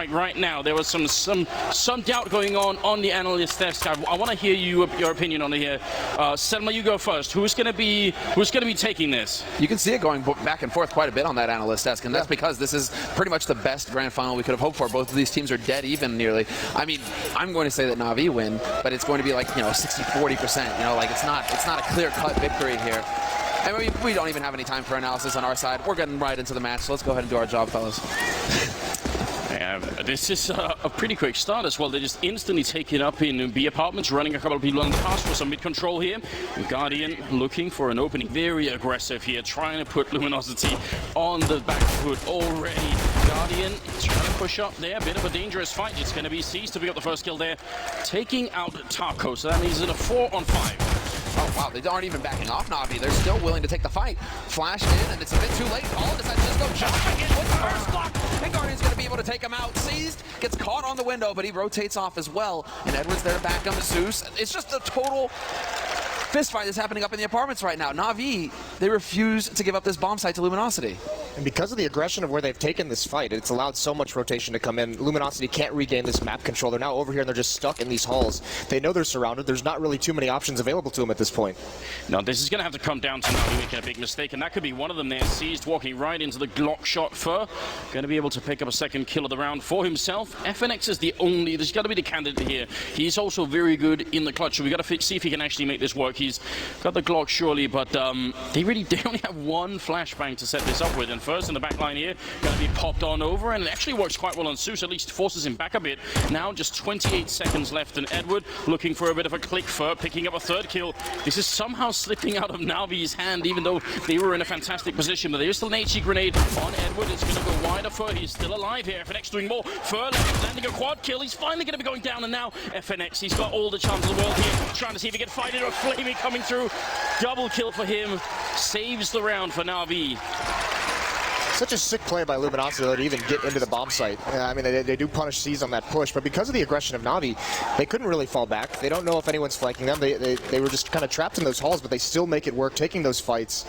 like right now there was some doubt going on the analyst desk. I want to hear your opinion on it here. Selma, you go first. Who's going to be taking this? You can see it going back and forth quite a bit on that analyst desk, and that's because this is pretty much the best grand final we could have hoped for. Both of these teams are dead even nearly. I mean, I'm going to say that Na'Vi win, but it's going to be like 60-40%. Like it's not a clear-cut victory here. And we don't even have any time for analysis on our side. We're getting right into the match, so let's go ahead and do our job, fellas. Yeah, this is a pretty quick start as well. They're just instantly taken up in B apartments, running a couple of people on the pass for some mid-control here. Guardian looking for an opening, very aggressive here, trying to put Luminosity on the back foot already. Guardian trying to push up there, a bit of a dangerous fight. It's going to be Seized to pick up the first kill there, taking out Taco, so that means it's a 4-on-5. Oh, wow, they aren't even backing off Na'Vi. They're still willing to take the fight. Flash in, and it's a bit too late. All decides to just go jumping in with the first block. And Guardian's going to be able to take him out. Seized, gets caught on the window, but he rotates off as well. And Edward's there to back him. Zeus. It's just a total fist fight that's happening up in the apartments right now. Na'Vi, they refuse to give up this bomb site to Luminosity. And because of the aggression of where they've taken this fight, it's allowed so much rotation to come in. Luminosity can't regain this map control. They're now over here and they're just stuck in these halls. They know they're surrounded. There's not really too many options available to them at this point. No, this is going to have to come down to Na'Vi making a big mistake, and that could be one of them there. Seized, walking right into the Glock shot. Fur going to be able to pick up a second kill of the round for himself. FNX is the only, there's got to be the candidate here. He's also very good in the clutch, so we got to see if he can actually make this work. He's got the Glock surely, but they only have one flashbang to set this up with, and first in the back line here, going to be popped on over, and it actually works quite well on Zeus, at least forces him back a bit. Now just 28 seconds left, and Edward looking for a bit of a click. Fur picking up a third kill. This is somehow slipping out of Na'Vi's hand, even though they were in a fantastic position, but there's still an HE grenade on Edward. It's going to go wider. Fur, he's still alive here. FNX doing more. Fur landing a quad kill. He's finally going to be going down, and now FNX, he's got all the chance in the world here, trying to see if he can fight it, or Flaming coming through. Double kill for him. Saves the round for Na'Vi. Such a sick play by Luminosity to even get into the bomb site. I mean, they do punish Seized on that push, but because of the aggression of Na'Vi, they couldn't really fall back. They don't know if anyone's flanking them. They were just kind of trapped in those halls, but they still make it work, taking those fights.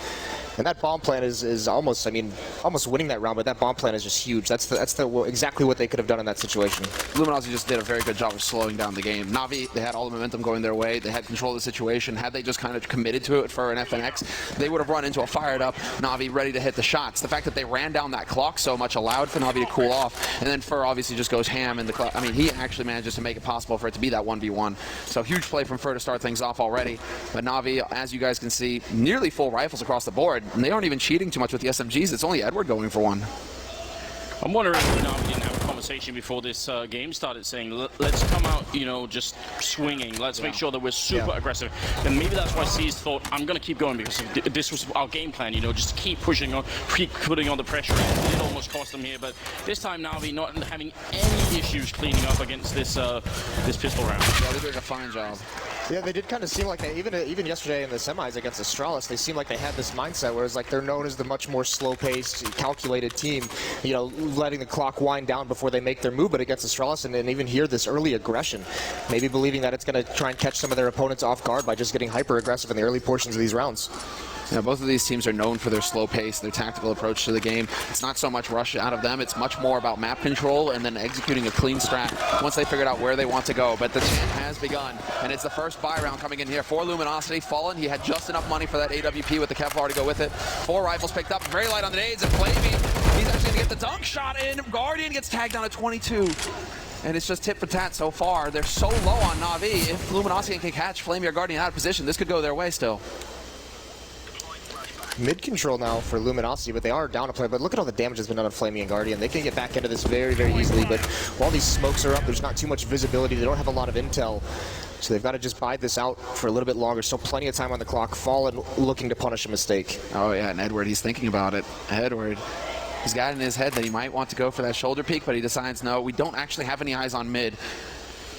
And that bomb plan is almost, I mean, almost winning that round, but that bomb plan is just huge. That's exactly what they could have done in that situation. Luminosity just did a very good job of slowing down the game. Na'Vi, they had all the momentum going their way. They had control of the situation. Had they just kind of committed to it for an FNX, they would have run into a fired up Na'Vi ready to hit the shots. The fact that they ran down that clock so much allowed for Na'Vi to cool off, and then Fur obviously just goes ham in the clock. I mean, he actually manages to make it possible for it to be that 1v1. So huge play from Fur to start things off already. But Na'Vi, as you guys can see, nearly full rifles across the board, and they aren't even cheating too much with the SMGs. It's only Edward going for one. I'm wondering if Na'Vi didn't have a conversation before this game started saying, let's come out, just swinging. Let's make sure that we're super aggressive. And maybe that's why Seized thought, I'm going to keep going, because this was our game plan, just keep pushing on, keep putting on the pressure. It did almost cost them here, but this time Na'Vi not having any issues cleaning up against this this pistol round. Yeah, they're doing a fine job. Yeah, they did kind of seem like they, even yesterday in the semis against Astralis, they seemed like they had this mindset where it's like they're known as the much more slow-paced, calculated team, letting the clock wind down before they make their move. But against Astralis, and even here, this early aggression, maybe believing that it's going to try and catch some of their opponents off guard by just getting hyper-aggressive in the early portions of these rounds. Yeah, both of these teams are known for their slow pace, their tactical approach to the game. It's not so much rush out of them, it's much more about map control and then executing a clean strat once they figured out where they want to go. But the chant has begun, and it's the first buy round coming in here for Luminosity. Fallen, he had just enough money for that AWP with the Kevlar to go with it. 4 rifles picked up, very light on the nades, and Flamey, he's actually going to get the dunk shot in. Guardian gets tagged down at 22. And it's just tit for tat so far. They're so low on Na'Vi. If Luminosity can catch Flamey or Guardian out of position, this could go their way still. Mid-control now for Luminosity, but they are down a player. But look at all the damage that's been done on Flamey and Guardian. They can get back into this very, very easily, but while these smokes are up, there's not too much visibility. They don't have a lot of intel, so they've got to just bide this out for a little bit longer. Still plenty of time on the clock. Fallen looking to punish a mistake. Oh yeah, and Edward, he's thinking about it. Edward, he's got in his head that he might want to go for that shoulder peek, but he decides, no, we don't actually have any eyes on mid.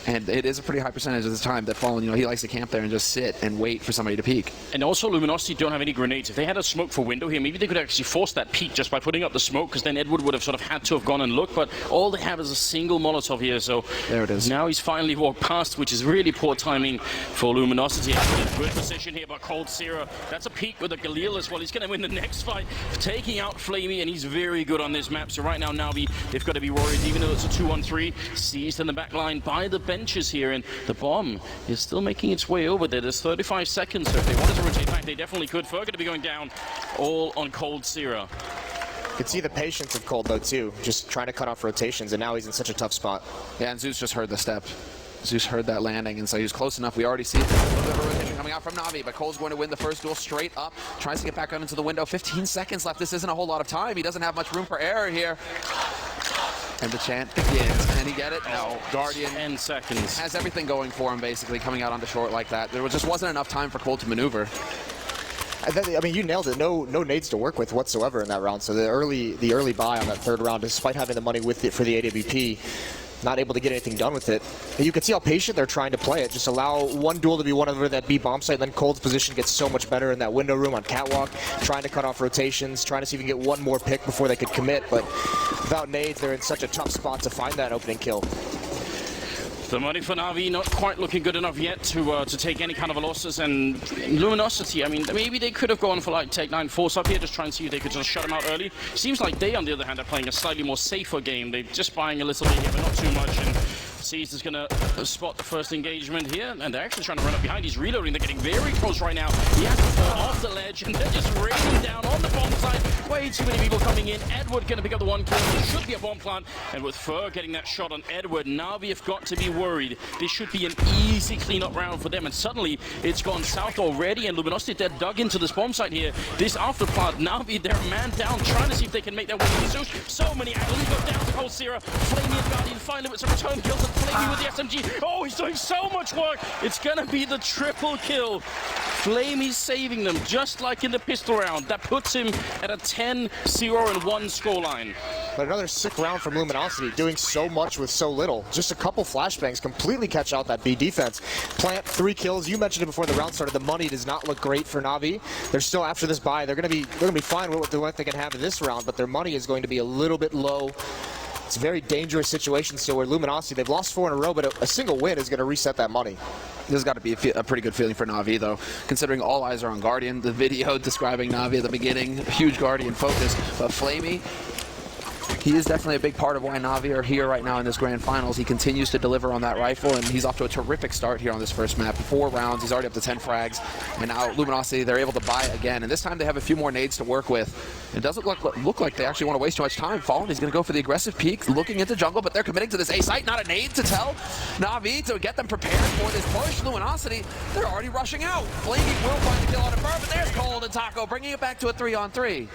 And it is a pretty high percentage of the time that Fallen, he likes to camp there and just sit and wait for somebody to peek. And also, Luminosity don't have any grenades. If they had a smoke for window here, maybe they could actually force that peek just by putting up the smoke, because then Edward would have sort of had to have gone and looked. But all they have is a single Molotov here, so there it is. Now he's finally walked past, which is really poor timing for Luminosity. Good position here by coldzera. That's a peek with a Galil as well. He's going to win the next fight, taking out Flamey, and he's very good on this map. So right now, Na'Vi, they've got to be worried, even though it's a 2-on-3. Seized in the back line by the benches here, and the bomb is still making its way over there. There's 35 seconds, so if they wanted to rotate back, they definitely could. Fer going to be going down, all on coldzera. You can see the patience of Cold, though, too, just trying to cut off rotations, and now he's in such a tough spot. Yeah, and Zeus just heard the step. Zeus heard that landing, and so he was close enough. We already see a little bit of a rotation coming out from Na'Vi, but Cole's going to win the first duel straight up. Tries to get back out into the window. 15 seconds left. This isn't a whole lot of time. He doesn't have much room for error here. And the chant begins. Can he get it? No. Guardian 10 seconds. Has everything going for him, basically, coming out onto short like that. There just wasn't enough time for Cole to maneuver. I mean, you nailed it. No nades to work with whatsoever in that round. So the early buy on that third round, despite having the money with it for the AWP, not able to get anything done with it. And you can see how patient they're trying to play it. Just allow one duel to be won over that B bomb site, and then Cold's position gets so much better in that window room on Catwalk, trying to cut off rotations, trying to see if he can get one more pick before they could commit. But without nades, they're in such a tough spot to find that opening kill. The money for Na'Vi not quite looking good enough yet to take any kind of losses, and Luminosity, I mean, maybe they could have gone for like take 9 force up here, just try and see if they could just shut them out early. Seems like they, on the other hand, are playing a slightly more safer game. They're just buying a little bit here, but not too much. And Seized is going to spot the first engagement here, and they're actually trying to run up behind. He's reloading. They're getting very close right now. He has to fall off the ledge, and they're just raining down on the bomb site. Way too many people coming in. Edward going to pick up the one kill. There should be a bomb plant, and with Fer getting that shot on Edward, Na'Vi have got to be worried. This should be an easy cleanup round for them, and suddenly it's gone south already, and Luminosity, they're dug into this bomb site here. This after plant, Na'Vi, they're man down, trying to see if they can make their way to the Zeus. So many angles. He goes down to coldzera. Flamey and Guardian finally with some return kills, and Flamey with the SMG. Oh, he's doing so much work. It's gonna be the triple kill. Flamey saving them, just like in the pistol round. That puts him at a 10-0-1 scoreline. But another sick round from Luminosity, doing so much with so little. Just a couple flashbangs completely catch out that B defense. Plant 3 kills. You mentioned it before the round started. The money does not look great for Na'Vi. They're still after this buy. They're gonna be fine with what they can have in this round, but their money is going to be a little bit low. It's a very dangerous situation still where Luminosity, they've lost 4 in a row, but a single win is going to reset that money. This has got to be a pretty good feeling for Na'Vi, though, considering all eyes are on Guardian. The video describing Na'Vi at the beginning, huge Guardian focus, but Flamey, he is definitely a big part of why Na'Vi are here right now in this grand finals. He continues to deliver on that rifle, and he's off to a terrific start here on this first map. 4 rounds, he's already up to 10 frags, and now Luminosity, they're able to buy again, and this time they have a few more nades to work with. It doesn't look like they actually want to waste too much time. Fallen, he's going to go for the aggressive peek, looking into jungle, but they're committing to this A site. Not a nade to tell Na'Vi to get them prepared for this push. Luminosity, they're already rushing out. Flamey will find the kill on a Fer, but there's Cold and Taco, bringing it back to a 3-on-3.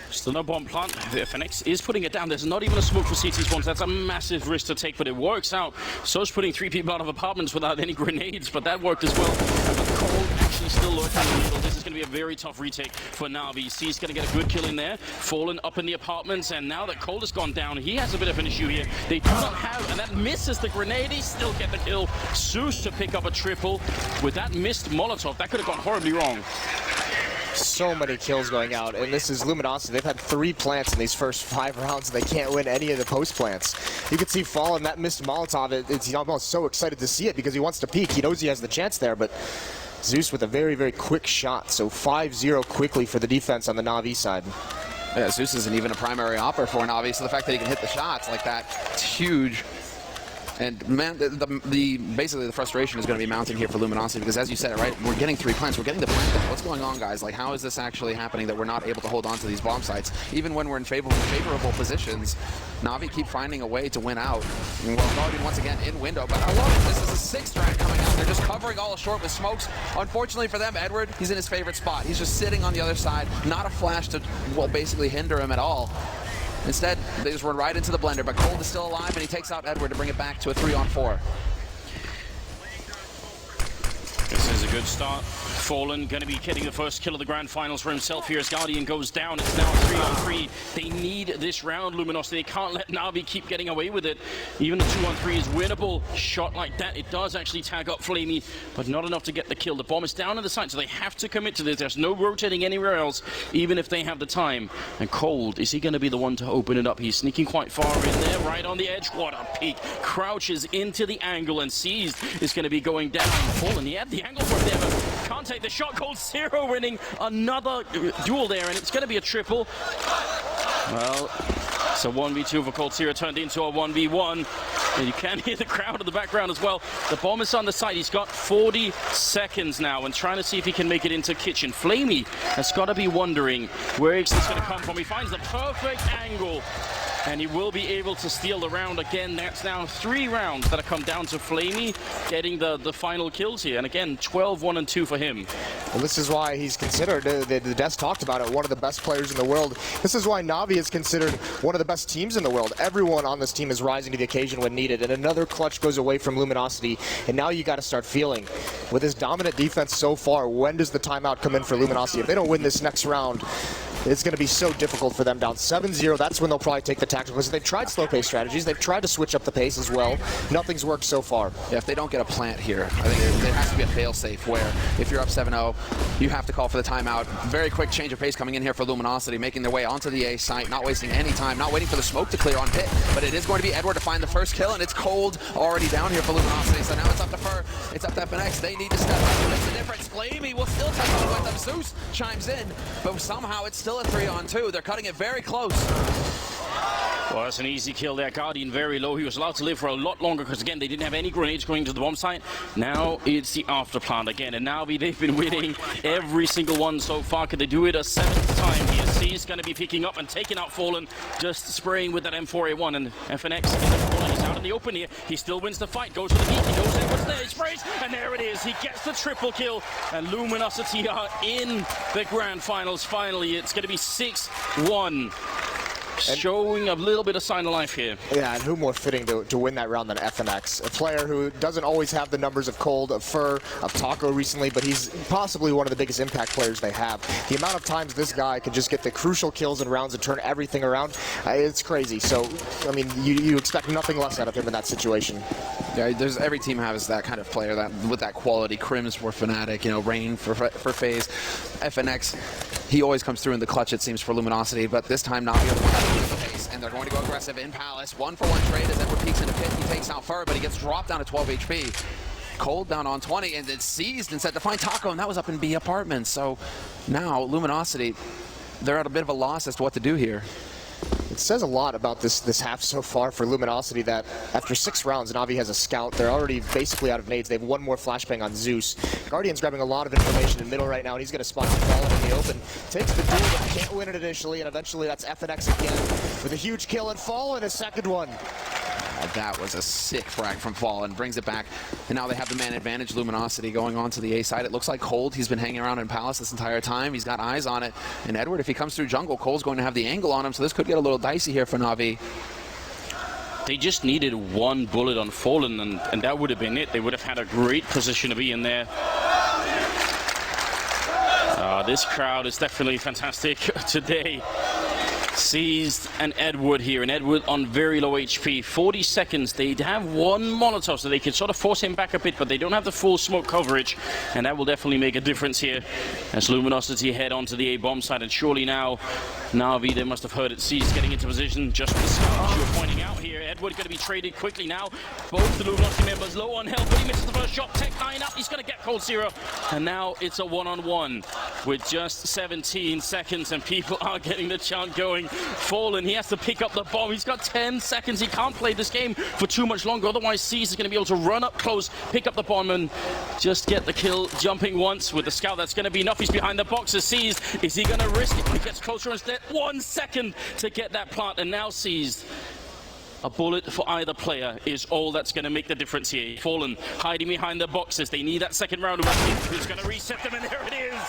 Still no bomb plant. The FNX is putting it down. There's not even a smoke for CT spawns. That's a massive risk to take, but it works out. So is putting 3 people out of apartments without any grenades, but that worked as well. But Cold actually still lurking in the middle. This is going to be a very tough retake for Na'Vi. He's going to get a good kill in there. Fallen up in the apartments, and now that Cold has gone down, he has a bit of an issue here. They do not have, and that misses the grenade. He still get the kill. Zeus to pick up a triple. With that missed Molotov, that could have gone horribly wrong. So many kills going out, and this is Luminosity. They've had 3 plants in these first 5 rounds, and they can't win any of the post plants. You can see Fallen, that missed Molotov, he's almost so excited to see it because he wants to peek. He knows he has the chance there, but Zeus with a very, very quick shot. So 5-0 quickly for the defense on the Na'Vi side. Yeah, Zeus isn't even a primary opper for Na'Vi, so the fact that he can hit the shots like that, it's huge. And man, basically the frustration is going to be mounting here for Luminosity because, as you said it, right, we're getting 3 plants. We're getting the plant. What's going on, guys? Like, how is this actually happening that we're not able to hold on to these bomb sites? Even when we're in favorable positions, Na'Vi keep finding a way to win out. And well, Guardian once again in window, but I love it. This is a 6th track coming out. They're just covering all short with smokes. Unfortunately for them, Edward, he's in his favorite spot. He's just sitting on the other side. Not a flash to, well, basically hinder him at all. Instead, they just run right into the blender, but Cold is still alive, and he takes out Edward to bring it back to a 3-on-4. This is a good start Fallen going to be getting the first kill of the grand finals for himself here as Guardian goes down. It's now 3-on-3. They need this round, Luminosity. They can't let Na'Vi keep getting away with it. Even the 2-on-3 is winnable. Shot like that, it does actually tag up Flamey, but not enough to get the kill. The bomb is down in the site, so they have to commit to this. There's no rotating anywhere else, even if they have the time. And Cold, is he going to be the one to open it up? He's sneaking quite far in there, right on the edge. What a peek. Crouches into the angle, and Seized is going to be going down. Fallen, he had the angle for it there, but can't take the shot. coldzera winning another duel there, and it's going to be a triple. Well, it's a 1v2 for coldzera turned into a 1v1. And you can hear the crowd in the background as well. The bomb is on the side. He's got 40 seconds now and trying to see if he can make it into kitchen. Flamey has got to be wondering where is this going to come from. He finds the perfect angle, and he will be able to steal the round again. That's now 3 rounds that have come down to Flamey getting the final kills here. And again, 12, 1, and 2 for him. Well, this is why he's considered, the desk talked about it, one of the best players in the world. This is why Na'Vi is considered one of the best teams in the world. Everyone on this team is rising to the occasion when needed. And another clutch goes away from Luminosity. And now you got to start feeling, with his dominant defense so far, when does the timeout come in for Luminosity? If they don't win this next round, it's going to be so difficult for them. Down 7-0, that's when they'll probably take the tactical. Because they've tried slow pace strategies. They've tried to switch up the pace as well. Nothing's worked so far. Yeah, if they don't get a plant here, I think there has to be a fail-safe where if you're up 7-0, you have to call for the timeout. Very quick change of pace coming in here for Luminosity, making their way onto the A site, not wasting any time, not waiting for the smoke to clear on pit. But it is going to be Edward to find the first kill, and it's Cold already down here for Luminosity. So now it's up to Fur, it's up to FNX. They need to step up and make the difference. Flamey will still touch on with them. Zeus chimes in, but somehow it's still a 3-on-2. They're cutting it very close. Well, that's an easy kill there. Guardian very low. He was allowed to live for a lot longer because, again, they didn't have any grenades going to the bomb site. Now it's the afterplant again. And now they've been winning every single one so far. Could they do it a 7th time here? C's going to be picking up and taking out Fallen, just spraying with that M4A1. And FNX, he's out in the open here. He still wins the fight. Goes to the peak. He goes in. What's there? He sprays. And there it is. He gets the triple kill. And Luminosity are in the grand finals. Finally, it's going to be 6-1. Showing a little bit of sign of life here. Yeah, and who more fitting to win that round than FNX? A player who doesn't always have the numbers of Cold, of Fur, of Taco recently, but he's possibly one of the biggest impact players they have. The amount of times this guy can just get the crucial kills in rounds and turn everything around, it's crazy. So, I mean, you expect nothing less out of him in that situation. Yeah, every team has that kind of player that with that quality. Crims for Fnatic, Rain for FaZe. FNX, he always comes through in the clutch, it seems, for Luminosity, but this time Na'Vi are the one that the pace, and they're going to go aggressive in Palace. 1-for-1 trade as Edward peeks into pit. He takes out Fur, but he gets dropped down to 12 HP. Cold down on 20, and then Seized instead to find Taco, and that was up in B apartments. So now Luminosity, they're at a bit of a loss as to what to do here. It says a lot about this half so far for Luminosity that after 6 rounds, Na'Vi has a scout. They're already basically out of nades. They have one more flashbang on Zeus. Guardian's grabbing a lot of information in middle right now, and he's going to spot Fallen in the open. Takes the duel, but can't win it initially, and eventually that's FNX again with a huge kill, and Fallen a second one. That was a sick frag from Fallen, brings it back, and now they have the man advantage. Luminosity going on to the A side. It looks like Cold, he's been hanging around in Palace this entire time. He's got eyes on it, and Edward, if he comes through jungle, Cole's going to have the angle on him, so this could get a little dicey here for Na'Vi. They just needed one bullet on Fallen, and that would have been it. They would have had a great position to be in there. This crowd is definitely fantastic today. Seized and Edward here, and Edward on very low HP. 40 seconds. They have one Molotov, so they can sort of force him back a bit, but they don't have the full smoke coverage, and that will definitely make a difference here as Luminosity head onto the A bomb side. And surely now, Na'Vi, they must have heard it. Seized getting into position just for the scout you were pointing out here. Edward going to be traded quickly now. Both the Luminosity members low on health, but he misses the first shot. Tech 9 up. He's going to get coldzera, and now it's a one-on-one with just 17 seconds, and people are getting the chant going. Fallen, he has to pick up the bomb. He's got 10 seconds. He can't play this game for too much longer. Otherwise, Seized is going to be able to run up close, pick up the bomb, and just get the kill. Jumping once with the scout. That's going to be enough. He's behind the boxes. Seized, is he going to risk it? He gets closer instead. 1 second to get that plant, and now Seized. A bullet for either player is all that's going to make the difference here. Fallen hiding behind the boxes. They need that second round of who's going to reset them, and there it is.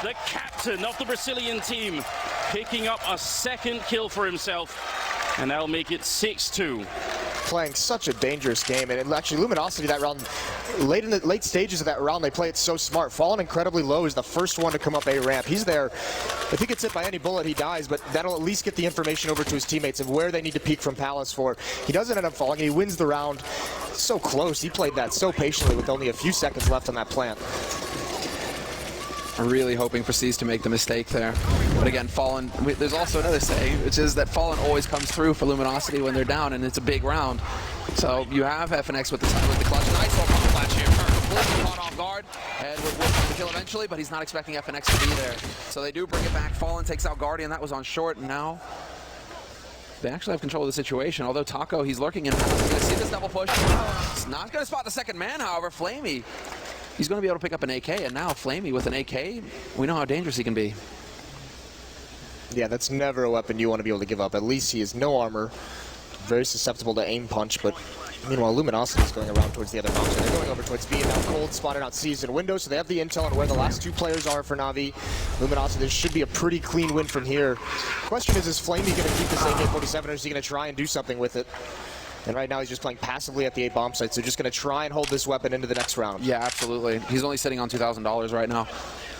The captain of the Brazilian team picking up a second kill for himself, and that'll make it 6-2. Playing such a dangerous game, and actually Luminosity that round late stages of that round, they play it so smart. Fallen incredibly low is the first one to come up A ramp. He's there. If he gets hit by any bullet, he dies, but that'll at least get the information over to his teammates of where they need to peek from Palace for. He doesn't end up falling, and he wins the round. So close. He played that so patiently with only a few seconds left on that plant. I'm really hoping for C's to make the mistake there. But again, Fallen, there's also another saying, which is that Fallen always comes through for Luminosity when they're down, and it's a big round. So you have FNX with the clutch. Nice little pump flash here. Completely caught off guard, and would find the kill eventually, but he's not expecting FNX to be there. So they do bring it back. Fallen takes out Guardian. That was on short, and now they actually have control of the situation. Although Taco, he's lurking in. He's going to see this double push. He's not going to spot the second man, however. Flamey, he's going to be able to pick up an AK, and now Flamey with an AK, we know how dangerous he can be. Yeah, that's never a weapon you want to be able to give up. At least he has no armor, very susceptible to aim punch, but meanwhile, Luminosity is going around towards the other mountain. They're going over towards B, and now Cold spotted out C's in window, so they have the intel on where the last two players are for Na'Vi. Luminosity, this should be a pretty clean win from here. Question is Flamey going to keep this AK-47, or is he going to try and do something with it? And right now he's just playing passively at the A bomb site, so just going to try and hold this weapon into the next round. Yeah, absolutely. He's only sitting on $2,000 right now.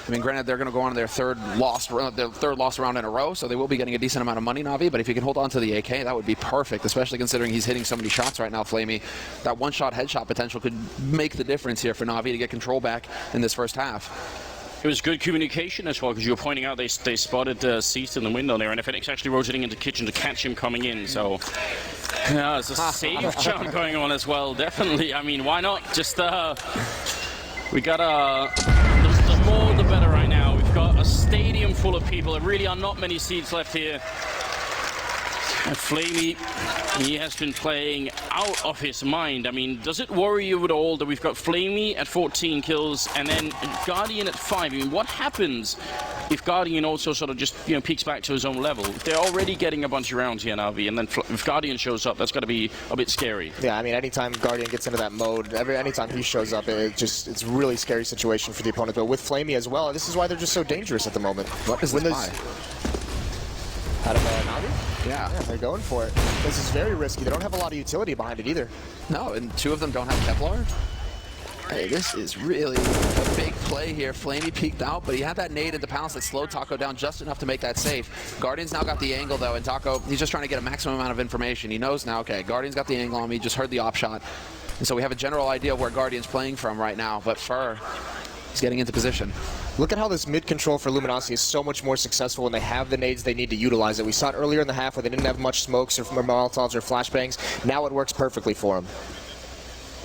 I mean, granted, they're going to go on their third lost round in a row, so they will be getting a decent amount of money, Na'Vi. But if he can hold on to the AK, that would be perfect, especially considering he's hitting so many shots right now, Flamey. That one-shot headshot potential could make the difference here for Na'Vi to get control back in this first half. It was good communication as well, because you were pointing out they spotted Cease in the window there, and FNX actually rotating into kitchen to catch him coming in. So yeah, there's a save jump going on as well. Definitely. I mean, why not? Just we got the more the better right now. We've got a stadium full of people. There really are not many seats left here. And Flamey, he has been playing out of his mind. I mean, does it worry you at all that we've got Flamey at 14 kills and then Guardian at 5? I mean, what happens if Guardian also sort of just, peeks back to his own level? They're already getting a bunch of rounds here, Na'Vi, and then if Guardian shows up, that's got to be a bit scary. Yeah, I mean, anytime Guardian gets into that mode, anytime he shows up, it's a really scary situation for the opponent. But with Flamey as well, this is why they're just so dangerous at the moment. What is this buy? Out of Na'Vi? Yeah, they're going for it. This is very risky. They don't have a lot of utility behind it either. No, and two of them don't have Kevlar. Hey, this is really a big play here. Flamey peeked out, but he had that nade into Palace that slowed Taco down just enough to make that safe. Guardian's now got the angle, though, and Taco, he's just trying to get a maximum amount of information. He knows now, okay, Guardian's got the angle on me, just heard the op shot. And so we have a general idea of where Guardian's playing from right now, but Fur, he's getting into position. Look at how this mid control for Luminosity is so much more successful when they have the nades they need to utilize it. We saw it earlier in the half where they didn't have much smokes or Molotovs or flashbangs. Now it works perfectly for them.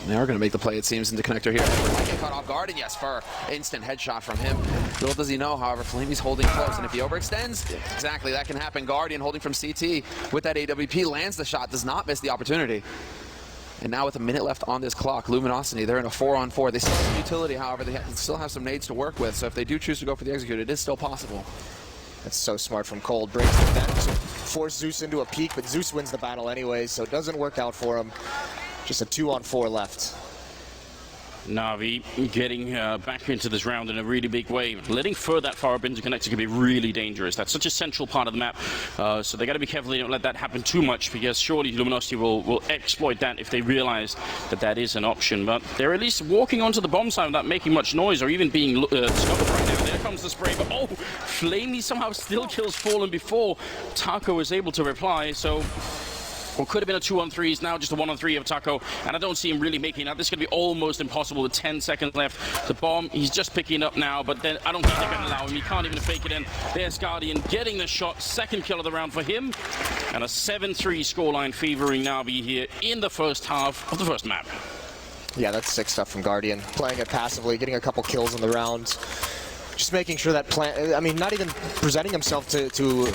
They are going to make the play, it seems, into connector here. Might get caught off guard, and yes, Fur, instant headshot from him. Little does he know, however, Flamey's holding close, and if he overextends, exactly, that can happen. Guardian holding from CT with that AWP, lands the shot, does not miss the opportunity. And now with a minute left on this clock, Luminosity, they're in a 4-on-4. They still have some utility, however, they still have some nades to work with, so if they do choose to go for the execute, it is still possible. That's so smart from Cold. Brings the vent to force Zeus into a peek, but Zeus wins the battle anyways, so it doesn't work out for him. Just a 2-on-4 left. Na'Vi getting back into this round in a really big way. Letting Fur that far up into connector can be really dangerous. That's such a central part of the map. So they got to be careful they don't let that happen too much, because surely Luminosity will exploit that if they realize that that is an option. But they're at least walking onto the bomb side without making much noise or even being discovered right now. There comes the spray, but oh, Flamey somehow still kills Fallen before Taco is able to reply. So what could have been a 2-on-3 is now just a 1-on-3 of Taco, and I don't see him really making that. This is going to be almost impossible with 10 seconds left. The bomb, he's just picking up now, but then I don't think they're going to allow him. He can't even fake it in. There's Guardian getting the shot. Second kill of the round for him, and a 7-3 scoreline favoring Na'Vi here in the first half of the first map. Yeah, that's sick stuff from Guardian. Playing it passively, getting a couple kills in the round. Just making sure that not even presenting himself to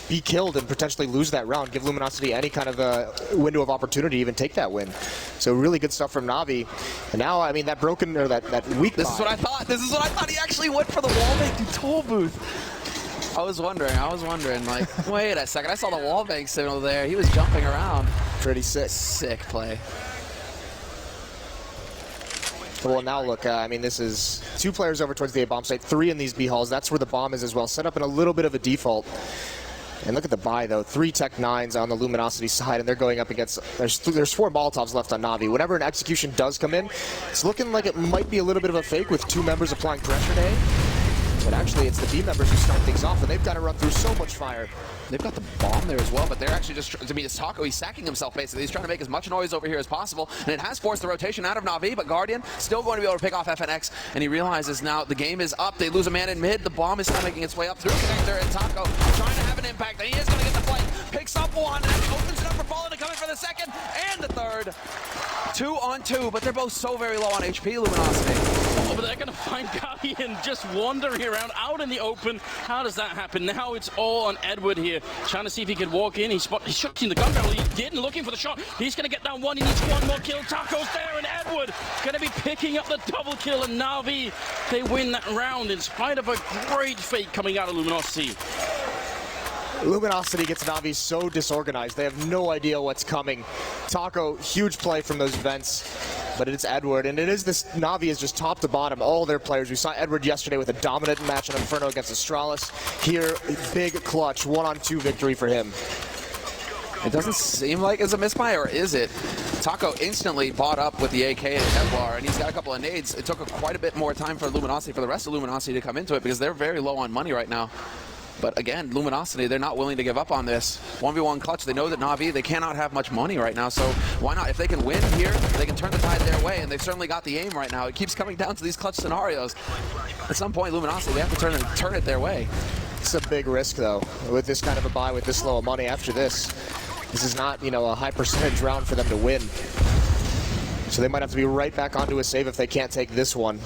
be killed and potentially lose that round, give Luminosity any kind of a window of opportunity to even take that win. So really good stuff from Na'Vi. And now, I mean, that broken, or that weak This is what I thought. This is what I thought. He actually went for the wall bank to toll booth. I was wondering, like, wait a second. I saw the wall bank signal there. He was jumping around. Pretty sick. Sick play. Well, now look, I mean, this is 2 players over towards the A bomb site, 3 in these B halls. That's where the bomb is as well. Set up in a little bit of a default. And look at the buy, though. 3 Tech 9s on the Luminosity side, and they're going up against... There's 4 Molotovs left on Na'Vi. Whenever an execution does come in, it's looking like it might be a little bit of a fake with 2 members applying pressure to A. But actually, it's the B members who start things off, and they've got to run through so much fire. They've got the bomb there as well, but they're actually just, to me, it's Taco. He's sacking himself, basically. He's trying to make as much noise over here as possible, and it has forced the rotation out of Na'Vi, but Guardian still going to be able to pick off FNX, and he realizes now the game is up. They lose a man in mid. The bomb is still making its way up through connector, and Taco trying to have an impact, and he is going to get the flank. Picks up one, and opens it up for Fallen to come in for the second and the third. 2 on 2, but they're both so very low on HP, Luminosity. Oh, but they're going to find Guardian just wandering around out in the open. How does that happen? Now it's all on Edward here, trying to see if he can walk in. He's shooting the gun barrel. He didn't, looking for the shot. He's going to get down one. He needs one more kill. Taco's there, and Edward going to be picking up the double kill, and Na'Vi, they win that round in spite of a great fake coming out of Luminosity. Luminosity gets Na'Vi so disorganized. They have no idea what's coming. Taco, huge play from those vents, but it's Edward, and it is this Na'Vi is just top to bottom, all their players. We saw Edward yesterday with a dominant match in Inferno against Astralis. Here, big clutch, 1-on-2 victory for him. It doesn't seem like it's a misbuy, or is it? Taco instantly bought up with the AK and Kevlar, and he's got a couple of nades. It took quite a bit more time for Luminosity, for the rest of Luminosity to come into it, because they're very low on money right now. But again, Luminosity, they're not willing to give up on this. 1v1 clutch, they know that Na'Vi, they cannot have much money right now, so why not? If they can win here, they can turn the tide their way, and they've certainly got the aim right now. It keeps coming down to these clutch scenarios. At some point, Luminosity, they have to turn it their way. It's a big risk, though, with this kind of a buy, with this low of money after this. This is not, you know, a high percentage round for them to win. So they might have to be right back onto a save if they can't take this one.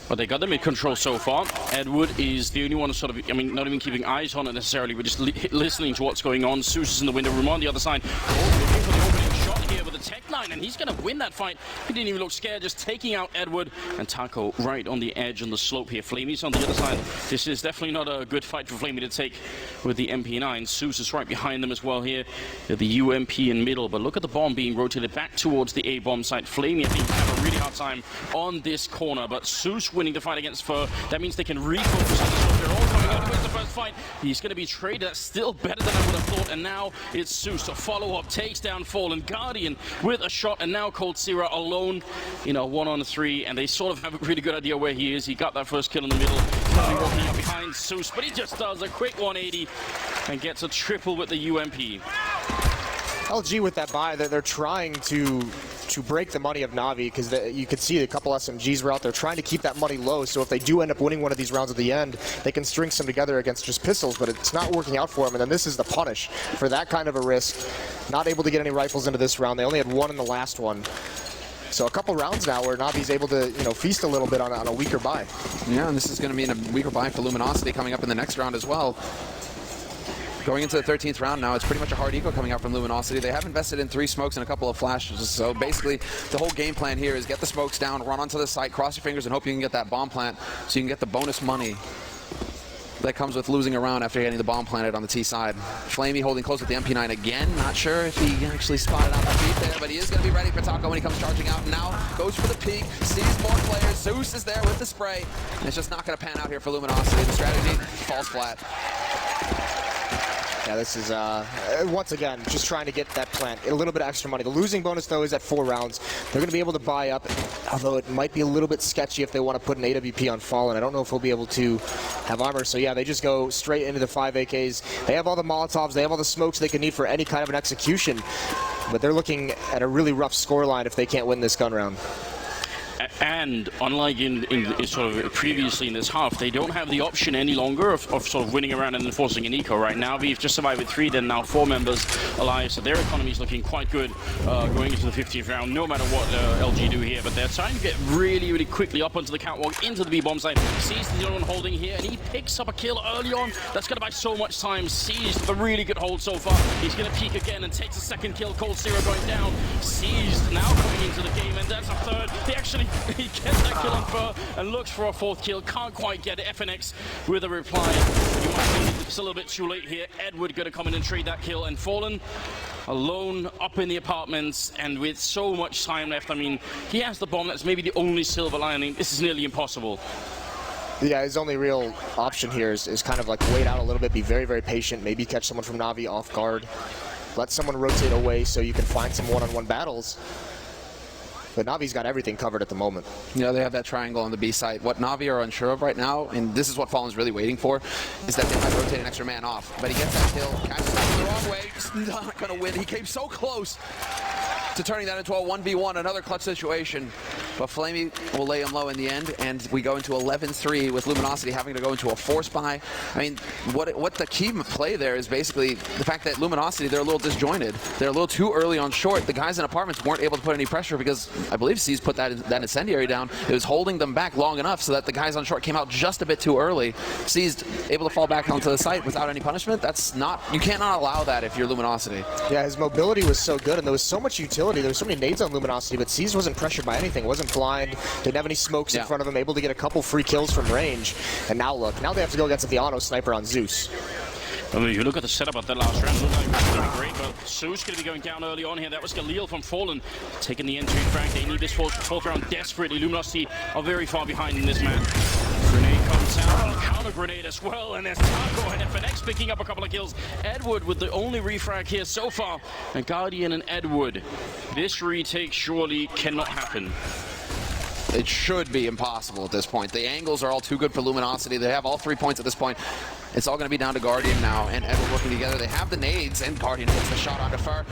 But they got them in control so far. Edward is the only one sort of, I mean, not even keeping eyes on it necessarily, but just listening to what's going on. Zeus is in the window room on the other side. Looking for the opening shot here with the Tech 9, and he's going to win that fight. He didn't even look scared, just taking out Edward, and Taco right on the edge on the slope here. Flamey's on the other side. This is definitely not a good fight for Flamey to take with the MP9. Zeus is right behind them as well here. The UMP in middle, but look at the bomb being rotated back towards the A bomb site. Flamey, I think, have a really hard time on this corner, but Zeus winning the fight against Fur. That means they can refocus on the slope. They're all coming out to win the first fight. He's going to be traded. That's still better than I would have thought, and now it's Zeus. A follow-up takes down Fallen. Guardian with a shot, and now coldzera alone in a 1-on-3, and they sort of have a really good idea where he is. He got that first kill in the middle. He's going to be walking up behind Zeus, but he just does a quick 180 and gets a triple with the UMP. LG with that buy, they're trying to break the money of Na'Vi, because you could see a couple SMGs were out there trying to keep that money low, so if they do end up winning one of these rounds at the end, they can string some together against just pistols, but it's not working out for them, and then this is the punish for that kind of a risk. Not able to get any rifles into this round. They only had one in the last one. So a couple rounds now where Na'Vi's able to, you know, feast a little bit on a weaker buy. Yeah, and this is going to be a weaker buy for Luminosity coming up in the next round as well. Going into the 13th round now, it's pretty much a hard eco coming out from Luminosity. They have invested in 3 smokes and a couple of flashes, so basically the whole game plan here is get the smokes down, run onto the site, cross your fingers, and hope you can get that bomb plant so you can get the bonus money that comes with losing a round after getting the bomb planted on the T side. Flamey holding close with the MP9 again. Not sure if he actually spotted out the beat there, but he is going to be ready for Taco when he comes charging out. Now goes for the peek, sees more players. Zeus is there with the spray, and it's just not going to pan out here for Luminosity. The strategy falls flat. Yeah, this is, once again, just trying to get that plant. A little bit of extra money. The losing bonus, though, is at 4 rounds. They're going to be able to buy up, although it might be a little bit sketchy if they want to put an AWP on Fallen. I don't know if he'll be able to have armor. So, yeah, they just go straight into the 5 AKs. They have all the Molotovs. They have all the smokes they can need for any kind of an execution. But they're looking at a really rough scoreline if they can't win this gun round. And unlike in sort of previously in this half, they don't have the option any longer of sort of winning around and enforcing an eco. Right now, we've just survived with 3, then now 4 members alive, so their economy is looking quite good going into the 50th round, no matter what LG do here. But they're trying to get really, really quickly up onto the catwalk, into the B-bomb site. Sees the other one holding here, and he picks up a kill early on. That's going to buy so much time. Seized a really good hold so far. He's going to peek again and takes a second kill. coldzera going down. Seized now coming into the game, and that's a third. He gets that kill on Fur and looks for a 4th kill. Can't quite get it. FNX with a reply. You might think it's a little bit too late here. Edward going to come in and trade that kill, and Fallen alone up in the apartments, and with so much time left. I mean, he has the bomb. That's maybe the only silver lining. This is nearly impossible. Yeah, his only real option here is kind of like wait out a little bit, be very, very patient, maybe catch someone from Na'Vi off guard, let someone rotate away so you can find some one-on-one battles. But Na'Vi's got everything covered at the moment. Yeah, they have that triangle on the B side. What Na'Vi are unsure of right now, and this is what Fallen's really waiting for, is that they might rotate an extra man off. But he gets that kill, catches that the wrong way, just not going to win. He came so close to turning that into a 1v1, another clutch situation. But Flamey will lay him low in the end, and we go into 11-3 with Luminosity having to go into a force buy. I mean, what the key play there is basically the fact that Luminosity, they're a little disjointed. They're a little too early on short. The guys in apartments weren't able to put any pressure because I believe C's put that incendiary down. It was holding them back long enough so that the guys on short came out just a bit too early. C's able to fall back onto the site without any punishment. That's not, you cannot allow that if you're Luminosity. Yeah, his mobility was so good, and there was so much utility. There was so many nades on Luminosity, but C's wasn't pressured by anything, wasn't blind, didn't have any smokes in front of him, able to get a couple free kills from range. And now look, now they have to go against the auto sniper on Zeus. I mean, if you look at the setup of that last round, it looked like it was going to be great, but Zeus going to be going down early on here. That was Galil from Fallen taking the entry frag. They need this fourth round desperately. Luminosity are very far behind in this match. Grenade comes out, counter grenade as well, and there's Taco and FNX picking up a couple of kills. Edward with the only refrag here so far, and Guardian and Edward. This retake surely cannot happen. It should be impossible at this point. The angles are all too good for Luminosity. They have all 3 points at this point. It's all going to be down to Guardian now and Edward working together. They have the nades, and Guardian hits the shot onto Fur.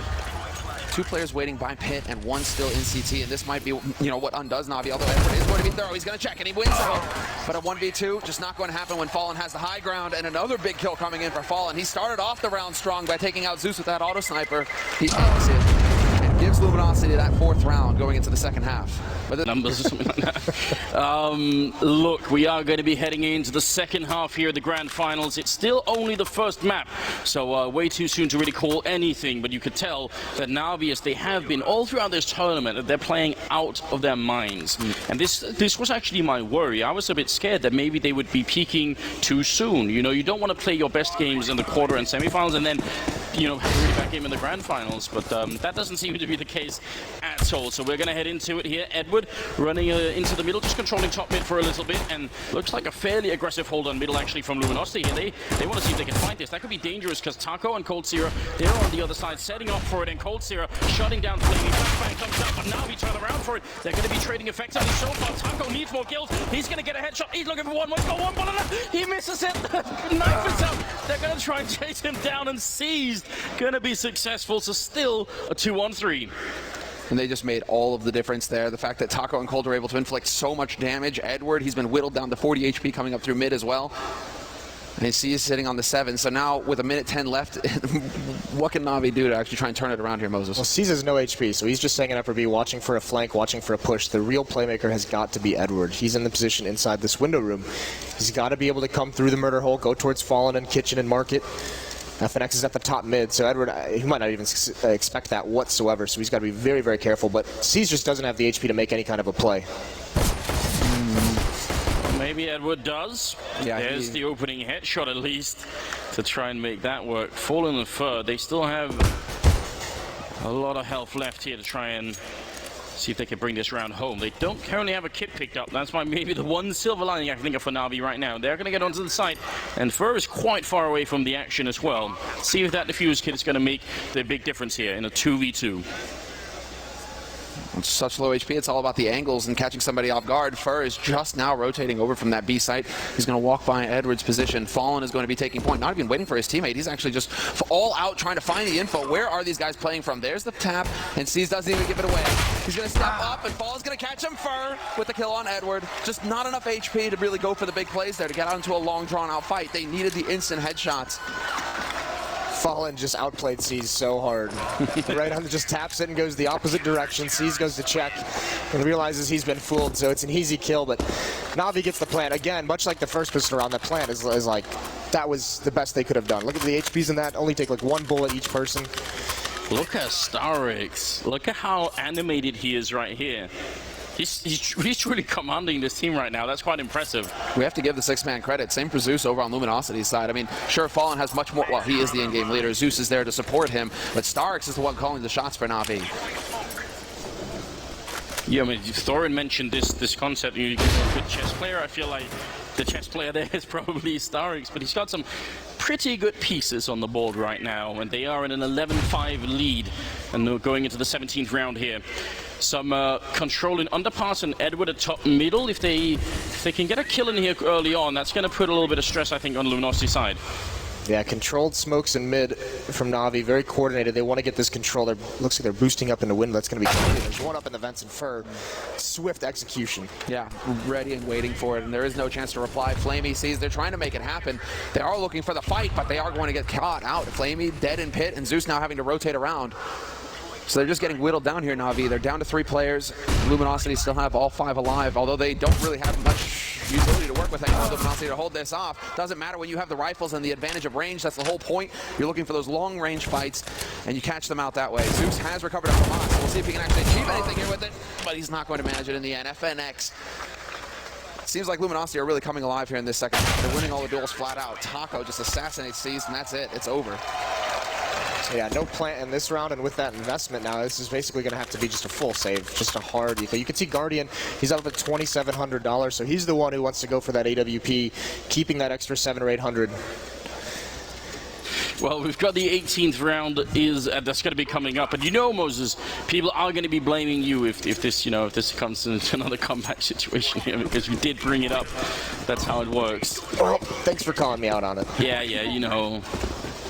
2 players waiting by pit and 1 still in CT, and this might be, you know, what undoes Na'Vi, although Edward is going to be thorough. He's going to check, and he wins out. But a 1v2, just not going to happen when Fallen has the high ground, and another big kill coming in for Fallen. He started off the round strong by taking out Zeus with that auto sniper. He ends it and gives Luminosity that 4th round going into the second half. But the numbers or something like that. Look, we are going to be heading into the second half here of the grand finals. It's still only the first map, so way too soon to really call anything, but you could tell that Na'Vi, as they have been all throughout this tournament, that they're playing out of their minds. And this was actually my worry. I was a bit scared that maybe they would be peaking too soon. You know, you don't want to play your best games in the quarter and semifinals and then, you know, have a really bad game in the grand finals, but that doesn't seem to be the case at all. So we're going to head into it here. Edward running into the middle, just controlling top mid for a little bit, and looks like a fairly aggressive hold on middle actually from Luminosity here. They want to see if they can fight this. That could be dangerous because Taco and coldzera, they're on the other side setting up for it, and coldzera shutting down Flamey. Flashbang comes out, but now we turn around for it. They're going to be trading effectively so far. Taco needs more kills. He's going to get a headshot. He's looking for one. He's got one bullet left. He misses it. Knife is out. They're going to try and chase him down, and Seized going to be successful. So still a 2-on-3. And they just made all of the difference there. The fact that Taco and Cold are able to inflict so much damage. Edward, he's been whittled down to 40 HP coming up through mid as well. And you see he's sitting on the 7. So now with a minute 10 left, what can Na'Vi do to actually try and turn it around here, Moses? Well, C's has no HP, so he's just hanging up for B, watching for a flank, watching for a push. The real playmaker has got to be Edward. He's in the position inside this window room. He's got to be able to come through the murder hole, go towards Fallen and Kitchen and Market. FNX is at the top mid, so Edward, he might not even expect that whatsoever, so he's got to be very, very careful. But C's just doesn't have the HP to make any kind of a play. Maybe Edward does. Yeah, there's the opening headshot at least to try and make that work. Fallen and Fur, they still have a lot of health left here to try and see if they can bring this round home. They don't currently have a kit picked up. That's maybe the one silver lining I can think of for Na'Vi right now. They're going to get onto the site, and Fur is quite far away from the action as well. See if that defuse kit is going to make the big difference here in a 2v2. It's such low HP, it's all about the angles and catching somebody off guard. Fur is just now rotating over from that B site. He's going to walk by Edward's position. Fallen is going to be taking point, not even waiting for his teammate. He's actually just all out trying to find the info. Where are these guys playing from? There's the tap, and C's doesn't even give it away. He's going to step up, and Fallen's going to catch him. Fur with the kill on Edward. Just not enough HP to really go for the big plays there, to get out into a long, drawn-out fight. They needed the instant headshots. Fallen just outplayed C's so hard. Right on, just taps it and goes the opposite direction. C's goes to check and realizes he's been fooled, so it's an easy kill. But Na'Vi gets the plant. Again, much like the first pistol round, that plant is like, that was the best they could have done. Look at the HPs in that, only take like 1 bullet each person. Look at Starix. Look at how animated he is right here. He's truly commanding this team right now. That's quite impressive. We have to give the 6-man credit. Same for Zeus over on Luminosity's side. I mean, sure, Fallen has much more. Well, he is the in-game leader. Zeus is there to support him, but Starix is the one calling the shots for Na'Vi. Yeah, I mean, Thorin mentioned this concept. You get a good chess player. I feel like the chess player there is probably Starix, but he's got some pretty good pieces on the board right now, and they are in an 11-5 lead, and they're going into the 17th round here. Some control in underpass and Edward at top middle. If they can get a kill in here early on, that's going to put a little bit of stress, I think, on Luminosity's side. Yeah, controlled smokes in mid from Na'Vi, very coordinated. They want to get this control. Looks like they're boosting up into wind. That's going to be coming. There's one up in the vents and Fur. Swift execution. Yeah, ready and waiting for it, and there is no chance to reply. Flamey sees they're trying to make it happen. They are looking for the fight, but they are going to get caught out. Flamey dead in pit, and Zeus now having to rotate around. So they're just getting whittled down here, Na'Vi. They're down to 3 players. Luminosity still have all 5 alive, although they don't really have much utility to work with anymore. Luminosity to hold this off. Doesn't matter when you have the rifles and the advantage of range. That's the whole point. You're looking for those long-range fights, and you catch them out that way. Zeus has recovered up from us. We'll see if he can actually achieve anything here with it, but he's not going to manage it in the end. FNX. Seems like Luminosity are really coming alive here in this second. They're winning all the duels flat out. Taco just assassinates Seized, and that's it. It's over. So yeah, no plant in this round, and with that investment now, this is basically going to have to be just a full save, just a hard eco. You can see Guardian, he's up at $2,700, so he's the one who wants to go for that AWP, keeping that extra 700 or 800. Well, we've got the 18th round that's going to be coming up, and you know, Moses, people are going to be blaming you if this comes into another comeback situation here, because you did bring it up. That's how it works. Well, thanks for calling me out on it. Yeah, you know.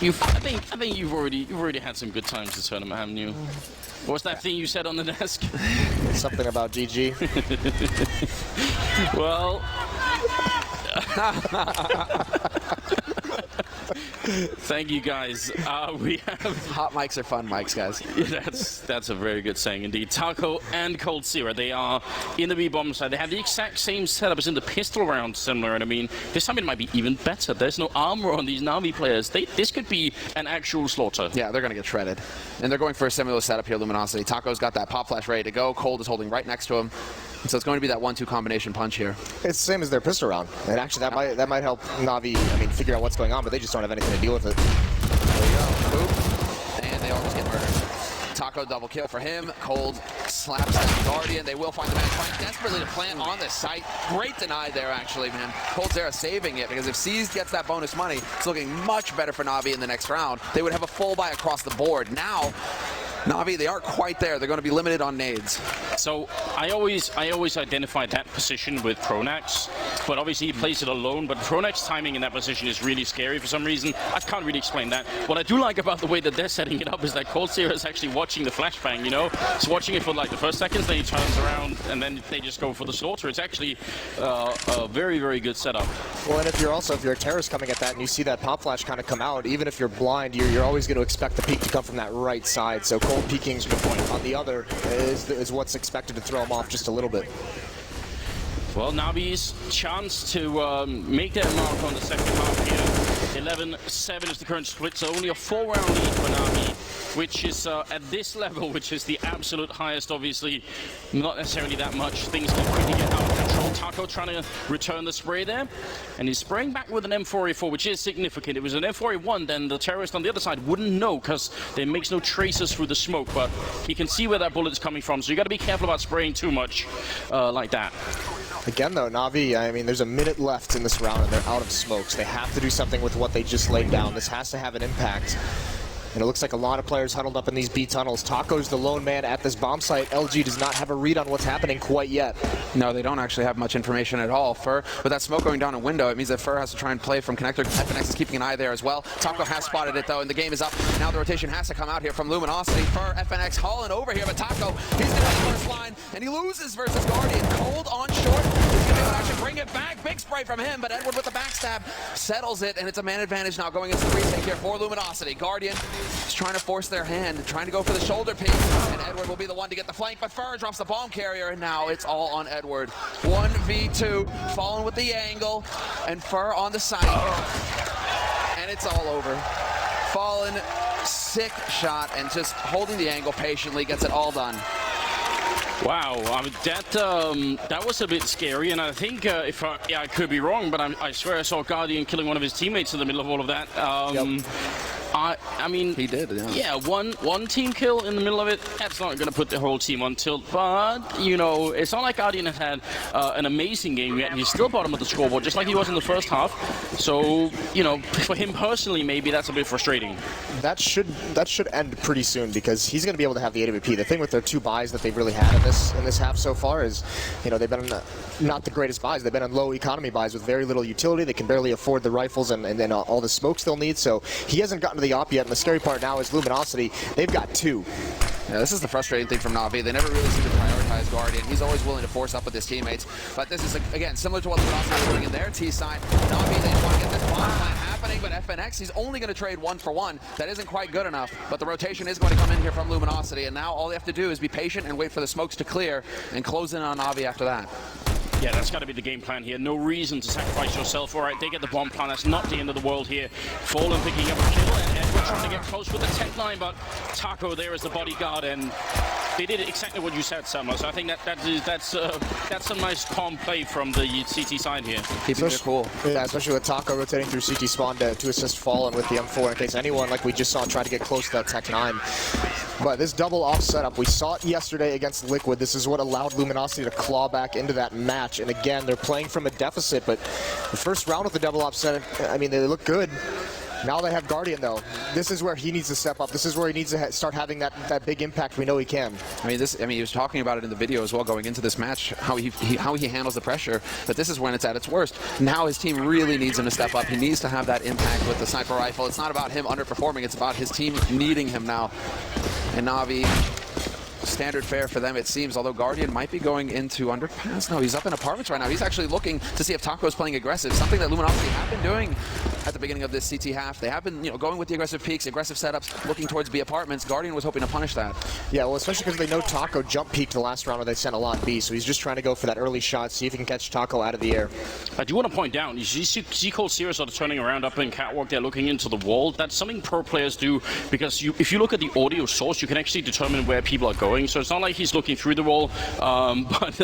I think you've already had some good times this tournament, haven't you? What was that thing you said on the desk? Something about GG. Well. Thank you, guys. We have hot mics are fun mics, guys. Yeah, that's a very good saying indeed. Taco and coldzera, they are in the B-bomb side. They have the exact same setup as in the pistol round, similar. And I mean, this time it might be even better. There's no armor on these Na'Vi players. This could be an actual slaughter. Yeah, they're gonna get shredded, and they're going for a similar setup here. Luminosity. Taco's got that pop flash ready to go. Cold is holding right next to him. So it's going to be that 1-2 combination punch here. It's the same as their pistol round. And actually, that might help Na'Vi, figure out what's going on, but they just don't have anything to deal with it. There you go. Boop. And they almost get murdered. Taco double kill for him. Cold slaps that Guardian. They will find the match point desperately to plant on the site. Great denied there, actually, man. coldzera saving it, because if Seized gets that bonus money, it's looking much better for Na'Vi in the next round. They would have a full buy across the board. Now, Na'Vi, they aren't quite there. They're going to be limited on nades. So I always identify that position with Pronax, but obviously he plays it alone. But Pronax's timing in that position is really scary for some reason. I can't really explain that. What I do like about the way that they're setting it up is that coldzera is actually watching the flashbang, you know? He's watching it for like the first seconds, then he turns around, and then they just go for the slaughter. It's actually a very, very good setup. Well, and if you're a terrorist coming at that and you see that pop flash kind of come out, even if you're blind, you're always going to expect the peek to come from that right side. So cold peeking on the other is what's expected to throw him off just a little bit. Well, Na'Vi's chance to make their mark on the second half here. 11-7 is the current split, so only a 4-round lead for Na'Vi, which is at this level, which is the absolute highest, obviously, not necessarily that much. Things can quickly get out of control. Taco trying to return the spray there, and he's spraying back with an M4A4, which is significant. If it was an M4A1, then the terrorist on the other side wouldn't know, because there makes no traces through the smoke, but he can see where that bullet is coming from, so you got to be careful about spraying too much like that. Again, though, Na'Vi, there's a minute left in this round, and they're out of smokes. They have to do something with what they just laid down. This has to have an impact. And it looks like a lot of players huddled up in these B tunnels. Taco's the lone man at this bomb site. LG does not have a read on what's happening quite yet. No, they don't actually have much information at all. Fur, with that smoke going down a window, it means that Fur has to try and play from connector. FNX is keeping an eye there as well. Taco has spotted it, though, and the game is up. Now the rotation has to come out here from Luminosity. Fur, FNX hauling over here, but Taco, he's going to the first line, and he loses versus Guardian. Cold on short. He's going to be able to actually bring it back. Big spray from him, but Edward with the backstab settles it, and it's a man advantage now going into the retake here for Luminosity. Guardian is trying to force their hand, trying to go for the shoulder piece, and Edward will be the one to get the flank, but Fur drops the bomb carrier, and now it's all on Edward. 1v2, Fallen with the angle, and Fur on the side, and it's all over. Fallen, sick shot, and just holding the angle patiently, gets it all done. Wow, that was a bit scary, and I think I could be wrong, but I swear I saw Guardian killing one of his teammates in the middle of all of that. Yep. I mean, He did, yeah, one team kill in the middle of it, that's not going to put the whole team on tilt. But, you know, it's not like Guardian has had an amazing game yet. He's still bottom of the scoreboard, just like he was in the first half. So, you know, for him personally, maybe that's a bit frustrating. That should end pretty soon because he's going to be able to have the AWP. The thing with their 2 buys that they've really had in this half so far is, you know, they've been not the greatest buys. They've been on low economy buys with very little utility. They can barely afford the rifles and then all the smokes they'll need. So he hasn't gotten to the op yet. And the scary part now is Luminosity. They've got 2. Yeah, this is the frustrating thing from Na'Vi. They never really seem to prioritize Guardian. He's always willing to force up with his teammates. But this is, again, similar to what Luminosity is doing in their T side. Na'Vi, they want to get this bomb plan happening, but FNX, he's only going to trade 1 for 1. That isn't quite good enough, but the rotation is going to come in here from Luminosity, and now all they have to do is be patient and wait for the smokes to clear and close in on Na'Vi after that. Yeah, that's got to be the game plan here. No reason to sacrifice yourself. All right, they get the bomb plan. That's not the end of the world here. Fallen picking up a kill, and Edward trying to get close with the tech line, but Taco there is the bodyguard, and they did exactly what you said, Summer. So I think that's a nice calm play from the CT side here. Keeping it cool. Yeah, especially with Taco rotating through CT spawn to assist Fallen with the M4 in case anyone, like we just saw, try to get close to that Tech 9. But this double off setup, we saw it yesterday against Liquid. This is what allowed Luminosity to claw back into that match. And again, they're playing from a deficit, but the first round with the double off setup, I mean, they look good. Now they have Guardian, though. This is where he needs to step up. This is where he needs to start having that big impact we know he can. I mean, he was talking about it in the video as well going into this match, how he handles the pressure, but this is when it's at its worst. Now his team really needs him to step up. He needs to have that impact with the sniper rifle. It's not about him underperforming. It's about his team needing him now. And Na'Vi, standard fare for them, it seems, although Guardian might be going into underpass. No, he's up in apartments right now. He's actually looking to see if Taco's playing aggressive, something that Luminosity have been doing at the beginning of this CT half. They have been, you know, going with the aggressive peaks, aggressive setups, looking towards B apartments. Guardian was hoping to punish that. Yeah, well, especially because they know Taco jump peaked the last round where they sent a lot B, so he's just trying to go for that early shot, see if he can catch Taco out of the air. I do want to point out, you see coldzera sort of turning around up in catwalk there, looking into the wall. That's something pro players do, because if you look at the audio source, you can actually determine where people are going. So it's not like he's looking through the wall, but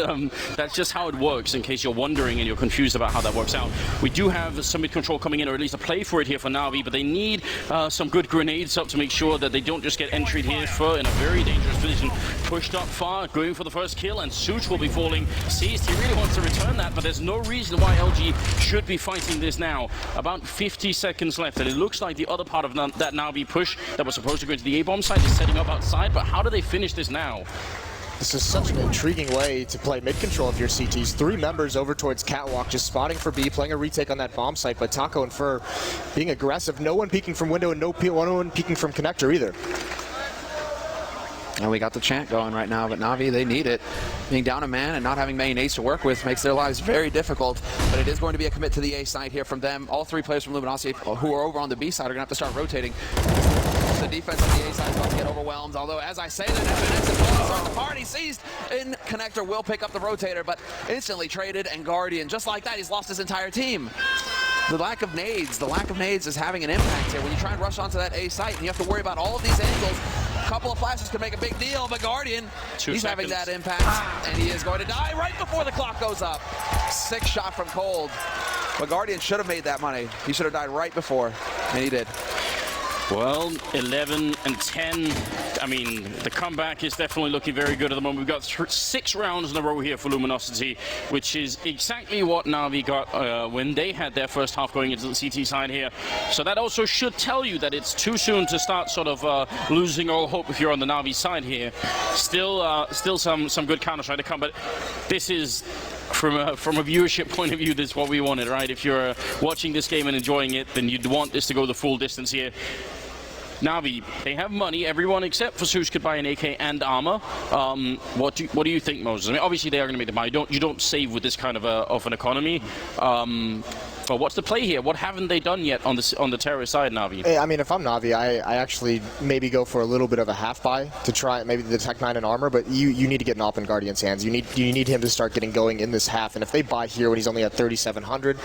that's just how it works, in case you're wondering and you're confused about how that works out. We do have some mid-control coming in, or at least a play for it here for Na'Vi, but they need some good grenades up to make sure that they don't just get entry here for in a very dangerous position. Pushed up far, going for the first kill, and Such will be falling. Seized, he really wants to return that, but there's no reason why LG should be fighting this now. About 50 seconds left, and it looks like the other part of that Na'Vi push that was supposed to go into the A-bomb site is setting up outside, but how do they finish this now? This is such an intriguing way to play mid-control of your CTs. 3 members over towards Catwalk, just spotting for B, playing a retake on that bomb site, but Taco and Fur being aggressive. No one peeking from window and no one peeking from connector either. And we got the chant going right now, but Na'Vi, they need it. Being down a man and not having many nades to work with makes their lives very difficult, but it is going to be a commit to the A side here from them. All 3 players from Luminosity who are over on the B side are going to have to start rotating. The defense on the A side is about to get overwhelmed, although as I say that, FNX is going to start the party. Seized in connector, will pick up the rotator, but instantly traded, and Guardian, just like that, he's lost his entire team. The lack of nades is having an impact here. When you try and rush onto that A site, and you have to worry about all of these angles, a couple of flashes could make a big deal, but Guardian, he's having that impact, and he is going to die right before the clock goes up. 6 shot from Cold, but Guardian should have made that money. He should have died right before, and he did. Well, 11 and 10. I mean, the comeback is definitely looking very good at the moment. We've got 6 rounds in a row here for Luminosity, which is exactly what Na'Vi got when they had their first half going into the CT side here. So that also should tell you that it's too soon to start sort of losing all hope if you're on the Na'Vi side here. Still some good counter-strike to come, but this is, from a viewership point of view, this is what we wanted, right? If you're watching this game and enjoying it, then you'd want this to go the full distance here. Na'Vi, they have money. Everyone except for Zeus could buy an AK and armor. What do you think, Moses? I mean, obviously they are going to make the money. You don't save with this kind of an economy. But what's the play here? What haven't they done yet on the terrorist side, Na'Vi? Hey, I mean, if I'm Na'Vi, I actually maybe go for a little bit of a half buy to try maybe the Tech 9 and armor, but you need to get an op in Guardian's hands. You need him to start getting going in this half, and if they buy here when he's only at 3,700,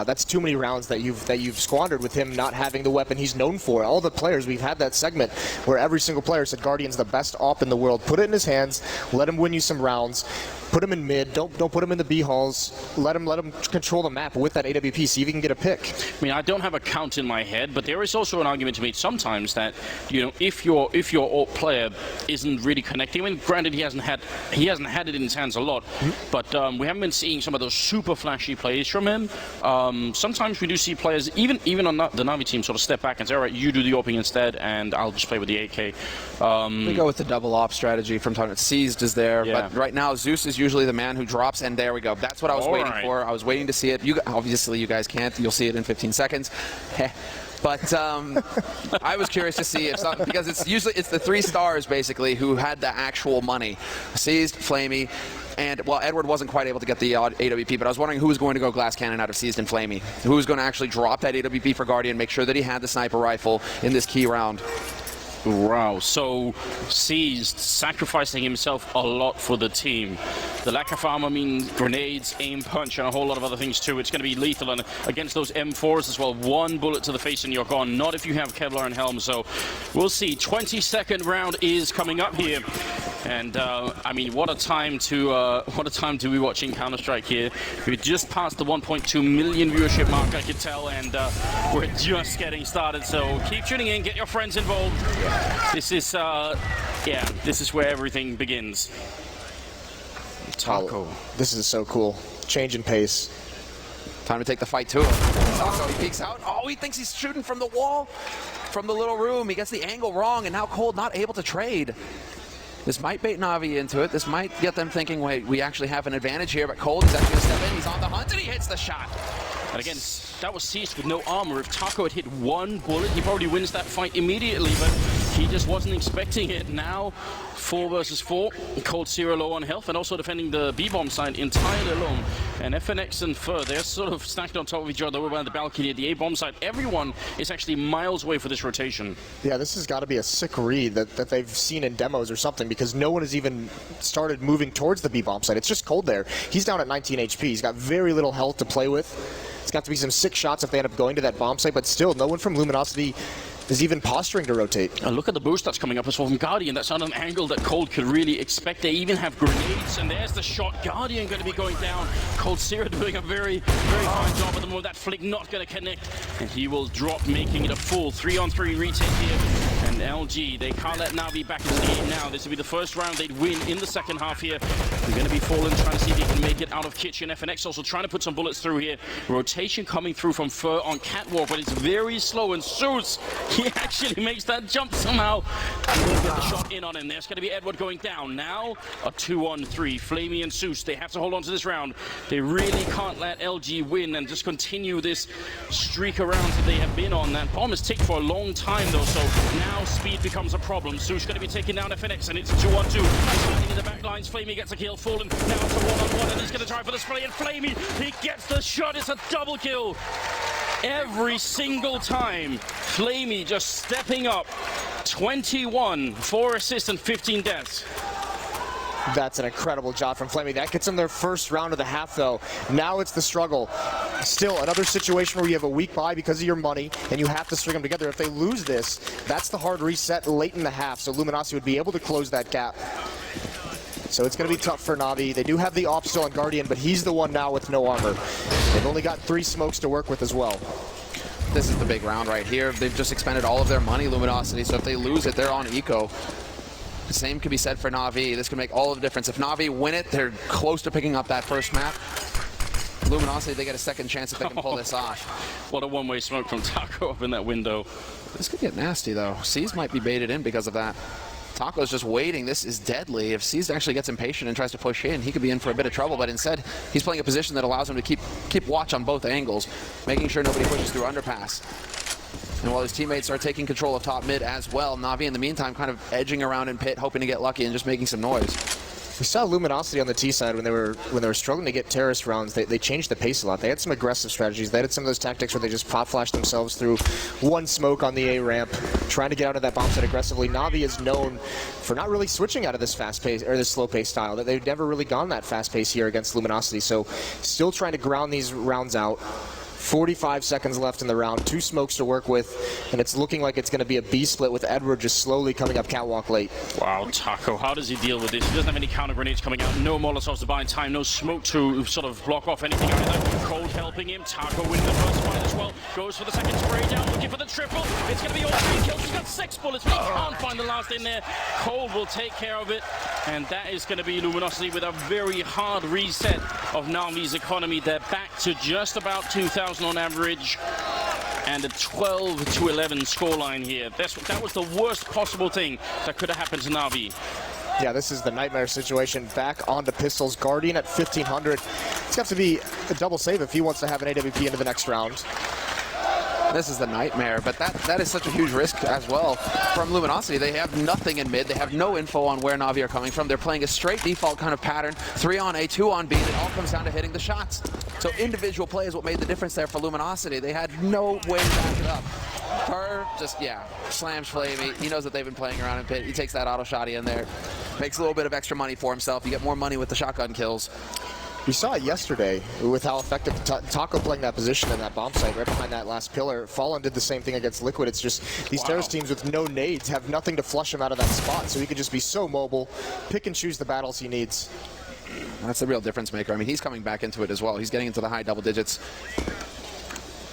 that's too many rounds that you've squandered with him not having the weapon he's known for. All the players, we've had that segment where every single player said Guardian's the best op in the world. Put it in his hands, let him win you some rounds. put him in mid. Don't put him in the B halls. Let him control the map with that AWP. See if he can get a pick. I mean, I don't have a count in my head, but there is also an argument to be made sometimes that, you know, if your AWP player isn't really connecting. I mean, granted, he hasn't had it in his hands a lot, but we haven't been seeing some of those super flashy plays from him. Sometimes we do see players, even on the Na'Vi team, sort of step back and say, all right, you do the AWPing instead, and I'll just play with the AK. We go with the double op strategy from time to time. Seized is there, Yeah. but right now Zeus is usually the man who drops, and there we go. That's what I was waiting for. I was waiting to see it. Obviously, you guys can't. You'll see it in 15 seconds. But I was curious to see if something, because it's the 3 stars basically who had the actual money. Seized, Flamey, and well, Edward wasn't quite able to get the AWP, but I was wondering who was going to go glass cannon out of Seized and Flamey. Who was going to actually drop that AWP for Guardian, make sure that he had the sniper rifle in this key round. Wow, so Seized sacrificing himself a lot for the team. The lack of armor means grenades, aim punch, and a whole lot of other things too. It's going to be lethal, and against those M4s as well. 1 bullet to the face and you're gone. Not if you have Kevlar and Helm. So we'll see. 22nd round is coming up here, and I mean, what a time to be watching Counter-Strike here. We just passed the 1.2 million viewership mark, I could tell, and we're just getting started. So keep tuning in, get your friends involved. This is, this is where everything begins. Taco. This is so cool. Change in pace. Time to take the fight to him. Taco, he peeks out. Oh, he thinks he's shooting from the wall, from the little room. He gets the angle wrong, and now Cold not able to trade. This might bait Na'Vi into it. This might get them thinking, wait, we actually have an advantage here, but Cold is actually going to step in. He's on the hunt, and he hits the shot. And again, that was Seized with no armor. If Taco had hit 1 bullet, he probably wins that fight immediately, but he just wasn't expecting it. Now, 4 versus 4, coldzera low on health, and also defending the B-bomb side entirely alone. And FNX and Fur, they're sort of stacked on top of each other over by the balcony at the A-bomb side. Everyone is actually miles away for this rotation. Yeah, this has got to be a sick read that they've seen in demos or something, because no one has even started moving towards the B-bomb side. It's just Cold there. He's down at 19 HP. He's got very little health to play with. It's got to be some sick shots if they end up going to that bomb site, but still, no one from Luminosity is even posturing to rotate. And look at the boost that's coming up as well from Guardian. That's not an angle that Cold could really expect. They even have grenades, and there's the shot. Guardian going to be going down. coldzera doing a very, very fine job at the moment. That flick not going to connect, and he will drop, making it a full 3-on-3 retake here. And LG, they can't let Na'Vi back into the game now. This will be the first round they'd win in the second half here. They're going to be falling, trying to see if they can make it out of kitchen. FNX also trying to put some bullets through here. Rotation coming through from Fur on Catwalk, but it's very slow. And Zeus, he actually makes that jump somehow. And we'll get the shot in on him. There's going to be Edward going down. Now, a 2-on-3. Flamey and Zeus, they have to hold on to this round. They really can't let LG win and just continue this streak of rounds that they have been on. That bomb has ticked for a long time, though, so now speed becomes a problem. Zeus going to be taking down FNX, and it's a 2-on-2. Sliding in the back lines. Flamey gets a kill. Fallen. Now it's a 1-on-1, and he's going to try for the spray. And Flamey, he gets the shot. It's a double kill. Every single time. Flamey just stepping up. 21, 4 assists, and 15 deaths. That's an incredible job from Flamey. That gets them their first round of the half, though. Now it's the struggle. Still, another situation where you have a weak buy because of your money, and you have to string them together. If they lose this, that's the hard reset late in the half, so Luminosity would be able to close that gap. So it's going to be tough for Na'Vi. They do have the op still on Guardian, but he's the one now with no armor. They've only got 3 smokes to work with as well. This is the big round right here. They've just expended all of their money, Luminosity, so if they lose it, they're on eco. The same could be said for Na'Vi. This could make all of the difference. If Na'Vi win it, they're close to picking up that first map. Luminosity, they get a second chance if they can pull this off. What a one-way smoke from Taco up in that window. This could get nasty, though. Seized might be baited in because of that. Taco's just waiting. This is deadly. If Seized actually gets impatient and tries to push in, he could be in for a bit of trouble, but instead, he's playing a position that allows him to keep watch on both angles, making sure nobody pushes through underpass. And while his teammates are taking control of top mid as well, Na'Vi in the meantime kind of edging around in pit, hoping to get lucky and just making some noise. We saw Luminosity on the T side when they were struggling to get terrorist rounds. They changed the pace a lot. They had some aggressive strategies. They had some of those tactics where they just pop flashed themselves through one smoke on the A ramp, trying to get out of that bomb site aggressively. Na'Vi is known for not really switching out of this fast pace or this slow pace style. That they've never really gone that fast pace here against Luminosity. So still trying to ground these rounds out. 45 seconds left in the round, 2 smokes to work with, and it's looking like it's going to be a B split with Edward just slowly coming up catwalk late. Wow, Taco, how does he deal with this? He doesn't have any counter grenades coming out, no Molotovs to buy time, no smoke to sort of block off anything either. Cold helping him, Taco winning the first fight as well, goes for the second spray down, looking for the triple. It's going to be all 3 kills. He's got 6 bullets, but he can't find the last in there. Cold will take care of it, and that is going to be Luminosity with a very hard reset of Navi's economy. They're back to just about 2,000 on average, and a 12-11 scoreline here. That was the worst possible thing that could have happened to Navi. Yeah, this is the nightmare situation. Back onto pistols. Guardian at 1,500. It's got to be a double save if he wants to have an AWP into the next round. This is the nightmare, but that is such a huge risk as well from Luminosity. They have nothing in mid. They have no info on where Navi are coming from. They're playing a straight default kind of pattern. 3 on A, 2 on B. It all comes down to hitting the shots. So individual play is what made the difference there for Luminosity. They had no way to back it up. Fur just, yeah, slams Flamey. He knows that they've been playing around in pit. He takes that auto shotty in there. Makes a little bit of extra money for himself. You get more money with the shotgun kills. We saw it yesterday with how effective Taco playing that position in that bomb site right behind that last pillar. Fallen did the same thing against Liquid. It's just these terrorist teams with no nades have nothing to flush him out of that spot, so he could just be so mobile, pick and choose the battles he needs. That's the real difference maker. I mean, he's coming back into it as well. He's getting into the high double digits.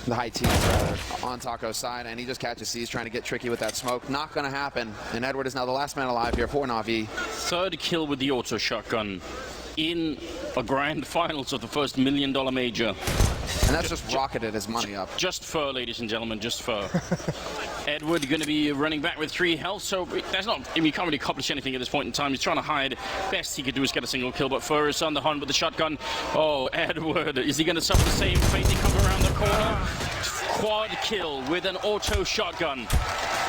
The high teens, rather, on Taco's side, and he just catches C's trying to get tricky with that smoke. Not going to happen, and Edward is now the last man alive here for Navi. 3rd kill with the auto shotgun in a grand finals of the first $1 million major. And that's just rocketed his money up. Just fur, ladies and gentlemen, just fur. Edward going to be running back with 3 health, so that's not, I mean, he can't really accomplish anything at this point in time. He's trying to hide. Best he could do is get a single kill, but Fur is on the hunt with the shotgun. Oh, Edward, is he going to suffer the same fate? They come around the corner. Quad kill with an auto shotgun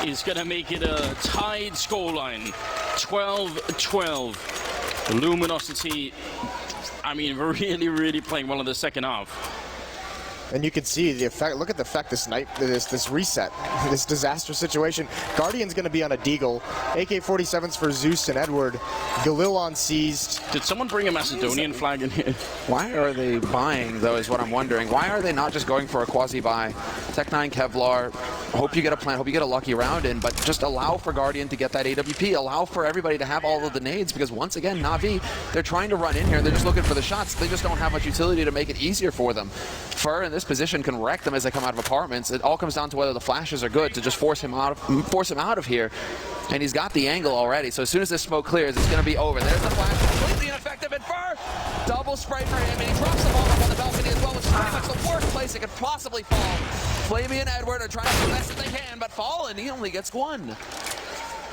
is going to make it a tied scoreline. 12-12. Luminosity, I mean, really playing well in the second half. And you can see the effect. Look at the effect this reset, this disaster situation. Guardian's going to be on a deagle. AK-47s for Zeus and Edward. Galil on seized. Did someone bring a Macedonian flag in here? Why are they buying, though, is what I'm wondering. Why are they not just going for a quasi-buy? Tech9, Kevlar, hope you get a plan, hope you get a lucky round in, but just allow for Guardian to get that AWP. Allow for everybody to have all of the nades, because once again, Navi, they're trying to run in here. They're just looking for the shots. They just don't have much utility to make it easier for them. Fur in this position can wreck them as they come out of apartments. It all comes down to whether the flashes are good to just force him out of here. And he's got the angle already, so as soon as this smoke clears, it's going to be over. There's the flash, completely ineffective, and Fur, double spray for him, and he drops the bomb up on the balcony as well, which is pretty much the worst place it could possibly fall. Flamey and Edward are trying to do the best that they can, but Fallen, he only gets 1.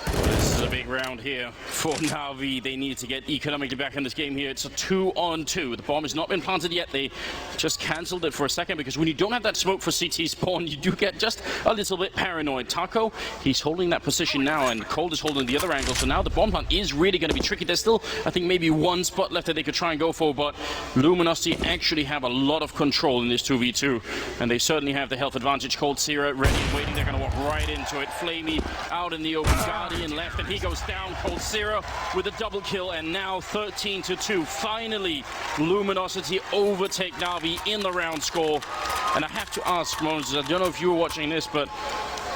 This is a big round here for Navi. They need to get economically back in this game here. It's a 2-on-2. The bomb has not been planted yet. They just cancelled it for a second, because when you don't have that smoke for CT spawn, you do get just a little bit paranoid. Taco, he's holding that position now, and Cold is holding the other angle. So now the bomb plant is really going to be tricky. There's still, I think, maybe 1 spot left that they could try and go for, but Luminosity actually have a lot of control in this 2v2, and they certainly have the health advantage. coldzera ready and waiting. They're going to walk right into it. Flamey out in the open. Guardian left, and he goes down. coldzera with a double kill, and now 13-2. Finally, Luminosity overtake Navi in the round score. And I have to ask, Moses, I don't know if you were watching this, but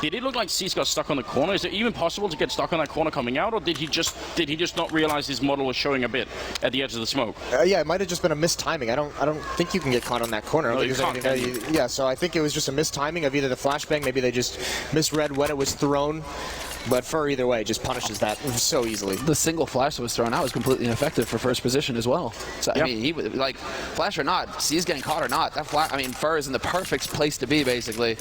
did it look like Cease got stuck on the corner? Is it even possible to get stuck on that corner coming out, or did he just not realize his model was showing a bit at the edge of the smoke? Yeah, it might have just been a mistiming. I don't think you can get caught on that corner. No, you can't, yeah, so I think it was just a mistiming of either the flashbang, maybe they just misread when it was thrown. But Fur, either way, just punishes that so easily. The single flash that was thrown out was completely ineffective for first position as well. So, I mean, he like, flash or not, C's getting caught or not, that flash, I mean, Fur is in the perfect place to be, basically.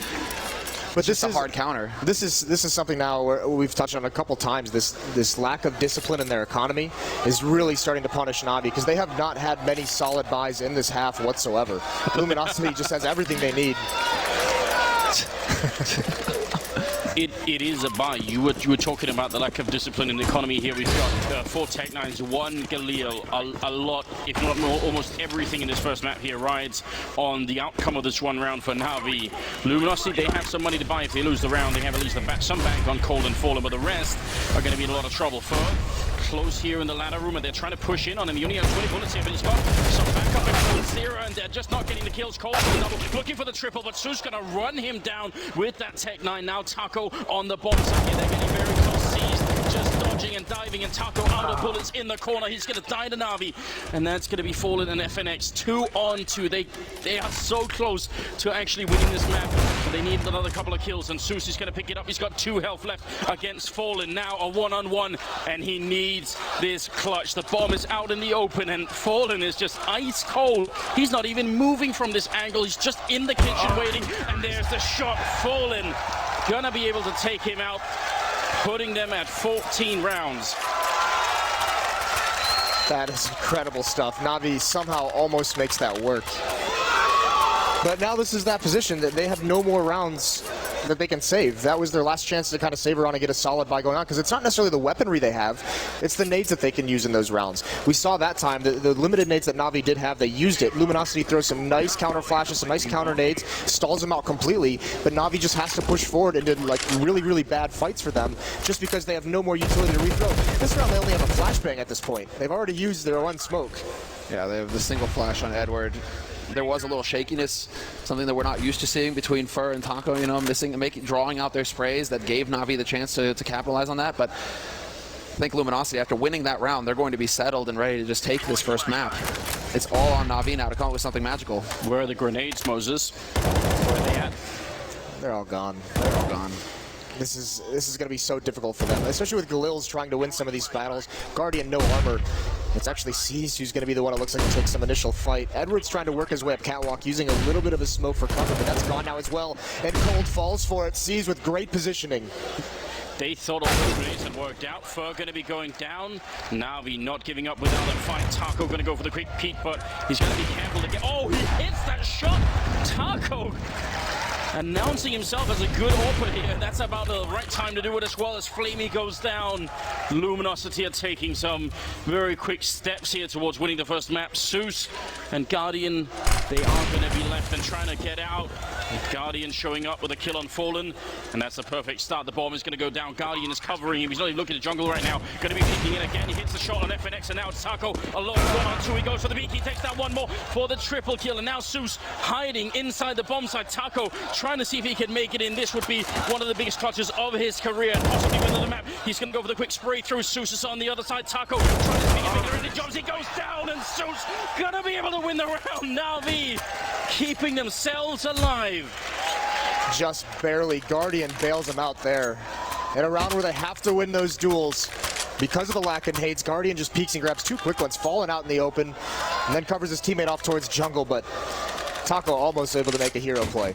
But this is a hard counter. This is something now where we've touched on a couple times. This lack of discipline in their economy is really starting to punish Navi, because they have not had many solid buys in this half whatsoever. Luminosity just has everything they need. It is a buy. You were talking about the lack of discipline in the economy here. We've got 4 Tech9s, 1 Galil. A lot, if not more, almost everything in this first map here rides on the outcome of this one round for Navi. Luminosity, they have some money to buy if they lose the round. They have at least some bank on Cold and Fallen, but the rest are going to be in a lot of trouble. Fur close here in the ladder room, and they're trying to push in on him. He only has 20 bullets here, but he's got some backup in coldzera, and they're just not getting the kills. Cole for the double, looking for the triple, but Su's gonna run him down with that Tech 9. Now Taco on the bomb side here. They're getting very close. Seized, just dodging and diving, and Taco out of bullets in the corner. He's gonna die to Na'Vi, and that's gonna be Fallen and FNX 2-on-2. They are so close to actually winning this map, but they need another couple of kills, and Susi's gonna pick it up. He's got 2 health left against Fallen. Now a one-on-one, and he needs this clutch. The bomb is out in the open, and Fallen is just ice cold. He's not even moving from this angle. He's just in the kitchen waiting, and there's the shot. Fallen gonna be able to take him out, putting them at 14 rounds. That is incredible stuff. Na'Vi somehow almost makes that work. But now this is that position that they have no more rounds that they can save. That was their last chance to kind of save around and get a solid buy going on, because it's not necessarily the weaponry they have, it's the nades that they can use in those rounds. We saw that time, the limited nades that Na'Vi did have, they used it. Luminosity throws some nice counter flashes, some nice counter nades, stalls them out completely, but Na'Vi just has to push forward into like really, really bad fights for them, just because they have no more utility to rethrow. This round they only have a flashbang at this point. They've already used their one smoke. Yeah, they have the single flash on Edward. There was a little shakiness, something that we're not used to seeing between Fur and Taco, you know, drawing out their sprays that gave Na'Vi the chance to capitalize on that. But I think Luminosity, after winning that round, they're going to be settled and ready to just take this first map. It's all on Na'Vi now to come up with something magical. Where are the grenades, Moses? Where are they at? They're all gone. They're all gone. This is going to be so difficult for them, especially with Galil's trying to win some of these battles. Guardian, no armor. It's actually Seized who's going to be the one that looks like he takes some initial fight. Edward's trying to work his way up catwalk, using a little bit of a smoke for cover, but that's gone now as well. And Cold falls for it. Seized with great positioning. They thought all the grenades had worked out. Fur going to be going down. Na'Vi not giving up without a fight. Taco going to go for the quick peek, but he's going to be careful to get... Oh, he hits that shot! Taco announcing himself as a good AWP here. That's about the right time to do it, as well as Flamey goes down. Luminosity are taking some very quick steps here towards winning the first map. Zeus and Guardian, they are going to be left and trying to get out. Guardian showing up with a kill on Fallen, and that's a perfect start. The bomb is going to go down. Guardian is covering him. He's not even looking at jungle right now. Going to be peeking in again. He hits the shot on FNX, and now it's Taco alone. 1-on-2. He goes for the beak. He takes that one more for the triple kill, and now Zeus hiding inside the bomb site. Taco trying to see if he can make it in. This would be one of the biggest clutches of his career, and possibly win the map. He's going to go for the quick spray through. Zeus is on the other side. Taco trying to speak a bigger, and it jumps. He goes down, and Zeus going to be able to win the round. Na'Vi keeping themselves alive. Just barely. Guardian bails him out there. In a round where they have to win those duels, because of the lack of nades, Guardian just peeks and grabs 2 quick ones, falling out in the open, and then covers his teammate off towards jungle, but Taco almost able to make a hero play.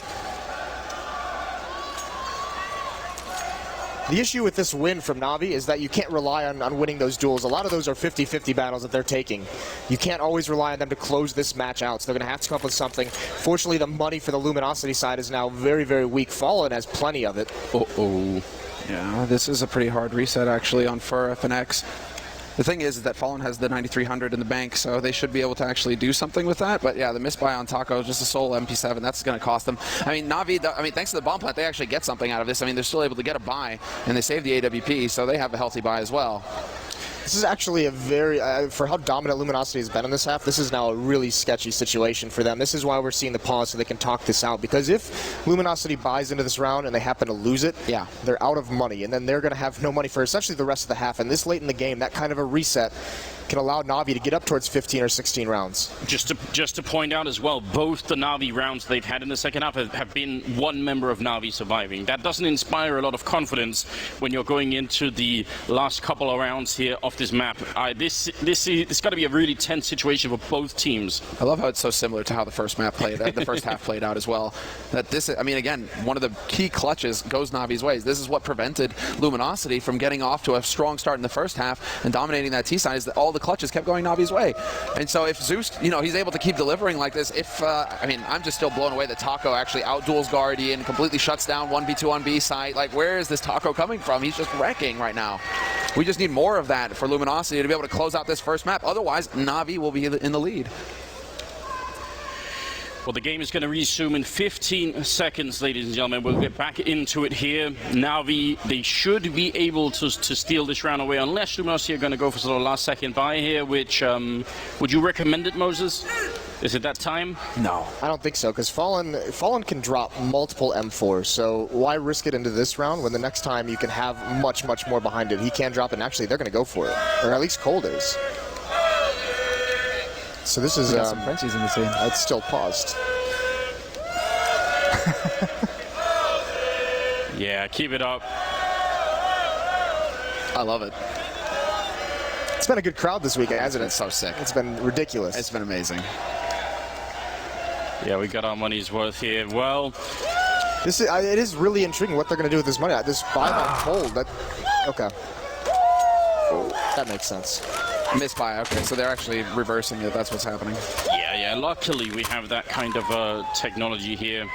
The issue with this win from Na'Vi is that you can't rely on winning those duels. A lot of those are 50-50 battles that they're taking. You can't always rely on them to close this match out, so they're going to have to come up with something. Fortunately, the money for the Luminosity side is now very, very weak. Fallen has plenty of it. Uh-oh. Yeah, this is a pretty hard reset, actually, on Fur FNX. The thing is that Fallen has the 9,300 in the bank, so they should be able to actually do something with that. But yeah, the misbuy on Taco is just a sole MP7. That's going to cost them. I mean, Na'Vi, thanks to the bomb plant, they actually get something out of this. I mean, they're still able to get a buy, and they save the AWP, so they have a healthy buy as well. This is actually a very, for how dominant Luminosity has been in this half, this is now a really sketchy situation for them. This is why we're seeing the pause, so they can talk this out. Because if Luminosity buys into this round and they happen to lose it, yeah, they're out of money. And then they're going to have no money for essentially the rest of the half. And this late in the game, that kind of a reset can allow Na'Vi to get up towards 15 or 16 rounds. Just to point out as well, both the Na'Vi rounds they've had in the second half have been one member of Na'Vi surviving. That doesn't inspire a lot of confidence when you're going into the last couple of rounds here of this map. This got to be a really tense situation for both teams. I love how it's so similar to how the first map played, the first half played out as well. That this, I mean, again, one of the key clutches goes Na'Vi's ways. This is what prevented Luminosity from getting off to a strong start in the first half and dominating that T side. Is that all the clutches kept going Na'Vi's way. And so if Zeus, you know, he's able to keep delivering like this, I mean, I'm just still blown away that Taco actually outduels Guardian, completely shuts down 1v2 on B site. Like, where is this Taco coming from? He's just wrecking right now. We just need more of that for Luminosity to be able to close out this first map. Otherwise, Na'Vi will be in the lead. Well, the game is going to resume in 15 seconds, ladies and gentlemen. We'll get back into it here. Navi, they should be able to steal this round away, unless Luminosity are going to go for sort of last second buy here, which, would you recommend it, Moses? Is it that time? No. I don't think so, because Fallen can drop multiple M4s, so why risk it into this round when the next time you can have much, much more behind it? He can drop it, and actually they're going to go for it, or at least Cold is. So this is some Frenchies in the team. It's still paused. Yeah, keep it up. I love it. It's been a good crowd this weekend, hasn't it? It's so sick. It's been ridiculous. It's been amazing. Yeah, we got our money's worth here. Well, this is, it is really intriguing what they're going to do with this money. This buy on Cold. Okay. That makes sense. Misbuy, okay, so they're actually reversing it. That's what's happening. Yeah, luckily we have that kind of technology here.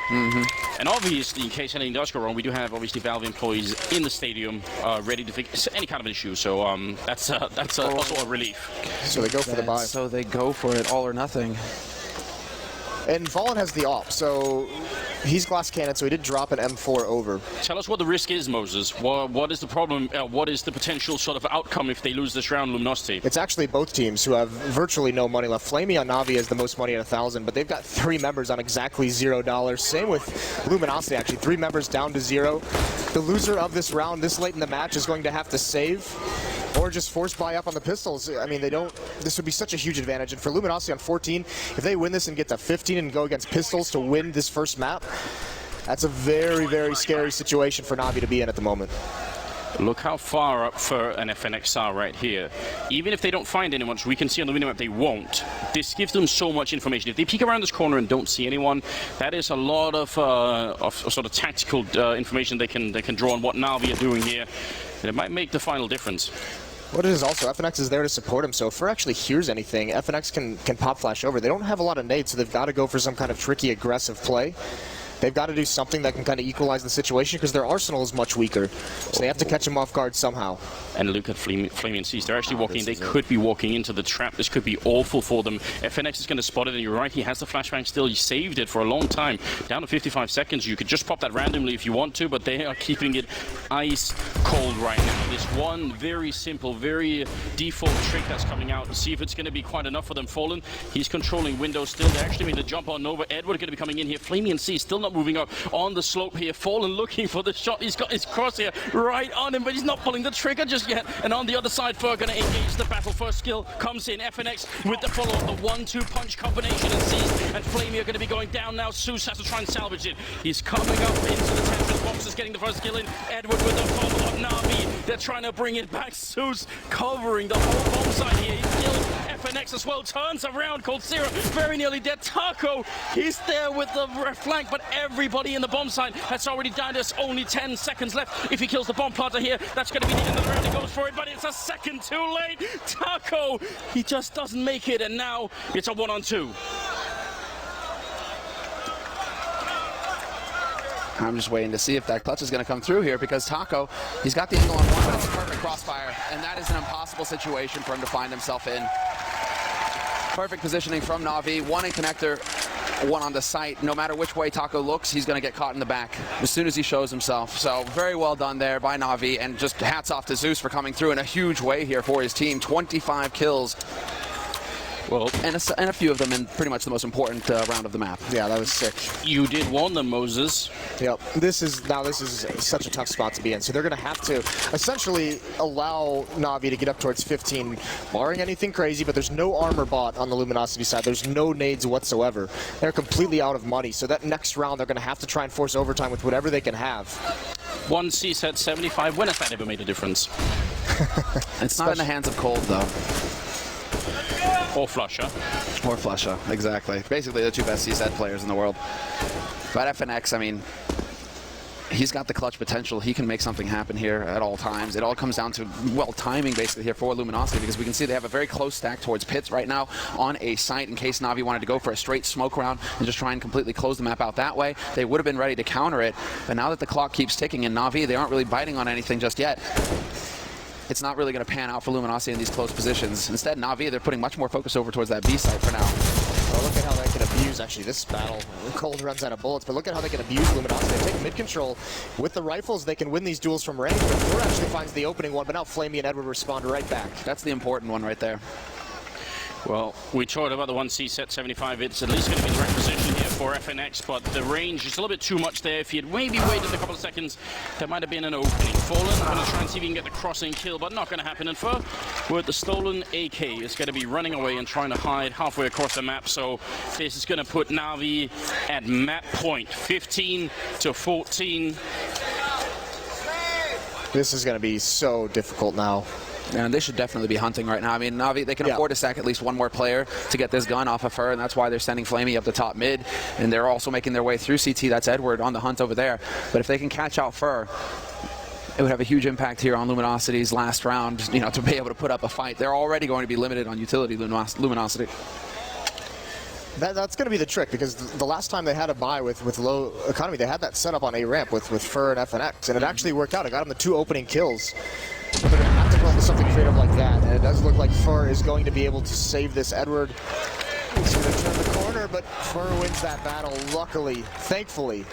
And obviously, in case anything does go wrong, we do have obviously Valve employees in the stadium ready to fix any kind of issue. So that's also a relief. So they go for the buy. So they go for it, all or nothing. And Fallen has the op, so he's glass cannon, so he did drop an M4 over. Tell us what the risk is, Moses. What is the problem? What is the potential sort of outcome if they lose this round, Luminosity? It's actually both teams who have virtually no money left. Flamey on Navi has the most money at 1,000, but they've got 3 members on exactly $0. Same with Luminosity, actually. 3 members down to 0. The loser of this round this late in the match is going to have to save or just force buy up on the pistols. I mean, this would be such a huge advantage. And for Luminosity on 14, if they win this and get to 15 and go against pistols to win this first map, that's a very, very scary situation for Navi to be in at the moment. Look how far up for an FNX are right here. Even if they don't find anyone, which we can see on the minimap they won't, this gives them so much information. If they peek around this corner and don't see anyone, that is a lot of sort of tactical information they can draw on what Navi are doing here. And it might make the final difference. What it is also, FNX is there to support him, so if Fer actually hears anything, FNX can pop flash over. They don't have a lot of nades, so they've got to go for some kind of tricky, aggressive play. They've got to do something that can kind of equalize the situation because their arsenal is much weaker. So they have to catch him off guard somehow. And look at Flaming Seas. They're actually walking. They could be walking into the trap. This could be awful for them. FNX is going to spot it, and you're right. He has the flashbang still. He saved it for a long time. Down to 55 seconds. You could just pop that randomly if you want to, but they are keeping it ice cold right now. This one very simple, very default trick that's coming out. See if it's going to be quite enough for them. Fallen. He's controlling windows still. They actually made the jump on Nova. Edward going to be coming in here. Flaming Seas still not moving up on the slope here. Fallen looking for the shot. He's got his crosshair right on him, but he's not pulling the trigger just yet. And on the other side, Fer going to engage the battle. First skill comes in. FNX with the follow-up, the 1-2 punch combination, and Seas and Flamey are going to be going down now. Zeus has to try and salvage it. He's coming up into the Tetris box, is getting the first kill in. Edward with the follow-up. Navi, they're trying to bring it back. Zeus covering the whole bomb side here. He kills FNX as well, turns around. coldzera very nearly dead. Taco, he's there with the flank, but everybody in the bomb side has already died. There's only 10 seconds left. If he kills the bomb planter here, that's going to be the end of the round. He goes for it, but it's a second too late. Taco, he just doesn't make it, and now it's a 1-on-2. I'm just waiting to see if that clutch is going to come through here because Taco, he's got the angle on one, but it's a perfect crossfire, and that is an impossible situation for him to find himself in. Perfect positioning from Navi, one in connector, one on the site. No matter which way Taco looks, he's going to get caught in the back as soon as he shows himself. So very well done there by Navi, and just hats off to Zeus for coming through in a huge way here for his team. 25 kills. Well, and a few of them in pretty much the most important round of the map. Yeah, that was sick. You did warn them, Moses. Yep. This is such a tough spot to be in. So they're going to have to essentially allow Navi to get up towards 15, barring anything crazy, but there's no armor bot on the Luminosity side. There's no nades whatsoever. They're completely out of money. So that next round, they're going to have to try and force overtime with whatever they can have. One CSAT 75. When has that ever made a difference? It's not in the hands of Cold, though. Or Flusher. Or Flusher, exactly. Basically the two best CSED players in the world. But FNX, I mean, he's got the clutch potential. He can make something happen here at all times. It all comes down to, well, timing basically here for Luminosity, because we can see they have a very close stack towards pits right now on a site in case Navi wanted to go for a straight smoke round and just try and completely close the map out that way. They would have been ready to counter it, but now that the clock keeps ticking in Navi, they aren't really biting on anything just yet. It's not really going to pan out for Luminosity in these close positions. Instead, Navi, they're putting much more focus over towards that B site for now. Well, look at how they can abuse, actually, this battle. Cold runs out of bullets, but look at how they can abuse Luminosity. They take mid-control. With the rifles, they can win these duels from range, but Fur actually finds the opening one, but now Flamey and Edward respond right back. That's the important one right there. Well, we talked about the 1C set 75. It's at least going to be the requisition here for FNX, but the range is a little bit too much there. If he had maybe waited a couple of seconds, there might have been an opening. Fallen, I'm going to try and see if he can get the crossing kill, but not going to happen. And Fur, with the stolen AK, is going to be running away and trying to hide halfway across the map. So this is going to put Na'Vi at map point, 15 to 14. This is going to be so difficult now. And they should definitely be hunting right now. I mean, Na'Vi, they can afford to sack at least one more player to get this gun off of her, and that's why they're sending Flamey up the top mid, and they're also making their way through CT. That's Edward on the hunt over there. But if they can catch out Fur, it would have a huge impact here on Luminosity's last round, you know, to be able to put up a fight. They're already going to be limited on utility, Luminosity. That's going to be the trick, because the last time they had a buy with low economy, they had that set up on A ramp with Fur and FNX, and it actually worked out. It got them the 2 opening kills. But they're going to have to go into something creative like that, and it does look like Fur is going to be able to save this. Edward is going to turn the corner, but Fur wins that battle, luckily, thankfully.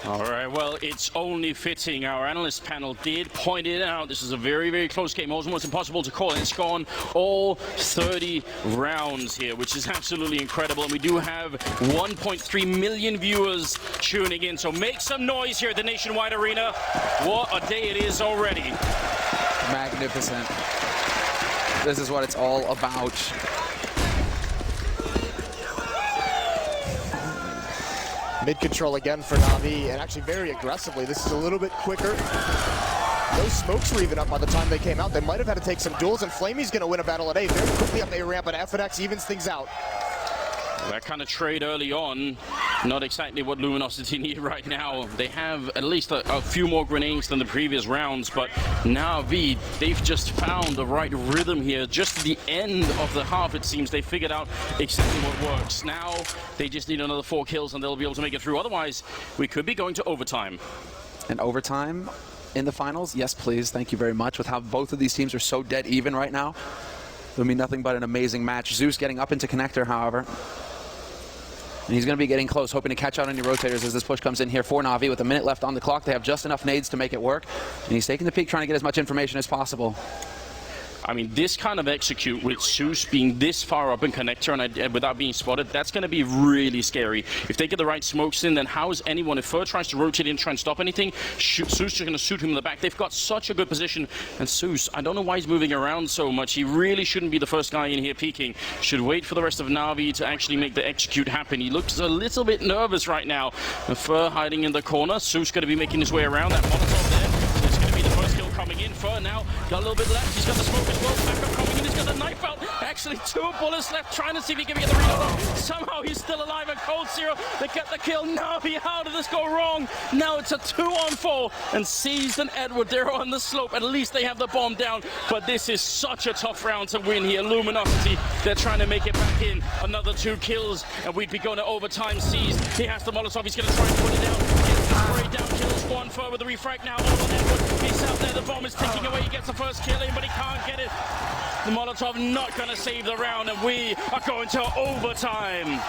All right, well, it's only fitting. Our analyst panel did point it out. This is a very, very close game, almost impossible to call. And it's gone all 30 rounds here, which is absolutely incredible. And we do have 1.3 million viewers tuning in. So make some noise here at the Nationwide Arena. What a day it is already. Magnificent. This is what it's all about. Mid-control again for Na'Vi, and actually very aggressively. This is a little bit quicker. Those smokes were even up by the time they came out. They might have had to take some duels, and Flamey's going to win a battle at A. Very quickly up A ramp, but FNX evens things out. That kind of trade early on, not exactly what Luminosity need right now. They have at least a few more grenades than the previous rounds, but Na'Vi, they've just found the right rhythm here. Just at the end of the half, it seems, they figured out exactly what works. Now, they just need another 4 kills and they'll be able to make it through. Otherwise, we could be going to overtime. And overtime in the finals? Yes, please. Thank you very much. With how both of these teams are so dead even right now, it'll be nothing but an amazing match. Zeus getting up into connector, however. And he's going to be getting close, hoping to catch out any rotators as this push comes in here for Na'Vi. With a minute left on the clock, they have just enough nades to make it work. And he's taking the peek, trying to get as much information as possible. I mean, this kind of execute with Zeus being this far up in connector and without being spotted, that's going to be really scary. If they get the right smokes in, then how is anyone, if Fur tries to rotate in, try and stop anything, Zeus is going to shoot him in the back. They've got such a good position. And Zeus, I don't know why he's moving around so much. He really shouldn't be the first guy in here peeking. Should wait for the rest of Na'Vi to actually make the execute happen. He looks a little bit nervous right now. And Fur hiding in the corner. Zeus going to be making his way around. That Molotov there. It's going to be the first kill coming in. Fur now got a little bit left. He's got the smoke as well. Backup coming in. He's got the knife out. Actually, 2 bullets left. Trying to see if he can get the reload. Somehow he's still alive. And coldzera, they get the kill. Na'Vi, how did this go wrong? Now it's a 2-on-4. And Seized and Edward, they're on the slope. At least they have the bomb down. But this is such a tough round to win here. Luminosity, they're trying to make it back in. Another 2 kills. And we'd be going to overtime. Seized, he has the Molotov. He's going to try and put it down. Gets the spray down. Kills 1 Fur with the refrag now. All on Edward. He's out there. The bomb is ticking away. He gets the first kill in, but he can't get it. The Molotov not going to save the round, and we are going to overtime.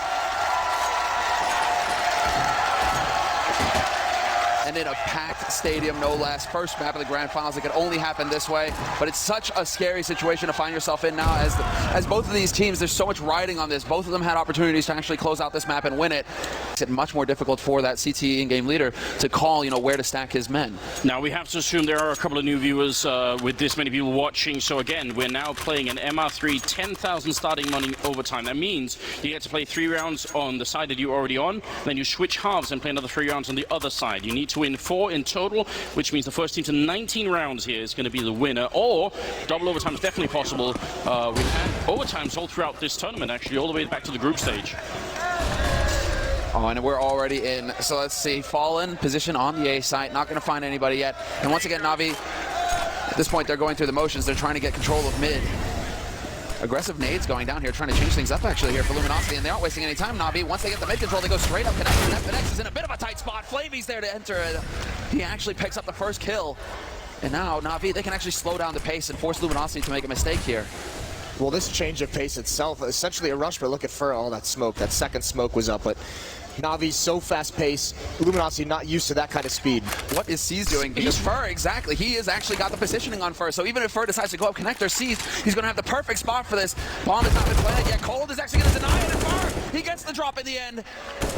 And in a packed stadium, no less. First map of the grand finals. It could only happen this way. But it's such a scary situation to find yourself in now as both of these teams, there's so much riding on this. Both of them had opportunities to actually close out this map and win it. It's much more difficult for that CT in-game leader to call, where to stack his men. Now, we have to assume there are a couple of new viewers with this many people watching. So again, we're now playing an MR3 10,000 starting money overtime. That means you get to play 3 rounds on the side that you're already on. Then you switch halves and play another 3 rounds on the other side. You need to win 4 in total, which means the first team to 19 rounds here is going to be the winner, or double overtime is definitely possible. We've had overtimes all throughout this tournament, actually, all the way back to the group stage. Oh, and we're already in. So let's see. Fallen, position on the A site. Not going to find anybody yet. And once again, Na'Vi, at this point, they're going through the motions. They're trying to get control of mid. Aggressive nades going down here, trying to change things up actually here for Luminosity, and they aren't wasting any time, Na'Vi. Once they get the mid control, they go straight up connector, and FNX is in a bit of a tight spot. Flamey's there to enter, and he actually picks up the first kill. And now Na'Vi, they can actually slow down the pace and force Luminosity to make a mistake here. Well, this change of pace itself, essentially a rush, but look at Fur, all that smoke. That second smoke was up, but Navi's so fast-paced. Luminosity not used to that kind of speed. What is C's doing? Because Fur, exactly, he has actually got the positioning on Fur, so even if Fur decides to go up connect or C's, he's going to have the perfect spot for this. Bomb has not been planted yet. Cold is actually going to deny it, and Fur, he gets the drop in the end.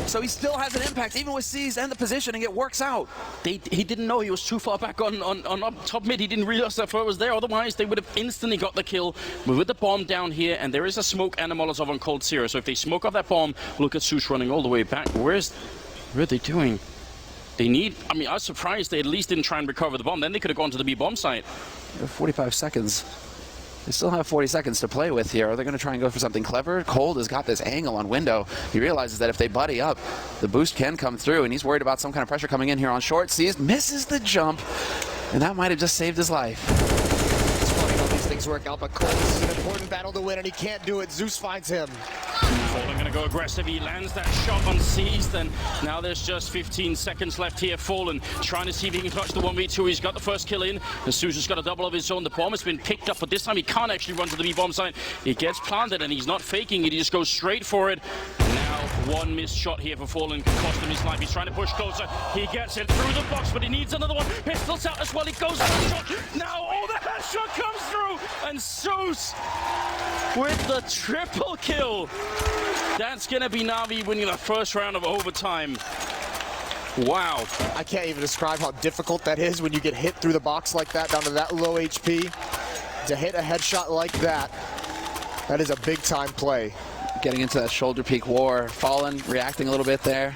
So he still has an impact, even with C's and the positioning, it works out. He didn't know he was too far back on up top mid. He didn't realize that Fur was there. Otherwise, they would have instantly got the kill. But with the bomb down here, and there is a smoke and a Molotov on coldzera. So if they smoke off that bomb, look at Zeus running all the way back. What are they doing? They need, I mean, I was surprised they at least didn't try and recover the bomb. Then they could have gone to the B bomb site. 45 seconds. They still have 40 seconds to play with here. Are they going to try and go for something clever? Cold has got this angle on window. He realizes that if they buddy up, the boost can come through, and he's worried about some kind of pressure coming in here on short. Sees, misses the jump, and that might have just saved his life. It's funny how these things work out, but Cold, this is an important battle to win, and he can't do it. Zeus finds him. Fallen going to go aggressive. He lands that shot on Seized, and now there's just 15 seconds left here. Fallen trying to see if he can clutch the 1v2. He's got the first kill in. Zeus has got a double of his own. The bomb has been picked up, but this time he can't actually run to the B-bomb site. He gets planted, and he's not faking it. He just goes straight for it. Now one missed shot here for Fallen can cost him his life. He's trying to push closer. He gets it through the box, but he needs another one. Pistols out as well. He goes for the shot. Now, oh, the headshot comes through, and Zeus with the triple kill. That's going to be Navi winning the first round of overtime. Wow. I can't even describe how difficult that is when you get hit through the box like that, down to that low HP. To hit a headshot like that, that is a big-time play. Getting into that shoulder peak war. Fallen reacting a little bit there.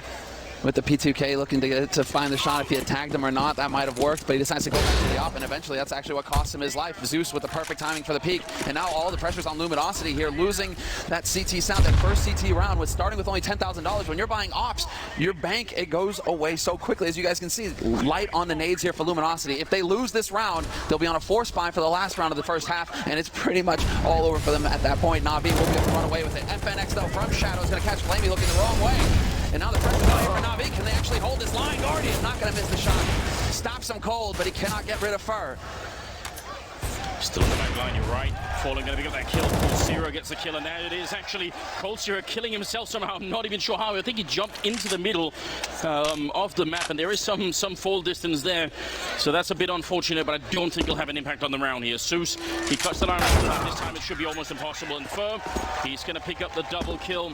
With the P2K looking to find the shot. If he had tagged him or not, that might have worked, but he decides to go back to the op, and eventually that's actually what cost him his life. Zeus with the perfect timing for the peak, and now all the pressure's on Luminosity here, losing that CT sound. That first CT round was starting with only $10,000. When you're buying ops, your bank, it goes away so quickly. As you guys can see, light on the nades here for Luminosity. If they lose this round, they'll be on a 4-spy for the last round of the first half, and it's pretty much all over for them at that point. Navi will be able to run away with it. FNX, though, from Shadow is going to catch Blamey looking the wrong way. And now the pressure's on here for Navi. Can they actually hold this line? Guardian not going to miss the shot. Stops him cold, but he cannot get rid of Fur. Still in the back line, you're right. Fallen going to pick up that kill. coldzera gets the kill, and there it is. Actually, coldzera killing himself somehow. I'm not even sure how. I think he jumped into the middle of the map, and there is some fall distance there. So that's a bit unfortunate, but I don't think he'll have an impact on the round here. Zeus, he cuts the line out. This time it should be almost impossible. And Fur, he's going to pick up the double kill.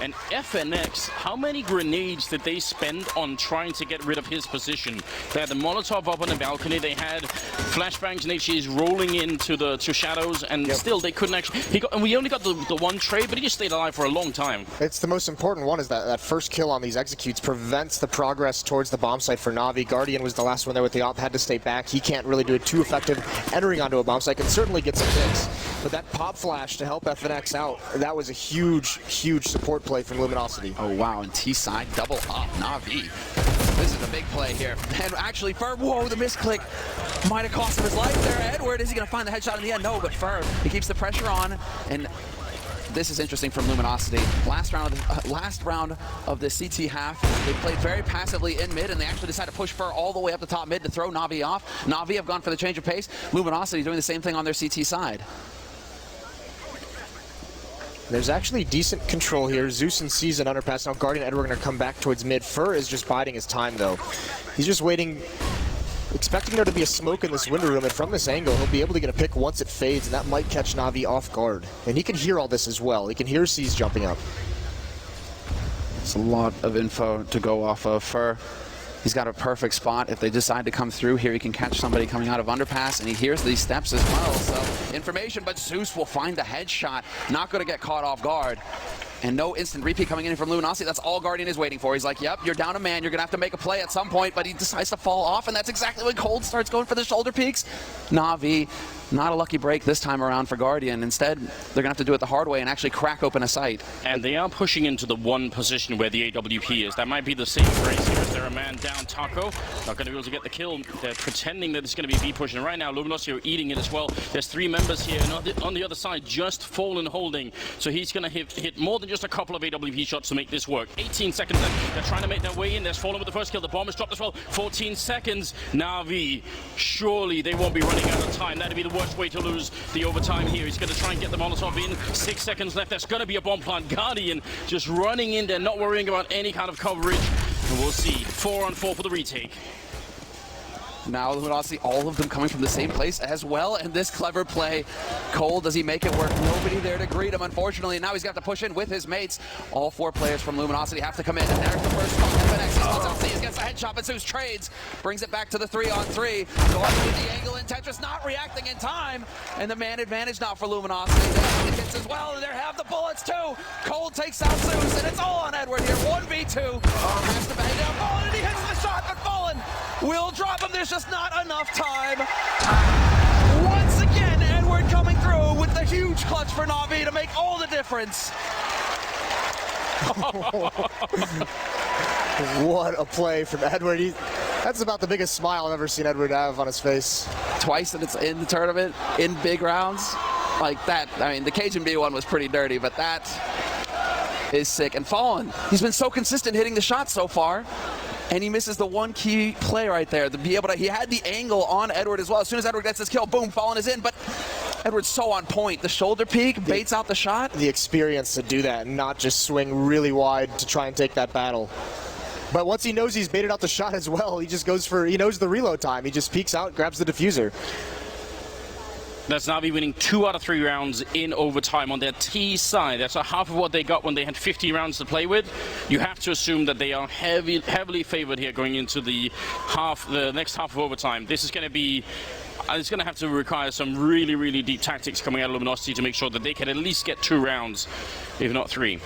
And FNX, how many grenades did they spend on trying to get rid of his position? They had the Molotov up on the balcony. They had flashbangs and HEs rolling into the shadows, and still they couldn't actually. And we only got the one trade, but he just stayed alive for a long time. It's the most important one, is that first kill on these executes prevents the progress towards the bomb site for Navi. Guardian was the last one there with the op, had to stay back. He can't really do it too effective entering onto a bomb site. Can certainly get some picks, but that pop flash to help FNX out, that was a huge support play from Luminosity. Oh wow, and T-side double up, Navi. This is a big play here. And actually Fur, whoa, the misclick might have cost him his life there. Edward, is he gonna find the headshot in the end? No, but Fur, he keeps the pressure on, and this is interesting from Luminosity. Last round of the CT half, they played very passively in mid, and they actually decided to push Fur all the way up the top mid to throw Navi off. Navi have gone for the change of pace. Luminosity doing the same thing on their CT side. There's actually decent control here. Zeus and C's an underpass. Now Guardian and Edward are going to come back towards mid. Fur is just biding his time, though. He's just waiting, expecting there to be a smoke in this window room, and from this angle, he'll be able to get a pick once it fades, and that might catch Navi off guard. And he can hear all this as well. He can hear C's jumping up. It's a lot of info to go off of. Fur, he's got a perfect spot. If they decide to come through here, he can catch somebody coming out of underpass, and he hears these steps as well. So information, but Zeus will find the headshot. Not going to get caught off guard. And no instant repeat coming in from Luminosity. That's all Guardian is waiting for. He's like, yep, you're down a man. You're going to have to make a play at some point, but he decides to fall off, and that's exactly when Cold starts going for the shoulder peaks. Navi, not a lucky break this time around for Guardian. Instead, they're going to have to do it the hard way and actually crack open a site. And they are pushing into the one position where the AWP is. That might be the same race here as they're They're a man down. Taco not going to be able to get the kill. They're pretending that it's going to be V-push, and right now Luminosity are eating it as well. There's 3 members here, and on the other side, just Fallen holding. So he's going to hit more than just a couple of AWP shots to make this work. 18 seconds left. They're trying to make their way in. There's Fallen with the first kill. The bomb is dropped as well. 14 seconds. Na'Vi, surely they won't be running out of time. That'd be the worst way to lose the overtime here. He's going to try and get the Molotov in. 6 seconds left. There's going to be a bomb plant. Guardian just running in there, not worrying about any kind of coverage. And we'll see. 4-on-4 for the retake. Now Luminosity, all of them coming from the same place as well, and this clever play. Cole, does he make it work? Nobody there to greet him, unfortunately, and now he's got to push in with his mates. All 4 players from Luminosity have to come in, and there's the first one. FNX, he gets a headshot, but Zeus trades, brings it back to the 3-on-3. Going with the angle, and Tetris not reacting in time, and the man advantage now for Luminosity. They hits as well, and there have the bullets too. Cole takes out Zeus, and it's all on Edward here. 1v2, has to bang down Fallen, and he hits the shot, but Fallen will drop him. There's just not enough time. Once again, Edward coming through with the huge clutch for Na'Vi to make all the difference. What a play from Edward. That's about the biggest smile I've ever seen Edward have on his face. Twice in the tournament, in big rounds. Like that, I mean, the Cajun B one was pretty dirty, but that is sick. And Fallen, he's been so consistent hitting the shots so far. And he misses the one key play right there to be able to, he had the angle on Edward as well. As soon as Edward gets his kill, boom, Fallen is in, but Edward's so on point. The shoulder peek baits out the shot. The experience to do that and not just swing really wide to try and take that battle. But once he knows he's baited out the shot as well, he just goes for, he knows the reload time. He just peeks out, grabs the diffuser. That's Na'Vi winning 2 out of 3 rounds in overtime on their T side. That's a half of what they got when they had 50 rounds to play with. You have to assume that they are heavily favored here going into the next half of overtime. This is going to be, it's going to have to require some really, really deep tactics coming out of Luminosity to make sure that they can at least get 2 rounds, if not 3.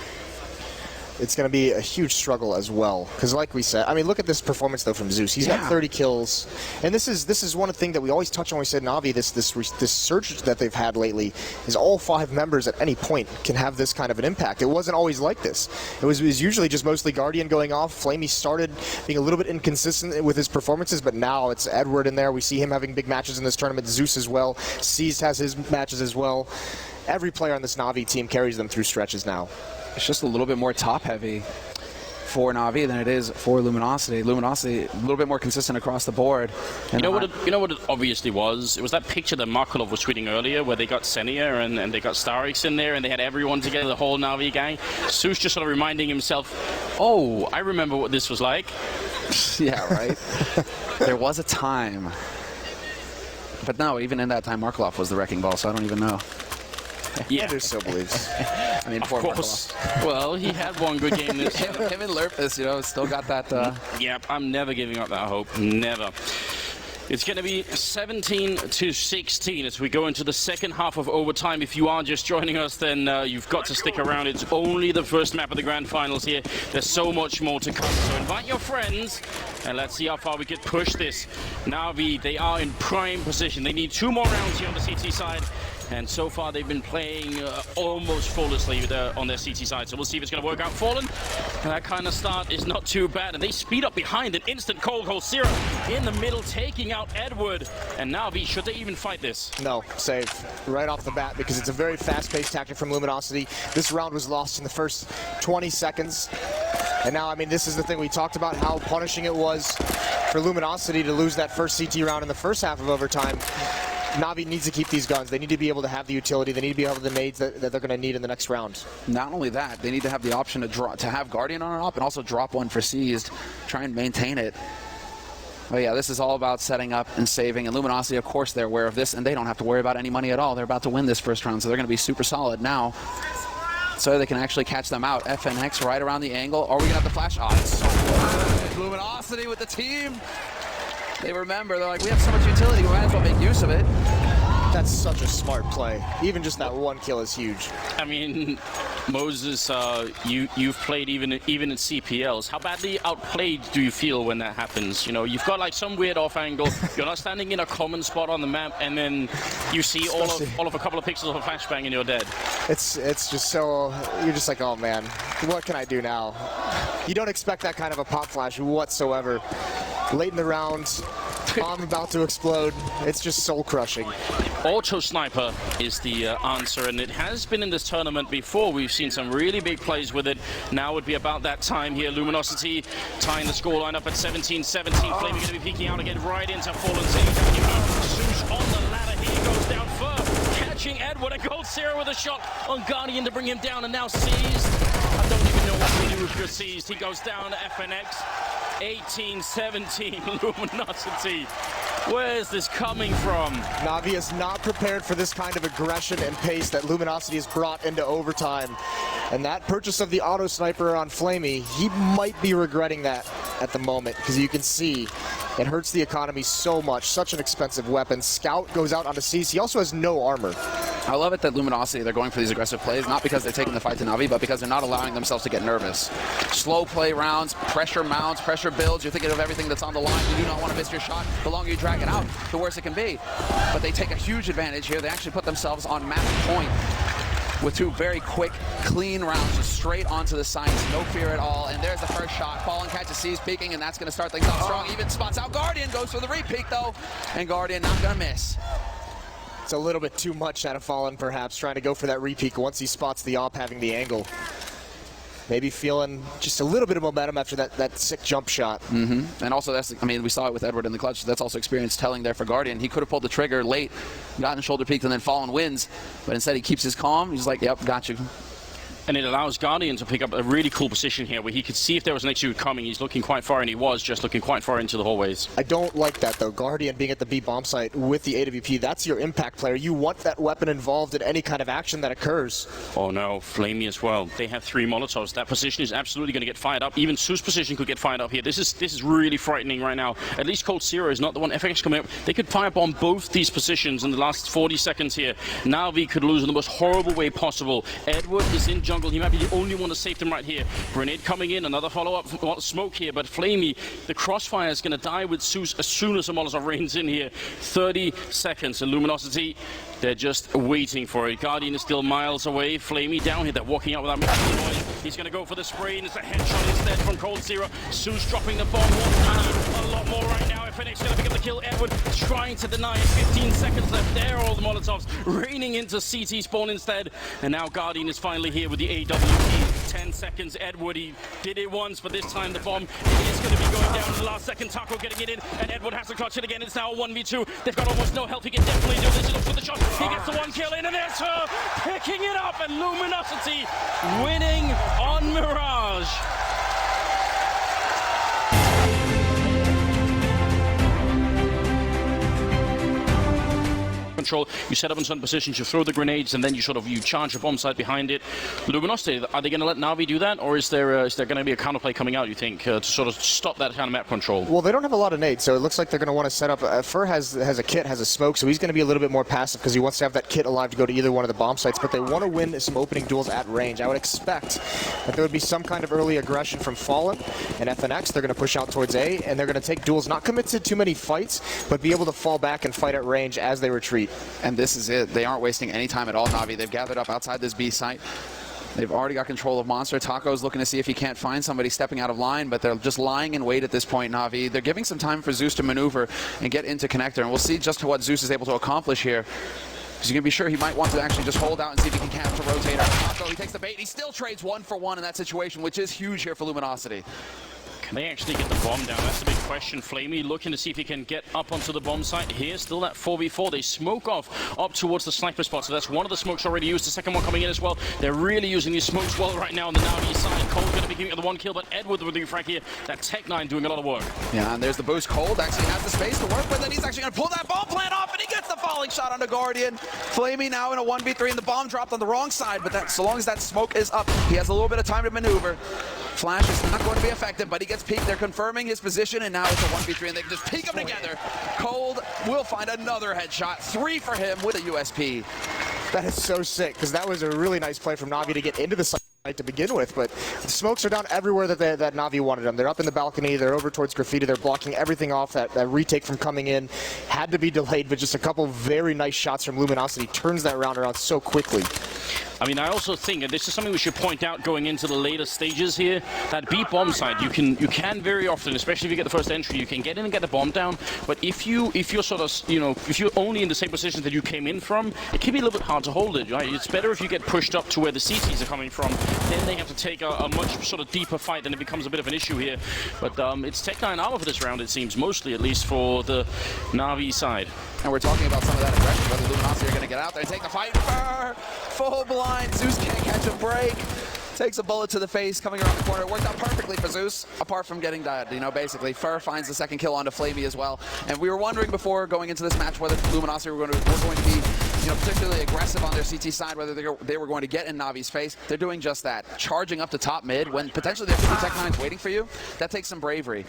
It's going to be a huge struggle as well, because like we said, I mean, look at this performance though from Zeus. He's got 30 kills, and this is one thing that we always touch on. We said Na'Vi, this surge that they've had lately is all 5 members at any point can have this kind of an impact. It wasn't always like this. It was usually just mostly Guardian going off. Flamey started being a little bit inconsistent with his performances, but now it's Edward in there. We see him having big matches in this tournament. Zeus as well. Seized has his matches as well. Every player on this Na'Vi team carries them through stretches now. It's just a little bit more top-heavy for Na'Vi than it is for Luminosity. Luminosity a little bit more consistent across the board. And you know what it obviously was? It was that picture that Markolov was tweeting earlier where they got Senia and they got Starix in there and they had everyone together, the whole Na'Vi gang. Zeus just sort of reminding himself, oh, I remember what this was like. Yeah, right? There was a time. But no, even in that time, Markolov was the wrecking ball, so I don't even know. Yeah, Andrew still believes. I mean, of course. Well, he had one good game this year. Him and Lurpus, you know, still got that. Yep, I'm never giving up that hope. Never. It's going to be 17-16 as we go into the second half of overtime. If you are just joining us, then you've got to stick around. It's only the first map of the grand finals here. There's so much more to come. So invite your friends, and let's see how far we can push this. Na'Vi, they are in prime position. They need 2 more rounds here on the CT side. And so far, they've been playing almost flawlessly on their CT side. So we'll see if it's going to work out. Fallen, and that kind of start is not too bad. And they speed up behind an instant coldzera in the middle, taking out Edward. And Na'Vi, should they even fight this? No, save right off the bat because it's a very fast-paced tactic from Luminosity. This round was lost in the first 20 seconds. And now, I mean, this is the thing we talked about, how punishing it was for Luminosity to lose that first CT round in the first half of overtime. Na'Vi needs to keep these guns. They need to be able to have the utility. They need to be able to have the nades that they're going to need in the next round. Not only that, they need to have the option to have Guardian on and up and also drop one for Seized, try and maintain it. But yeah, this is all about setting up and saving. And Luminosity, of course, they're aware of this, and they don't have to worry about any money at all. They're about to win this first round, so they're going to be super solid now. So they can actually catch them out. FNX right around the angle. Are we going to have the flash? Oh, it's so good. Luminosity with the team. They remember, they're like, we have so much utility, we might as well make use of it. That's such a smart play. Even just that one kill is huge. I mean, Moses, you've played even in CPLs. How badly outplayed do you feel when that happens? You know, you've got like some weird off angle. You're not standing in a common spot on the map, and then you see all of a couple of pixels of a flashbang and you're dead. It's just so, you're just like, oh man, what can I do now? You don't expect that kind of a pop flash whatsoever. Late in the round, bomb about to explode. It's just soul crushing. Auto sniper is the answer, and it has been in this tournament before. We've seen some really big plays with it. Now would be about that time here. Luminosity tying the scoreline up at 17-17. Flaming going to be peeking out again right into Fallen City. Zeus on the ladder. He goes down first, catching Edward, and coldzera with a shot on Guardian to bring him down, and now seized. I don't even know what to do if you're seized. He goes down to FNX. 18-17 Luminosity. Where is this coming from? Navi is not prepared for this kind of aggression and pace that Luminosity has brought into overtime. And that purchase of the auto sniper on Flamey, he might be regretting that at the moment, because you can see it hurts the economy so much. Such an expensive weapon. Scout goes out onto Cease. He also has no armor. I love it that Luminosity, they're going for these aggressive plays, not because they're taking the fight to Navi, but because they're not allowing themselves to get nervous. Slow play rounds, pressure mounts, pressure builds. You're thinking of everything that's on the line. You do not want to miss your shot. The longer you drag it out, the worse it can be. But they take a huge advantage here. They actually put themselves on match point with two very quick, clean rounds, just straight onto the sights, no fear at all. And there's the first shot. Fallen catches C's peeking, and that's going to start things off strong. Even spots out Guardian, goes for the repeat though, and Guardian not going to miss. It's a little bit too much out of Fallen, perhaps, trying to go for that repeat once he spots the op having the angle. Maybe feeling just a little bit of momentum after that sick jump shot. And also, that's, I mean, we saw it with Edward in the clutch. That's also experience telling there for Guardian. He could have pulled the trigger late, gotten shoulder peaked, and then Fallen wins. But instead, he keeps his calm. He's like, yep, got you. And it allows Guardian to pick up a really cool position here where he could see if there was an execute coming. He's looking quite far, and he was just looking quite far into the hallways. I don't like that, though. Guardian being at the B bomb site with the AWP, that's your impact player. You want that weapon involved in any kind of action that occurs. Oh no, Flamey as well. They have 3 Molotovs. That position is absolutely going to get fired up. Even Sue's position could get fired up here. This is really frightening right now. At least coldzera is not the one. FX coming up. They could fire bomb both these positions in the last 40 seconds here. Navi could lose in the most horrible way possible. Edward is in jungle. He might be the only one to save them right here. Grenade coming in, another follow-up smoke here, but Flamey, the crossfire is going to die with Zeus as soon as the Molotov rains in here. 30 seconds, and Luminosity, they're just waiting for it. Guardian is still miles away. Flamey down here, they're walking out without making noise. He's going to go for the spray, and it's a headshot instead from coldzera. Zeus dropping the bomb. A lot more right now. FNX going to pick up the kill. Edward trying to deny it. 15 seconds left there. All the Molotovs raining into CT spawn instead. And now Guardian is finally here with the AWP. 10 seconds. Edward, he did it once, but this time the bomb is going to be going down. The last second, Taco getting it in, and Edward has to clutch it again. It's now a 1v2. They've got almost no health. He can definitely do this. He looks for the shot. He gets the 1 kill in, and there's her picking it up, and Luminosity winning on Mirage. Control, you set up in certain positions, you throw the grenades, and then you charge a bomb site behind it. Luminosity, are they going to let Navi do that, or is there going to be a counterplay coming out, you think, to sort of stop that kind of map control? Well, they don't have a lot of nades, so it looks like they're going to want to set up. Fur has a kit, has a smoke, so he's going to be a little bit more passive because he wants to have that kit alive to go to either one of the bomb sites, but they want to win some opening duels at range. I would expect that there would be some kind of early aggression from Fallen and FNX. They're going to push out towards A, and they're going to take duels, not commit to too many fights, but be able to fall back and fight at range as they retreat. And this is it. They aren't wasting any time at all, Navi. They've gathered up outside this B site. They've already got control of Monster. Taco's looking to see if he can't find somebody stepping out of line, but they're just lying in wait at this point, Navi. They're giving some time for Zeus to maneuver and get into connector, and we'll see just what Zeus is able to accomplish here. Because you can be sure he might want to actually just hold out and see if he can capture Rotator. Taco, he takes the bait. He still trades 1 for 1 in that situation, which is huge here for Luminosity. Can they actually get the bomb down? That's the big question. Flamey looking to see if he can get up onto the bomb site. Here's still that 4v4. They smoke off up towards the sniper spot. So that's one of the smokes already used. The second one coming in as well. They're really using these smokes well right now on the Navi side. Cole's going to be giving it the 1 kill, but Edward with the refrag here. That Tech-9 doing a lot of work. Yeah, and there's the boost. Cold actually has the space to work with, and he's actually going to pull that bomb plant off, and he gets the falling shot onto Guardian. Flamey now in a 1v3, and the bomb dropped on the wrong side, but that, so long as that smoke is up, he has a little bit of time to maneuver. Flash is not going to be effective, but he gets peeked. They're confirming his position, and now it's a 1v3, and they can just peek them together. Cold will find another headshot. 3 for him with a USP. That is so sick, because that was a really nice play from Navi to get into the site to begin with, but the smokes are down everywhere that Navi wanted them. They're up in the balcony, they're over towards Graffiti, they're blocking everything off. That retake from coming in had to be delayed, but just a couple very nice shots from Luminosity turns that round around so quickly. I mean, I also think, and this is something we should point out going into the later stages here, that B bomb side, you can very often, especially if you get the first entry, you can get in and get the bomb down. But if you're sort of, if you're only in the same position that you came in from, it can be a little bit hard to hold it. Right? It's better if you get pushed up to where the CTs are coming from. Then they have to take a much sort of deeper fight, and it becomes a bit of an issue here. But it's Tech 9 armor for this round, it seems, mostly at least for the Na'Vi side. And we're talking about some of that aggression, whether Luminosity are going to get out there and take the fight. Full blind, Zeus can't catch a break. Takes a bullet to the face, coming around the corner. It worked out perfectly for Zeus, apart from getting died, basically. Fur finds the second kill onto Flamey as well. And we were wondering before going into this match whether Luminosity were going to be particularly aggressive on their CT side, whether they were going to get in Navi's face. They're doing just that. Charging up to top mid when potentially there could be Tech 9s waiting for you. That takes some bravery.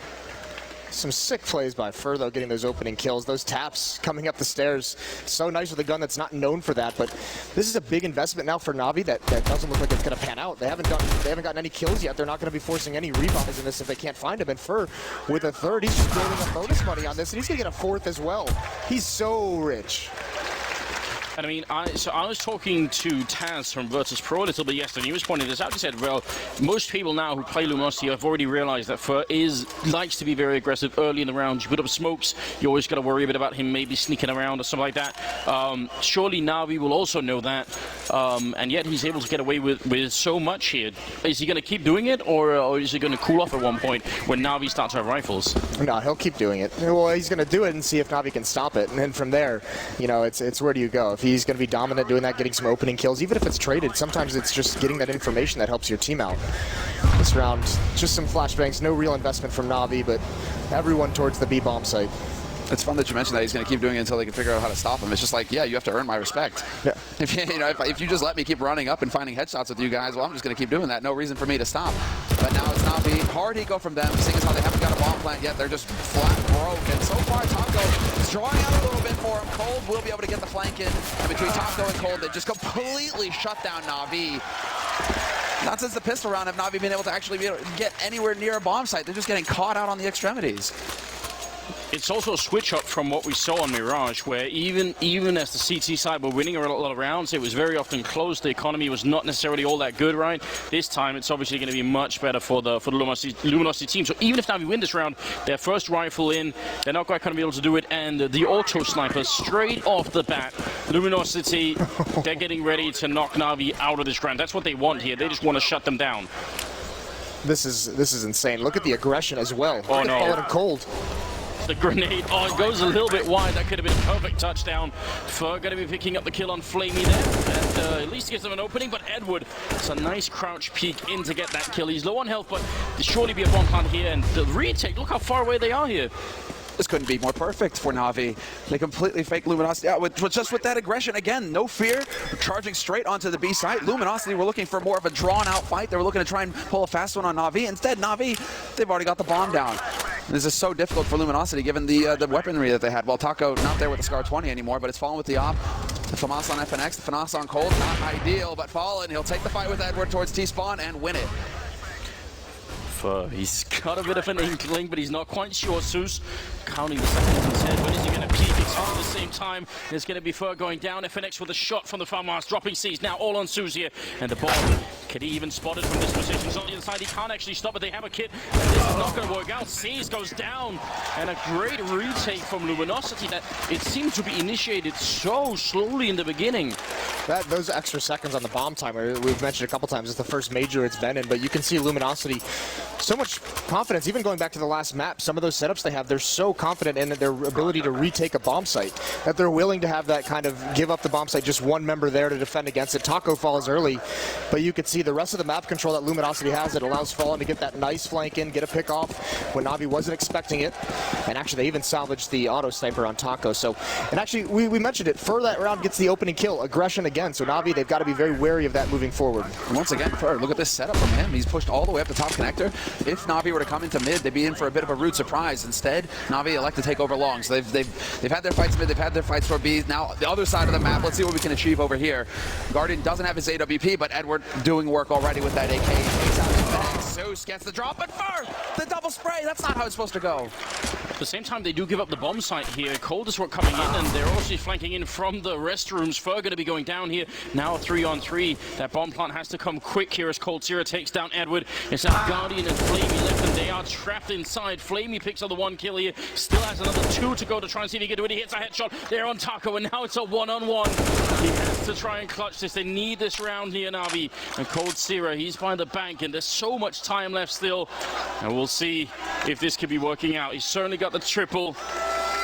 Some sick plays by Fur, though, getting those opening kills. Those taps coming up the stairs. So nice with a gun that's not known for that. But this is a big investment now for Na'Vi that doesn't look like it's going to pan out. They haven't gotten any kills yet. They're not going to be forcing any rebuys in this if they can't find him. And Fur, with a third, he's just building up bonus money on this. And he's going to get a fourth as well. He's so rich. And I mean, so I was talking to Taz from Virtus Pro a little bit yesterday, and he was pointing this out. He said, well, most people now who play Luminosity have already realized that Fur likes to be very aggressive early in the round. You put up smokes, you always got to worry a bit about him maybe sneaking around or something like that. Surely Na'Vi will also know that, and yet he's able to get away with so much here. Is he going to keep doing it, or is he going to cool off at one point when Na'Vi starts to have rifles? No, he'll keep doing it. Well, he's going to do it and see if Na'Vi can stop it, and then from there, it's where do you go? If he's going to be dominant doing that, getting some opening kills, even if it's traded, sometimes it's just getting that information that helps your team out. This round, just some flashbangs, no real investment from Na'Vi, but everyone towards the B bomb site. It's fun that you mentioned that he's going to keep doing it until they can figure out how to stop him. It's just like, yeah, you have to earn my respect. Yeah. If you just let me keep running up and finding headshots with you guys, well, I'm just going to keep doing that. No reason for me to stop. But now it's Na'Vi. Hard eco from them, seeing as how they haven't got a bomb plant yet. They're just flat broke. And so far, Taco is drawing out a little bit for him. Cold will be able to get the flank in. And between Taco and Cold, they just completely shut down Na'Vi. Not since the pistol round have Na'Vi been able to actually get anywhere near a bomb site. They're just getting caught out on the extremities. It's also a switch up from what we saw on Mirage, where even as the CT side were winning a lot of rounds, it was very often close. The economy was not necessarily all that good, right? This time, it's obviously going to be much better for the Luminosity team. So even if Na'Vi win this round, their first rifle in, they're not quite going to be able to do it. And the auto sniper straight off the bat, Luminosity, they're getting ready to knock Na'Vi out of this round. That's what they want here. They just want to shut them down. This is insane. Look at the aggression as well. Oh no! Look at Cold. The grenade, it goes a little bit wide. That could have been a perfect touchdown. Fur going to be picking up the kill on Flamey there, and at least gives them an opening. But Edward, it's a nice crouch peek in to get that kill. He's low on health, but there'll surely be a bomb plant here. And the retake, look how far away they are here. This couldn't be more perfect for Na'Vi. They completely fake Luminosity out with that aggression. Again, no fear, charging straight onto the B site. Luminosity were looking for more of a drawn-out fight. They were looking to try and pull a fast one on Na'Vi. Instead, Na'Vi, they've already got the bomb down. This is so difficult for Luminosity given the weaponry that they had. Well, Taco not there with the Scar 20 anymore, but it's fallen with the op. The FAMAS on FNX, the FAMAS on Cold, not ideal, but fallen. He'll take the fight with Edward towards T-spawn and win it. He's got a bit of an inkling, but he's not quite sure. Zeus counting the seconds in his head. When is he going to peek? It's all at the same time. There's going to be Fur going down. FNX with a shot from the FAMAS, dropping C's. Now all on Zeus here. And the ball, can he even spot it from this position? He's on the other side. He can't actually stop it. They have a kit. And this is not going to work out. C's goes down. And a great retake from Luminosity that it seemed to be initiated so slowly in the beginning. Those extra seconds on the bomb timer, we've mentioned a couple times, it's the first major it's been in, but you can see Luminosity, so much confidence. Even going back to the last map, some of those setups they have, they're so confident in their ability to retake a bomb site that they're willing to have that kind of give up the bomb site, just one member there to defend against it. Taco falls early, but you can see the rest of the map control that Luminosity has. It allows Fallen to get that nice flank in, get a pick off when Na'Vi wasn't expecting it. And actually, they even salvaged the auto sniper on Taco. So, and actually, we mentioned it. Fur that round gets the opening kill, aggression again. So Na'Vi, they've got to be very wary of that moving forward. And once again, Fur, look at this setup from him. He's pushed all the way up the top connector. If Na'Vi were to come into mid, they'd be in for a bit of a rude surprise. Instead, Na'Vi elect to take over long. So they've had their fights mid, they've had their fights for B. Now the other side of the map, let's see what we can achieve over here. Guardian doesn't have his AWP, but Edward doing work already with that AK. Takes out Zeus, gets the drop, but Fur, the double spray. That's not how it's supposed to go. the same time, they do give up the bomb site here. Coldesrock coming in, and they're also flanking in from the restrooms. Fur going to be going down here. Now 3-on-3. That bomb plant has to come quick here as coldzera takes down Edward. It's now Guardian and Flamey left, and they are trapped inside. Flamey picks up the 1 kill here. Still has another 2 to go to try and see if he can do it. He hits a headshot there on Taco, and now it's a 1-on-1. He has to try and clutch this. They need this round here, Na'Vi. And coldzera, he's by the bank, and there's so much time left still. And we'll see if this could be working out. He's certainly got the triple,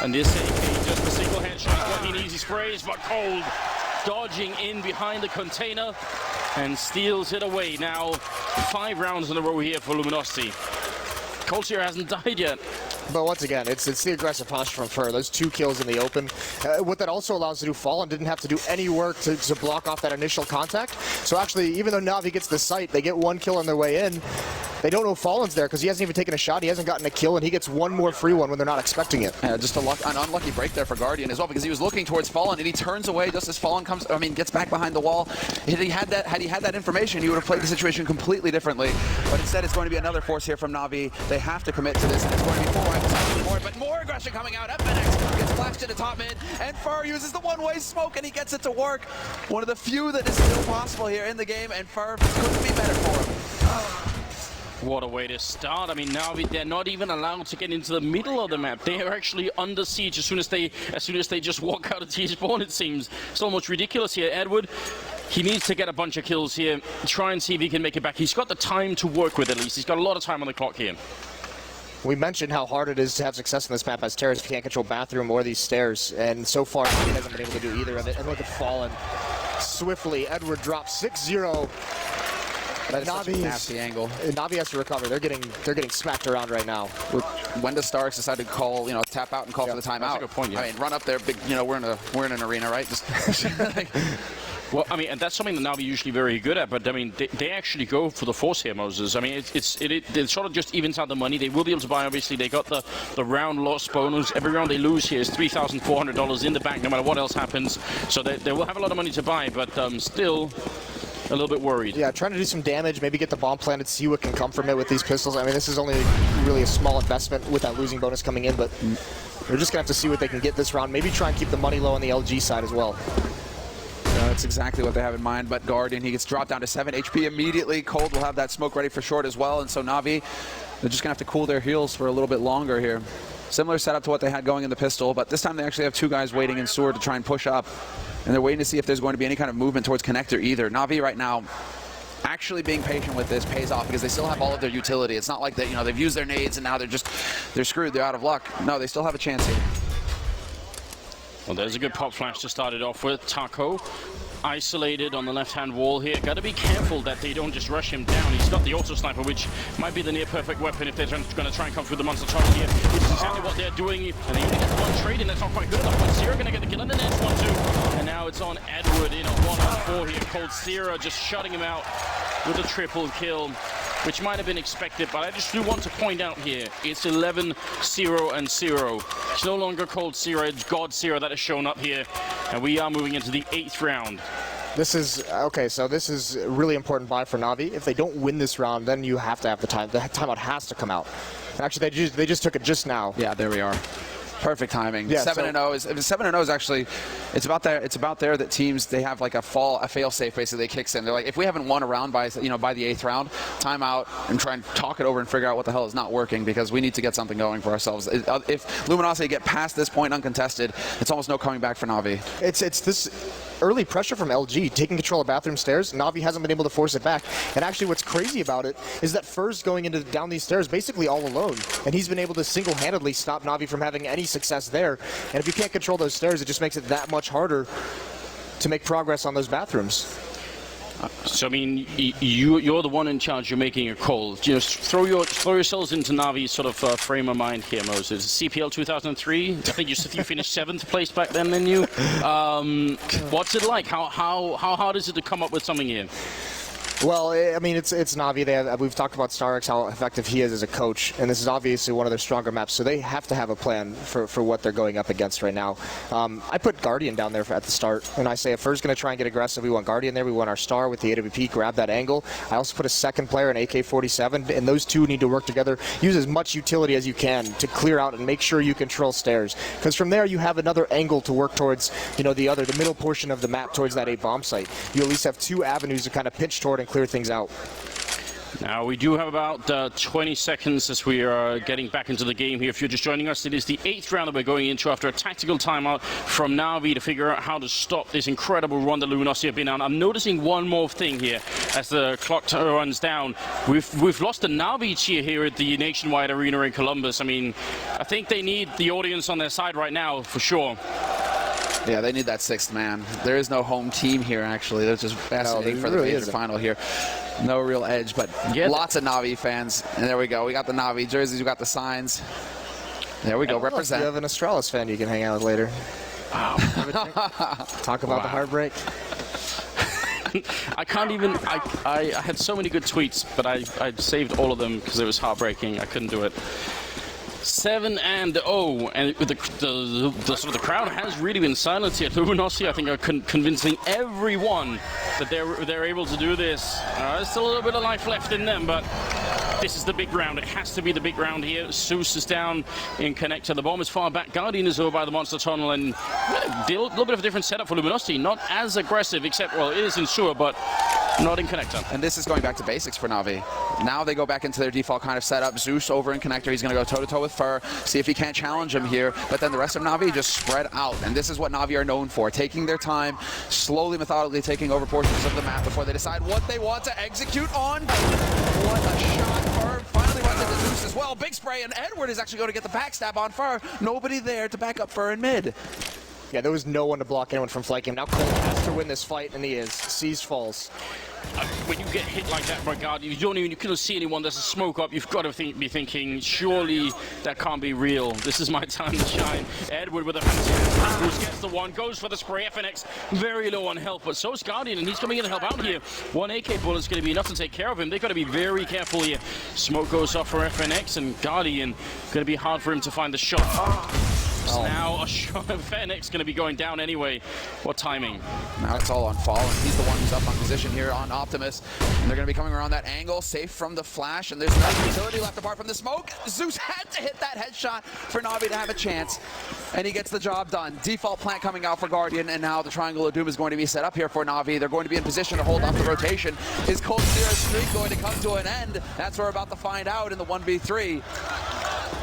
and this AK, just a single headshot, what he needs. He sprays, but Cold dodging in behind the container and steals it away. Now 5 rounds in a row here for Luminosity. coldzera hasn't died yet. But once again, it's the aggressive posture from Fur. Those 2 kills in the open. What that also allows to do, Fallen didn't have to do any work to block off that initial contact. So actually, even though Na'Vi gets the sight, they get 1 kill on their way in. They don't know Fallen's there because he hasn't even taken a shot. He hasn't gotten a kill, and he gets 1 more free one when they're not expecting it. Yeah, just an unlucky break there for Guardian as well, because he was looking towards Fallen, and he turns away just as Fallen gets back behind the wall. Had he had that information, he would have played the situation completely differently. But instead, it's going to be another force here from Na'Vi. They have to commit to this, and it's going to be 4 episodes more. But more aggression coming out. FNX gets flashed into top mid, and Fur uses the one-way smoke, and he gets it to work. One of the few that is still possible here in the game, and Fur couldn't be better for him. What a way to start. I mean, now they're not even allowed to get into the middle of the map. They are actually under siege as soon as they just walk out of T-spawn, it seems. It's almost ridiculous here. Edward, he needs to get a bunch of kills here, try and see if he can make it back. He's got the time to work with, at least. He's got a lot of time on the clock here. We mentioned how hard it is to have success in this map as terrorists can't control bathroom or these stairs, and so far he hasn't been able to do either of it. And look at Fallen. Swiftly, Edward drops 6-0. But Na'Vi has to recover. They're getting smacked around right now. When does Starks decide to call, tap out and call for the timeout? That's a good point, yeah. I mean, run up there, big, we're in an arena, right? Just well, I mean, and that's something that Na'Vi usually very good at, but I mean, they actually go for the force here, Moses. I mean, it sort of just evens out the money. They will be able to buy, obviously. They got the round loss bonus. Every round they lose here is $3,400 in the bank, no matter what else happens. So they will have a lot of money to buy, but still a little bit worried. Yeah, trying to do some damage, maybe get the bomb planted, see what can come from it with these pistols. I mean, this is only really a small investment with that losing bonus coming in, but they're just going to have to see what they can get this round. Maybe try and keep the money low on the LG side as well. That's exactly what they have in mind, but Guardian, he gets dropped down to 7 HP immediately. Cold will have that smoke ready for short as well, and so Na'Vi, they're just going to have to cool their heels for a little bit longer here. Similar setup to what they had going in the pistol, but this time they actually have 2 guys waiting in sewer to try and push up. And they're waiting to see if there's going to be any kind of movement towards connector either. Na'Vi right now, actually being patient with this pays off because they still have all of their utility. It's not like that, they've used their nades and now they're screwed, they're out of luck. No, they still have a chance here. Well, there's a good pop flash to start it off with. Taco isolated on the left-hand wall here. Got to be careful that they don't just rush him down. He's got the auto sniper, which might be the near-perfect weapon if they're going to try and come through the monster tunnel here. This is exactly what they're doing, and they only get one trade in. That's not quite good enough. coldzera going to get the kill, and the next one too. And now it's on Edward in a 1-on-4 here. coldzera just shutting him out with a triple kill, which might have been expected, but I just do want to point out here, it's 11-0-0. It's no longer coldzera, it's godzera that has shown up here, and we are moving into the 8th round. This is, okay, so this is a really important buy for Na'Vi. If they don't win this round, then you have to have the time. The timeout has to come out. And actually, they just took it just now. Yeah, there we are. Perfect timing. Yeah, 7-0 is actually, it's about there that teams, they have like a fail-safe basically kicks in. They're like, if we haven't won a round by the 8th round, timeout and try and talk it over and figure out what the hell is not working because we need to get something going for ourselves. If Luminosity get past this point uncontested, it's almost no coming back for Na'Vi. It's this early pressure from LG, taking control of bathroom stairs. Na'Vi hasn't been able to force it back. And actually what's crazy about it is that Fur's going down these stairs basically all alone. And he's been able to single-handedly stop Na'Vi from having any success there. And if you can't control those stairs, it just makes it that much harder to make progress on those bathrooms. So I mean, you're the one in charge. You're making a call. Just throw yourselves into Na'Vi's sort of frame of mind here, Moses. CPL 2003. I think you finished 7th place back then, didn't you? What's it like? How hard is it to come up with something here? Well, I mean, it's Navi. We've talked about StarX, how effective he is as a coach, and this is obviously one of their stronger maps, so they have to have a plan for what they're going up against right now. I put Guardian down there at the start, and I say if Fur's going to try and get aggressive, we want Guardian there, we want our Star with the AWP, grab that angle. I also put a second player, an AK-47, and those two need to work together. Use as much utility as you can to clear out and make sure you control stairs, because from there you have another angle to work towards, you know, the middle portion of the map towards that A bomb site. You at least have two avenues to kind of pinch toward and clear things out. Now, we do have about 20 seconds as we are getting back into the game here. If you're just joining us, it is the 8th round that we're going into after a tactical timeout from Navi to figure out how to stop this incredible run that Luminosity have been on. I'm noticing one more thing here as the clock runs down. We've lost a Navi cheer here at the Nationwide Arena in Columbus. I mean, I think they need the audience on their side right now, for sure. Yeah, they need that 6th man. There is no home team here, actually. They're just fascinating for the major final here. No real edge, but lots of Navi fans. And there we go. We got the Navi jerseys. We got the signs. There we go. Represent. You have an Astralis fan you can hang out with later. Wow. Talk about the heartbreak. I can't even. I had so many good tweets, but I saved all of them because it was heartbreaking. I couldn't do it. 7-0, and the crowd has really been silent here. Luminosity, I think, are convincing everyone that they're able to do this. There's still a little bit of life left in them, but this is the big round. It has to be the big round here. Zeus is down in connector. The bomb is far back. Guardian is over by the monster tunnel, and a little bit of a different setup for Luminosity. Not as aggressive, except, well, it is in sewer, but not in connector. And this is going back to basics for Navi. Now they go back into their default kind of setup. Zeus over in connector. He's going to go toe-to-toe with Fur, see if he can't challenge him here. But then the rest of Navi just spread out. And this is what Navi are known for, taking their time, slowly, methodically taking over portions of the map before they decide what they want to execute on. What a shot. Fur finally runs into Zeus as well. Big spray, and Edward is actually going to get the backstab on Fur. Nobody there to back up Fur in mid. Yeah, there was no one to block anyone from flanking him. Now Cole has to win this fight, and he is. Seized falls. When you get hit like that by Guardian, you couldn't see anyone. There's a smoke up. You've got to be thinking, surely that can't be real. This is my time to shine. Edward with a fantastic boost gets the one, goes for the spray. FNX very low on health, but so is Guardian, and he's coming in to help out here. One AK bullet is going to be enough to take care of him. They've got to be very careful here. Smoke goes off for FNX, and Guardian going to be hard for him to find the shot. Now a shot of FNX going to be going down anyway. What timing? Now it's all on Fallen. He's the one who's up on position here on Optimus. And they're going to be coming around that angle, safe from the flash, and there's no utility left apart from the smoke. Zeus had to hit that headshot for Navi to have a chance, and he gets the job done. Default plant coming out for Guardian, and now the Triangle of Doom is going to be set up here for Navi. They're going to be in position to hold off the rotation. Is coldzera streak going to come to an end? That's what we're about to find out in the 1v3.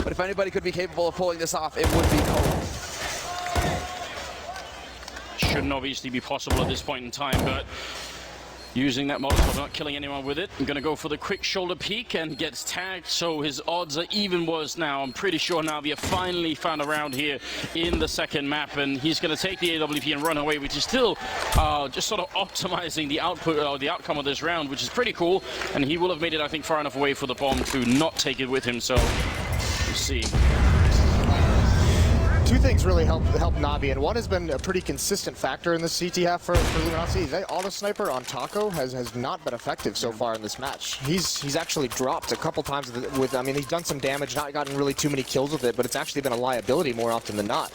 But if anybody could be capable of pulling this off, it would be Cole. Shouldn't obviously be possible at this point in time, but using that Molotov, not killing anyone with it. I'm going to go for the quick shoulder peek and gets tagged, so his odds are even worse now. I'm pretty sure Navi have finally found a round here in the second map, and he's going to take the AWP and run away, which is still just sort of optimizing the output or the outcome of this round, which is pretty cool. And he will have made it, I think, far enough away for the bomb to not take it with him. So we'll see. Two things really help Navi, and one has been a pretty consistent factor in the CT half for Luminosity. That auto sniper on Taco has not been effective so far in this match. He's actually dropped a couple times with I mean, he's done some damage, not gotten really too many kills with it, but it's actually been a liability more often than not.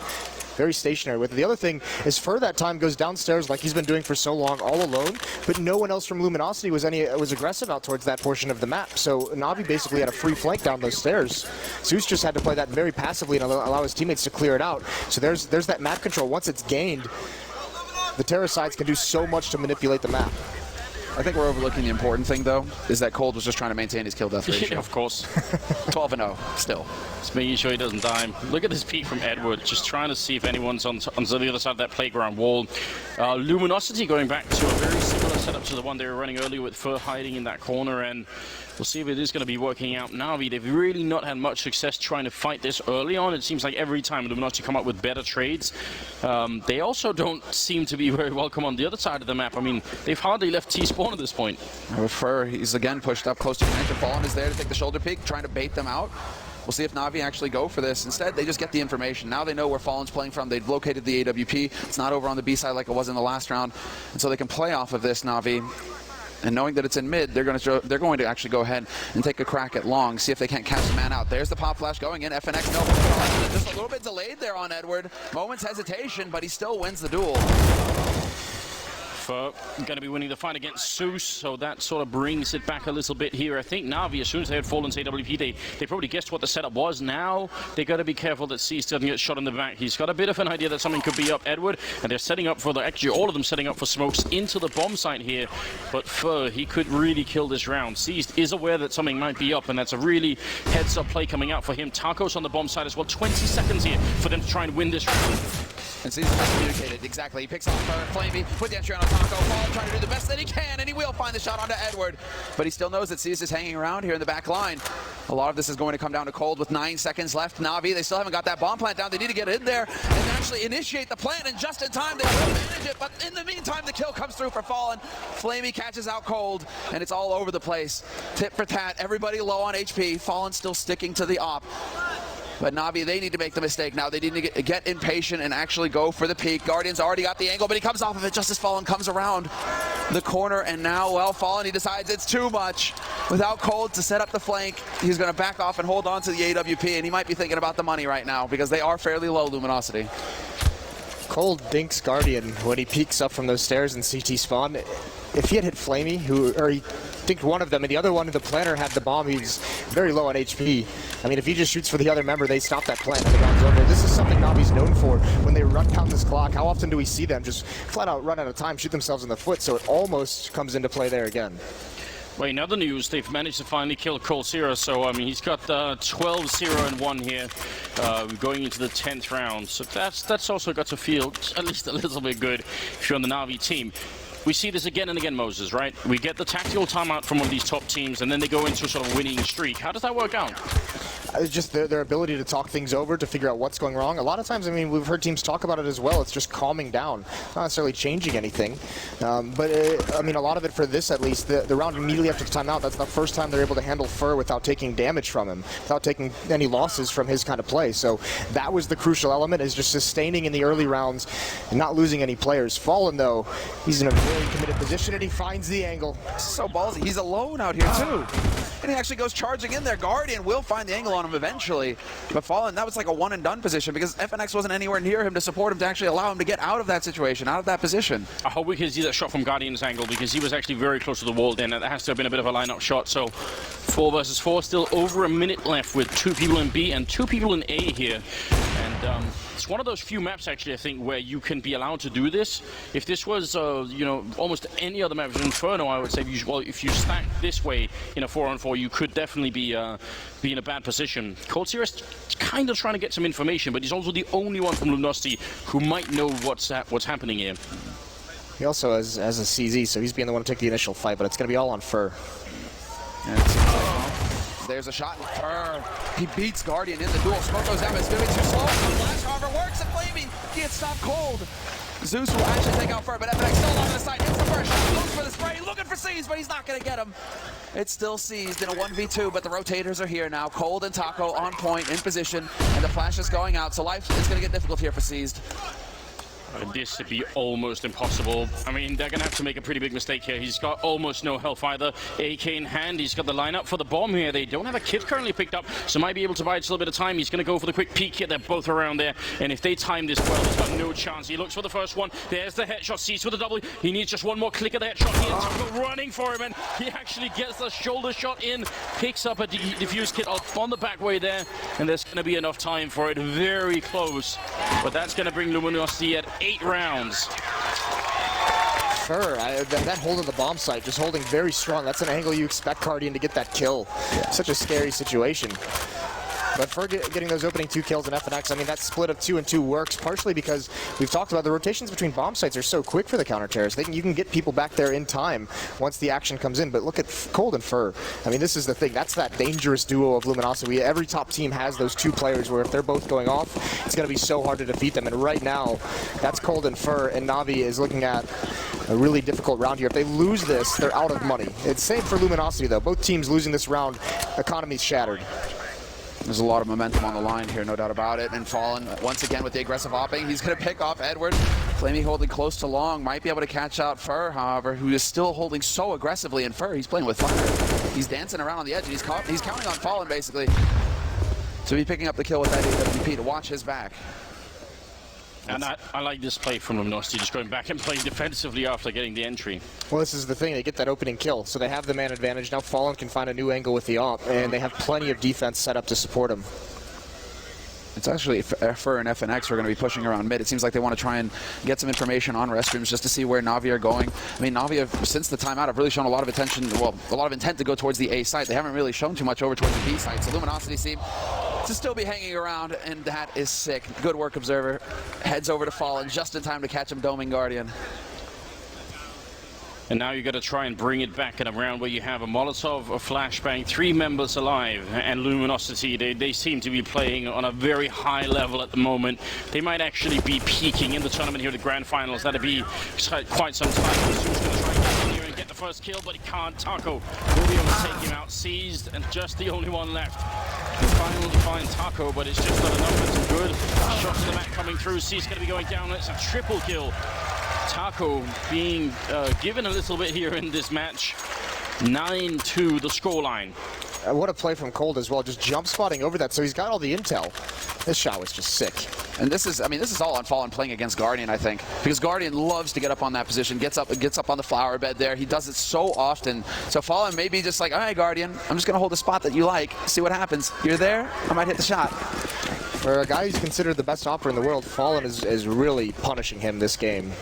Very stationary with it. The other thing is Fur that time goes downstairs like he's been doing for so long, all alone, but no one else from Luminosity was aggressive out towards that portion of the map. So Navi basically had a free flank down those stairs. Zeus just had to play that very passively and allow his teammates to clear it out. So there's that map control. Once it's gained, the Terrorcides can do so much to manipulate the map. I think we're overlooking the important thing, though, is that Cold was just trying to maintain his kill-death ratio. Yeah, of course. 12-0, still. Just making sure he doesn't die. Look at this peek from Edward, just trying to see if anyone's on the other side of that playground wall. Luminosity going back to a very similar setup to the one they were running earlier with Fur hiding in that corner, and we'll see if it is going to be working out. Navi, they've really not had much success trying to fight this early on. It seems like every time Luminosity come up with better trades, they also don't seem to be very welcome on the other side of the map. I mean, they've hardly left T-spawn at this point. With Fur, he's again pushed up close to connector. Fallen is there to take the shoulder peek, trying to bait them out. We'll see if Navi actually go for this. Instead, they just get the information. Now they know where Fallen's playing from. They've located the AWP. It's not over on the B side like it was in the last round. And so they can play off of this, Navi. And knowing that it's in mid, they're going to actually go ahead and take a crack at long, see if they can't catch the man out. There's the pop flash going in. FNX, no, just a little bit delayed there on Edward. Moment's hesitation, but he still wins the duel. Going to be winning the fight against Zeus, so that sort of brings it back a little bit here. I think Na'Vi, as soon as they had fallen to AWP, they probably guessed what the setup was. Now they got to be careful that Cease doesn't get shot in the back. He's got a bit of an idea that something could be up Edward, and they're setting up for actually all of them setting up for smokes into the bomb site here. But Fur, he could really kill this round. Cease is aware that something might be up, and that's a really heads-up play coming out for him. Taco's on the bomb site as well. 20 seconds here for them to try and win this round. And Caesar has communicated exactly. He picks off Flamey with the entry on Taco. Paul trying to do the best that he can, and he will find the shot onto Edward. But he still knows that Caesar is hanging around here in the back line. A lot of this is going to come down to Cold with 9 seconds left. Na'Vi, they still haven't got that bomb plant down. They need to get in there and actually initiate the plant, and just in time they will manage it. But in the meantime, the kill comes through for Fallen. Flamey catches out Cold, and it's all over the place. Tit for tat, everybody low on HP. Fallen still sticking to the op. But Na'Vi, they need to make the mistake now. They need to get impatient and actually go for the peak. Guardian's already got the angle, but he comes off of it just as Fallen comes around the corner. And now, well, Fallen, he decides it's too much. Without Cold to set up the flank, he's going to back off and hold on to the AWP. And he might be thinking about the money right now because they are fairly low, Luminosity. Cold dinks Guardian when he peeks up from those stairs in CT spawn. If he had hit Flamey, he dinked one of them, and the other one, the planner, had the bomb, he's very low on HP. I mean, if he just shoots for the other member, they stop that plant and the round's over. This is something Navi's known for when they run down this clock. How often do we see them just flat out run out of time, shoot themselves in the foot, so it almost comes into play there again. Well, in other news, they've managed to finally kill coldzera, so I mean, he's got 12-0-1 here, going into the 10th round. So that's also got to feel at least a little bit good if you're on the Na'Vi team. We see this again and again, Moses, right? We get the tactical timeout from one of these top teams, and then they go into a sort of winning streak. How does that work out? It's just their ability to talk things over, to figure out what's going wrong. A lot of times, I mean, we've heard teams talk about it as well. It's just calming down, not necessarily changing anything. I mean, a lot of it for this, at least, the round immediately after the timeout, that's the first time they're able to handle Fur without taking damage from him, without taking any losses from his kind of play. So that was the crucial element, is just sustaining in the early rounds and not losing any players. Fallen, though, he's in a very committed position, and he finds the angle. So ballsy. He's alone out here, too. And he actually goes charging in there. Guardian will find the angle on him eventually. But Fallen, that was like a one-and-done position because FNX wasn't anywhere near him to support him, to actually allow him to get out of that situation, out of that position. I hope we can see that shot from Guardian's angle because he was actually very close to the wall then. That has to have been a bit of a lineup shot. So 4 versus 4, still over a minute left with 2 people in B and 2 people in A here. And it's one of those few maps, actually, I think, where you can be allowed to do this. If this was, you know, almost any other map, Inferno, I would say, if you stack this way in a 4-on-4, you could definitely be in a bad position. coldzera is kind of trying to get some information, but he's also the only one from Luminosity who might know what's happening here. He also has a CZ, so he's being the one to take the initial fight, but it's going to be all on Fur. There's a shot, and Fur, he beats Guardian in the duel. Smoke goes down, but it's going to be too slow. The flash, however, works, and Flamey can't stop Cold. Zeus will actually take out Fur, but FNX still along the side. Hits the first shot, looks for the spray, looking for Seized, but he's not going to get him. It's still Seized in a 1v2, but the rotators are here now. Cold and Taco on point, in position, and the flash is going out, so life is going to get difficult here for Seized. This would be almost impossible. I mean, they're going to have to make a pretty big mistake here. He's got almost no health either. AK in hand. He's got the lineup for the bomb here. They don't have a kit currently picked up, so might be able to buy a little bit of time. He's going to go for the quick peek here. They're both around there, and if they time this well, he's got no chance. He looks for the first one. There's the headshot. Sees with the double. He needs just one more click of the headshot. He ends up running for him, and he actually gets the shoulder shot in. Picks up a defuse kit on the back way there, and there's going to be enough time for it. Very close, but that's going to bring Luminosity at 8 rounds. Fur, that hold of the bomb site, just holding very strong. That's an angle you expect Guardian to get that kill. Such a scary situation. But Fur getting those opening 2 kills in FNX, I mean, that split of 2 and 2 works partially because we've talked about the rotations between bomb sites are so quick for the counter-terrorists. You can get people back there in time once the action comes in. But look at Cold and Fur. I mean, this is the thing. That's that dangerous duo of Luminosity. Every top team has those 2 players where if they're both going off, it's going to be so hard to defeat them. And right now, that's Cold and Fur, and Na'Vi is looking at a really difficult round here. If they lose this, they're out of money. It's same for Luminosity, though. Both teams losing this round, economy's shattered. There's a lot of momentum on the line here, no doubt about it. And Fallen, once again with the aggressive hopping, he's going to pick off Edward. Flamey holding close to long, might be able to catch out Fur, however, who is still holding so aggressively. And Fur, he's playing with fire. He's dancing around on the edge, and he's counting on Fallen, basically. So he's picking up the kill with that AWP to watch his back. And I like this play from Luminosity, just going back and playing defensively after getting the entry. Well, this is the thing. They get that opening kill, so they have the man advantage. Now Fallen can find a new angle with the AWP, and they have plenty of defense set up to support him. It's actually Fur and FNX are going to be pushing around mid. It seems like they want to try and get some information on restrooms just to see where Na'Vi are going. I mean, Na'Vi have, since the timeout, have really shown a lot of attention, well, a lot of intent to go towards the A site. They haven't really shown too much over towards the B site. So Luminosity seem to still be hanging around, and that is sick. Good work, Observer. Heads over to Fallen just in time to catch him doming Guardian. And now you got to try and bring it back in a round where you have a Molotov, a Flashbang, 3 members alive, and Luminosity. They seem to be playing on a very high level at the moment. They might actually be peaking in the tournament here at the Grand Finals. That'll be quite some time. Who's going to try and get in here and get the first kill, but he can't. Taco will be able to take him out. Seized, and just the only one left. Finally find Taco, but it's just not enough. It's some good shots to the mat coming through. C's going to be going down. It's a triple kill. Taco being given a little bit here in this match. 9-2 the scoreline. What a play from Cold as well, just jump spotting over that, so he's got all the intel. This shot was just sick. And this is, I mean, this is all on Fallen playing against Guardian, I think, because Guardian loves to get up on that position, gets up on the flower bed there. He does it so often. So Fallen may be just like, all right, Guardian, I'm just gonna hold a spot that you like, see what happens. You're there, I might hit the shot. For a guy who's considered the best opera in the world, Fallen is really punishing him this game.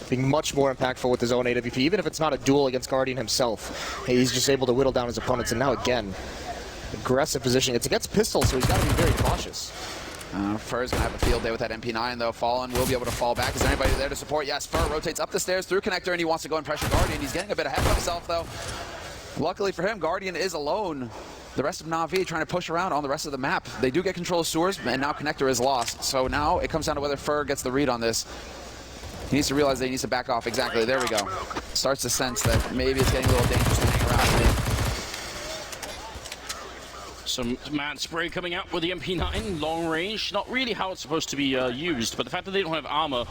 Being much more impactful with his own AWP, even if it's not a duel against Guardian himself. He's just able to whittle down his opponents, and now again, aggressive positioning. It's against Pistol, so he's got to be very cautious. Fur's going to have a field day with that MP9, though. Fallen will be able to fall back. Is there anybody there to support? Yes, Fur rotates up the stairs through connector, and he wants to go and pressure Guardian. He's getting a bit ahead of himself, though. Luckily for him, Guardian is alone. The rest of Na'Vi trying to push around on the rest of the map. They do get control of sewers, and now connector is lost. So now it comes down to whether Fur gets the read on this. He needs to realize that he needs to back off. Exactly, there we go. Starts to sense that maybe it's getting a little dangerous to hang around. Some mad spray coming out with the MP9, long range. Not really how it's supposed to be used, but the fact that they don't have armor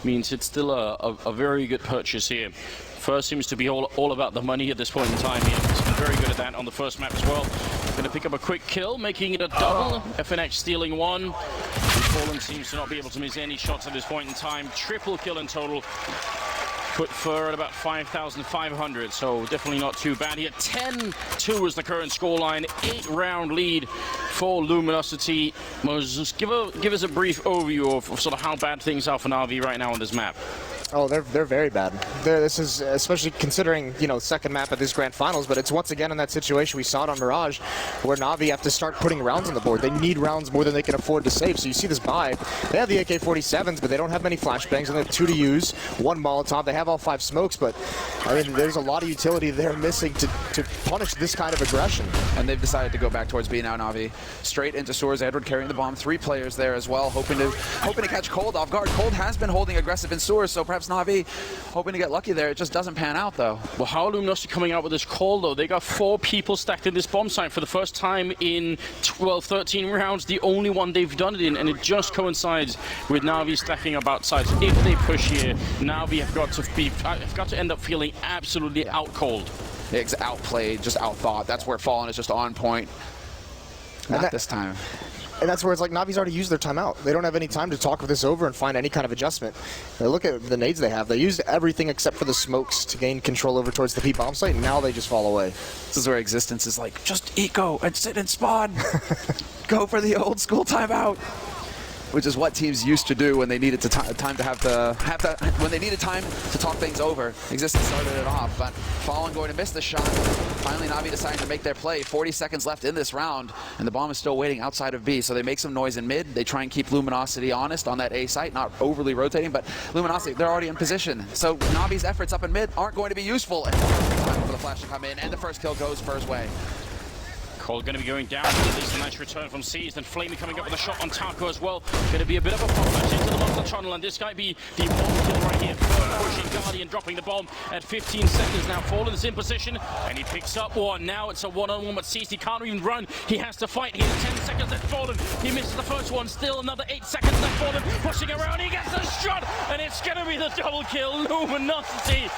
means it's still a very good purchase here. First seems to be all about the money at this point in time. He's been very good at that on the first map as well. Going to pick up a quick kill, making it a double. FNX stealing one. Fallen seems to not be able to miss any shots at this point in time. Triple kill in total. Put Fur at about 5,500, so definitely not too bad here. 10-2 is the current scoreline. 8-round lead for Luminosity. Moses, give us a brief overview of sort of how bad things are for Na'Vi right now on this map. Oh, they're very bad. This is, especially considering, you know, second map at this Grand Finals, but it's once again in that situation we saw it on Mirage, where Na'Vi have to start putting rounds on the board. They need rounds more than they can afford to save. So you see this buy. They have the AK-47s, but they don't have many flashbangs, and they have 2 to use, 1 Molotov. They have all 5 smokes, but I mean, there's a lot of utility they're missing to punish this kind of aggression. And they've decided to go back towards B now, Na'Vi. Straight into sewers. Edward carrying the bomb. 3 players there as well, hoping to catch Cold off guard. Cold has been holding aggressive in sewers, so perhaps Na'Vi hoping to get lucky there. It just doesn't pan out, though. Well, how are Luminosity coming out with this call, though? They got 4 people stacked in this bomb site for the first time in 12-13 rounds. The only one they've done it in, and it just coincides with Na'Vi stacking up outside. So if they push here, Na'Vi have got to end up feeling absolutely out-cold. It's outplayed, just outthought. That's where Fallen is just on point. Not this time. And that's where it's like Na'Vi's already used their timeout. They don't have any time to talk this over and find any kind of adjustment. Look at the nades they have. They used everything except for the smokes to gain control over towards the P bomb site, and now they just fall away. This is where existence is like, just eco and sit and spawn. Go for the old school timeout. Which is what teams used to do when they needed time to when they needed time to talk things over. Existence started it off, but Fallen going to miss the shot. Finally, Na'Vi deciding to make their play. 40 seconds left in this round, and the bomb is still waiting outside of B. So they make some noise in mid. They try and keep Luminosity honest on that A site, not overly rotating, but Luminosity, they're already in position. So Na'Vi's efforts up in mid aren't going to be useful. And time for the flash to come in, and the first kill goes Fur's way. Cole going to be going down. There's a nice return from Seized, and Flamey coming up with a shot on Taco as well. Going to be a bit of a pop flash into the monster tunnel, and Fallen. This might be the one kill right here. Pushing Guardian, dropping the bomb at 15 seconds now. Fallen is in position, and he picks up one. Now it's a one-on-one with Ceased. He can't even run. He has to fight here. 10 seconds left. Fallen. He misses the first one. Still another 8 seconds left. Fallen pushing around. He gets the shot, and it's going to be the double kill. Luminosity.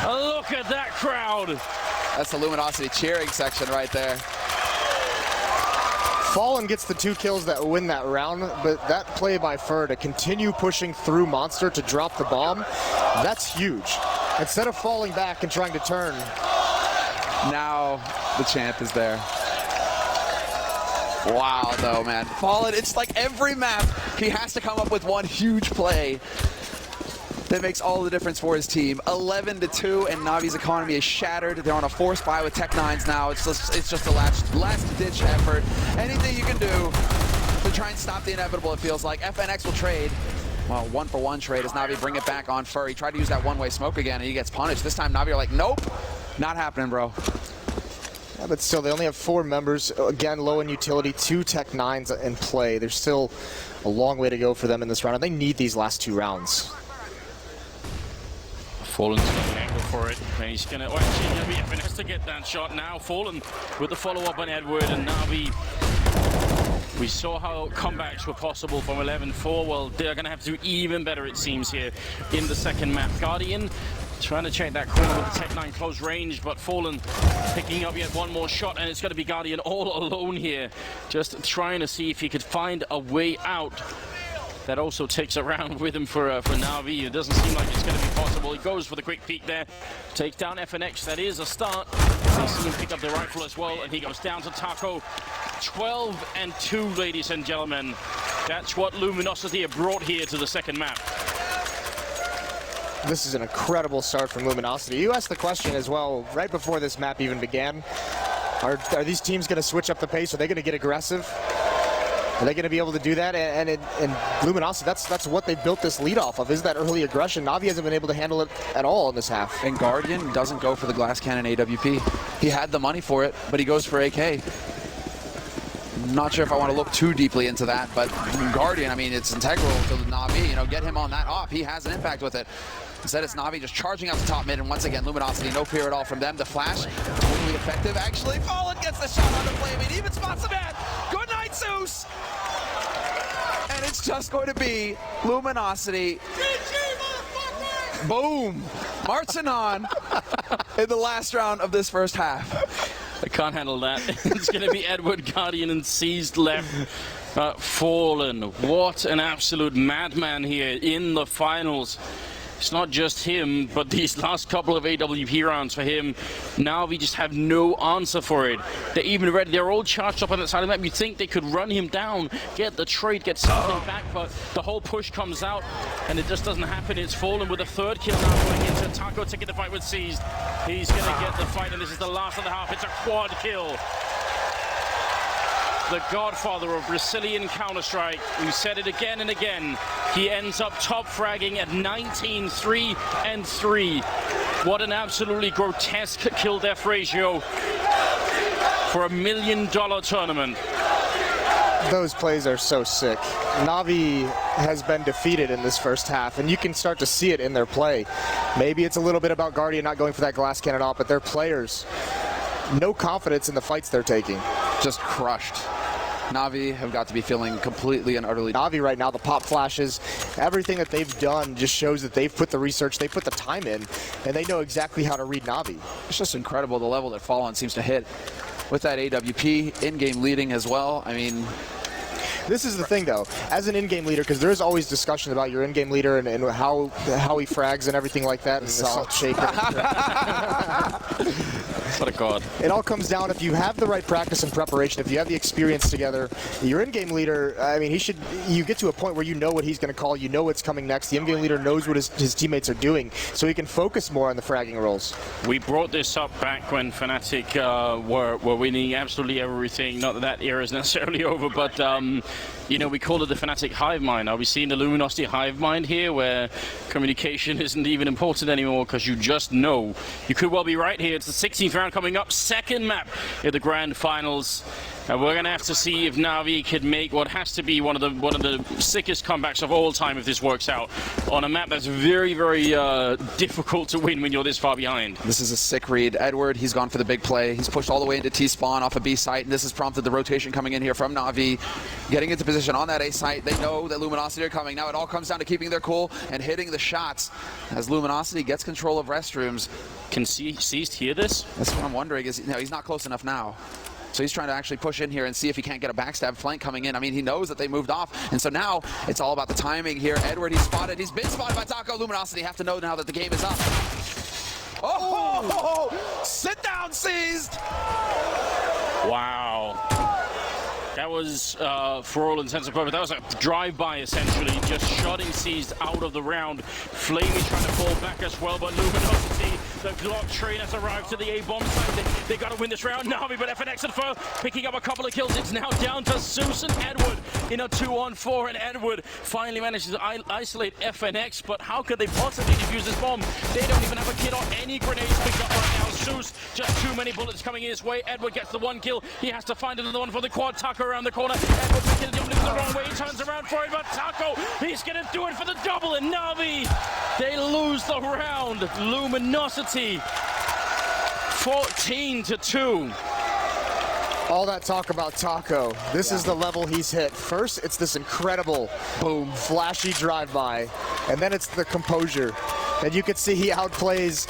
Look at that crowd. That's the Luminosity cheering section right there. Fallen gets the 2 kills that win that round, but that play by Fur to continue pushing through Monster to drop the bomb, that's huge. Instead of falling back and trying to turn. Now the champ is there. Wow, though, man. Fallen, it's like every map, he has to come up with one huge play that makes all the difference for his team. 11-2, and Navi's economy is shattered. They're on a forced buy with Tech9s now. It's just a last-ditch effort. Anything you can do to try and stop the inevitable, it feels like. FNX will trade. Well, 1-for-1 trade as Navi bring it back on Fur. He tried to use that one-way smoke again, and he gets punished. This time, Navi are like, nope, not happening, bro. Yeah, but still, they only have 4 members. Again, low in utility, 2 Tech9s in play. There's still a long way to go for them in this round, and they need these last 2 rounds. Fallen's got an angle for it, and he's going to, actually going to be FNX to get that shot now. Fallen with the follow-up on Edward, and Navi, we saw how comebacks were possible from 11-4. Well, they're going to have to do even better, it seems, here in the second map. Guardian trying to check that corner with the Tech9 close range, but Fallen picking up yet one more shot, and it's going to be Guardian all alone here, just trying to see if he could find a way out. That also takes a round with him for Navi. It doesn't seem like it's going to be possible. He goes for the quick peek there. Takes down FNX. That is a start. They see him pick up the rifle as well, and he goes down to Taco. 12-2, ladies and gentlemen. That's what Luminosity have brought here to the second map. This is an incredible start from Luminosity. You asked the question as well, right before this map even began. Are these teams going to switch up the pace? Are they going to get aggressive? Are they going to be able to do that? And Luminosity, that's what they built this lead off of, is that early aggression. Navi hasn't been able to handle it at all in this half. And Guardian doesn't go for the glass cannon AWP. He had the money for it, but he goes for AK. Not sure if I want to look too deeply into that, but Guardian, I mean, it's integral to Navi. You know, get him on that op. He has an impact with it. Instead, it's Navi just charging out the top mid, and once again, Luminosity, no fear at all from them. The flash, totally effective. Actually, Fallen gets the shot on the flame, and even spots the man. Good night, Zeus! And it's just going to be Luminosity. Boom! Marching on in the last round of this first half. I can't handle that. It's going to be Edward, Guardian, and Seized left. Fallen. What an absolute madman here in the finals. It's not just him, but these last couple of AWP rounds for him, now we just have no answer for it. They're even ready. They're all charged up on that side of the map. You'd think they could run him down, get the trade, get something back, but the whole push comes out, and it just doesn't happen. It's Fallen with a 3rd kill now going into Taco to get the fight with Seized. He's going to get the fight, and this is the last of the half. It's a quad kill. The godfather of Brazilian Counter-Strike, who said it again and again. He ends up top fragging at 19-3-3. What an absolutely grotesque kill-death ratio for a $1 million tournament. Those plays are so sick. Navi has been defeated in this first half, and you can start to see it in their play. Maybe it's a little bit about Guardian not going for that glass cannon off, but their players, no confidence in the fights they're taking. Just crushed. Navi have got to be feeling completely and utterly. Navi right now, the pop flashes, everything that they've done just shows that they've put the research, they put the time in, and they know exactly how to read Navi. It's just incredible the level that Fallen seems to hit with that AWP, in-game leading as well. I mean, this is the thing, though, as an in-game leader, because there is always discussion about your in-game leader and how he frags and everything like that, and the salt shaker. What a god. It all comes down, if you have the right practice and preparation, if you have the experience together, your in-game leader, I mean, you get to a point where you know what he's going to call, you know what's coming next. The in-game leader knows what his teammates are doing, so he can focus more on the fragging roles. We brought this up back when Fnatic were winning absolutely everything. Not that that era is necessarily over, but you know, we call it the Fnatic hive mind. Are we seeing the Luminosity hive mind here, where communication isn't even important anymore because you just know? You could well be right here. It's the 16th round coming up, second map in the grand finals. And we're gonna have to see if Na'Vi can make what has to be one of the sickest comebacks of all time if this works out on a map that's very, very difficult to win when you're this far behind. This is a sick read. Edward, he's gone for the big play. He's pushed all the way into T-spawn off a B site, and this has prompted the rotation coming in here from Na'Vi, getting into position on that A site. They know that Luminosity are coming. Now it all comes down to keeping their cool and hitting the shots as Luminosity gets control of restrooms. Can Seized hear this? That's what I'm wondering. Is he's not close enough now. So he's trying to actually push in here and see if he can't get a backstab flank coming in. I mean, he knows that they moved off, and so now it's all about the timing here. Edward, he's spotted. He's been spotted by Taco. Luminosity have to know now that the game is up. Oh, sit down, Seized. Wow. That was, for all intents and purposes, that was a drive-by, essentially, just shutting Seized out of the round. Flamey trying to fall back as well, but Luminosity, the Glock train has arrived to the A-bomb site. They got to win this round. Na'Vi, but FNX and Fur picking up a couple of kills. It's now down to Zeus and Edward in a 2-on-4, and Edward finally manages to isolate FNX, but how could they possibly defuse this bomb? They don't even have a kit or any grenades picked up right now. Zeus, just too many bullets coming his way. Edward gets the one kill. He has to find another one for the quad. Taco around the corner. Edward picking the wrong way. He turns around for it, but Taco, he's going to do it for the double, and Na'Vi, they lose the round. Luminosity, 14-2. All that talk about Taco. This is the level he's hit. First, it's this incredible, boom, flashy drive-by, and then it's the composure. And you can see he outplays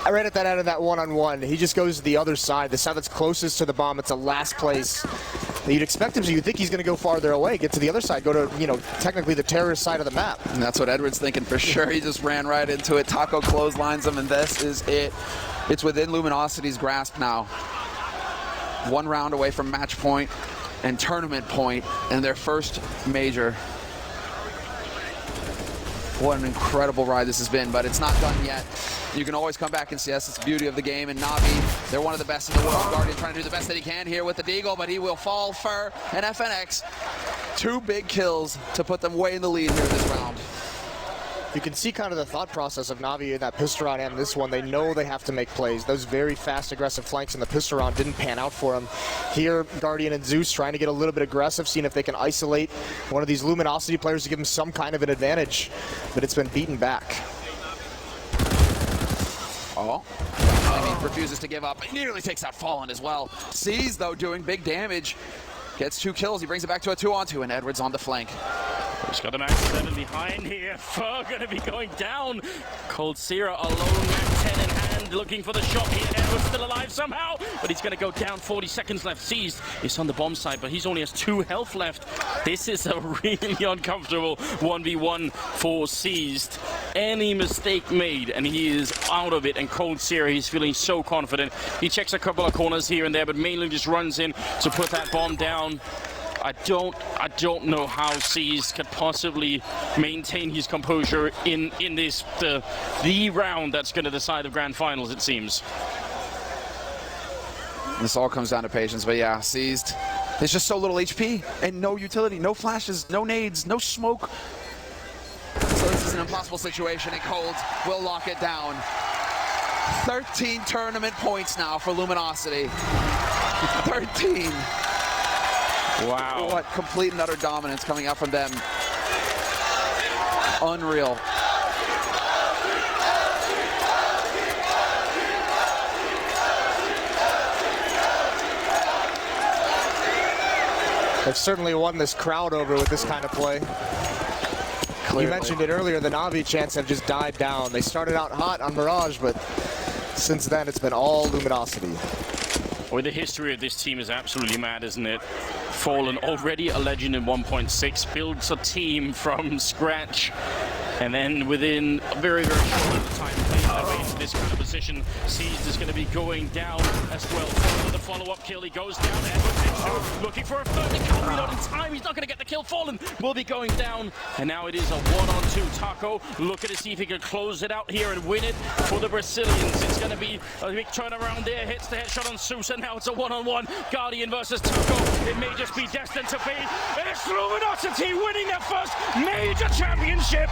right at that end of that one-on-one. He just goes to the other side, the side that's closest to the bomb. It's a last place. You'd expect him to. You'd think he's going to go farther away, get to the other side, go to, technically the terrorist side of the map. And that's what Edward's thinking for sure. He just ran right into it. Taco clotheslines him, and this is it. It's within Luminosity's grasp now. One round away from match point and tournament point and their first major. What an incredible ride this has been, but it's not done yet. You can always come back and see us. It's the beauty of the game. And Na'Vi, they're one of the best in the world. Guardian trying to do the best that he can here with the Deagle, but he will fall for an FNX. 2 big kills to put them way in the lead here in this round. You can see kind of the thought process of Na'Vi in that pistol round and this one. They know they have to make plays. Those very fast, aggressive flanks in the pistol round didn't pan out for them. Here, Guardian and Zeus trying to get a little bit aggressive, seeing if they can isolate one of these Luminosity players to give them some kind of an advantage, but it's been beaten back. Oh, and he refuses to give up. He nearly takes out Fallen as well. Sees, though, doing big damage. Gets 2 kills. He brings it back to a 2-on-2, and Edward's on the flank. He's got an accident behind here. Fur going to be going down. coldzera alone, Mac 10 in hand, looking for the shot here. Edward's still alive somehow, but he's going to go down. 40 seconds left. Seized is on the bomb side, but he's only has 2 health left. This is a really uncomfortable 1v1 for Seized. Any mistake made, and he is out of it. And coldzera, he's feeling so confident. He checks a couple of corners here and there, but mainly just runs in to put that bomb down. I don't know how Seized could possibly maintain his composure in this the round that's going to decide the grand finals, it seems. This all comes down to patience, but yeah, Seized. There's just so little HP and no utility, no flashes, no nades, no smoke. So this is an impossible situation, and Cold will lock it down. 13 tournament points now for Luminosity. 13. Wow. What complete and utter dominance coming out from them. Unreal. They've certainly won this crowd over with this kind of play. Clearly. You mentioned it earlier, the Na'Vi chants have just died down. They started out hot on Mirage, but since then it's been all Luminosity. Well, the history of this team is absolutely mad, isn't it? Fallen, already a legend in 1.6, builds a team from scratch, and then within a very, very short time, plays their way into this kind of position. Seized is going to be going down as well. For the follow-up kill, he goes down. Edward looking for a third. He can't reload in time. He's not going to get the kill. Fallen will be going down, and now it is a 1-on-2. Taco looking to see if he can close it out here and win it for the Brazilians. It's going to be a big turnaround there. Hits the headshot on Zeus, and now it's a 1-on-1. Guardian versus Taco. It may just be destined to be. And it's Luminosity winning their first major championship.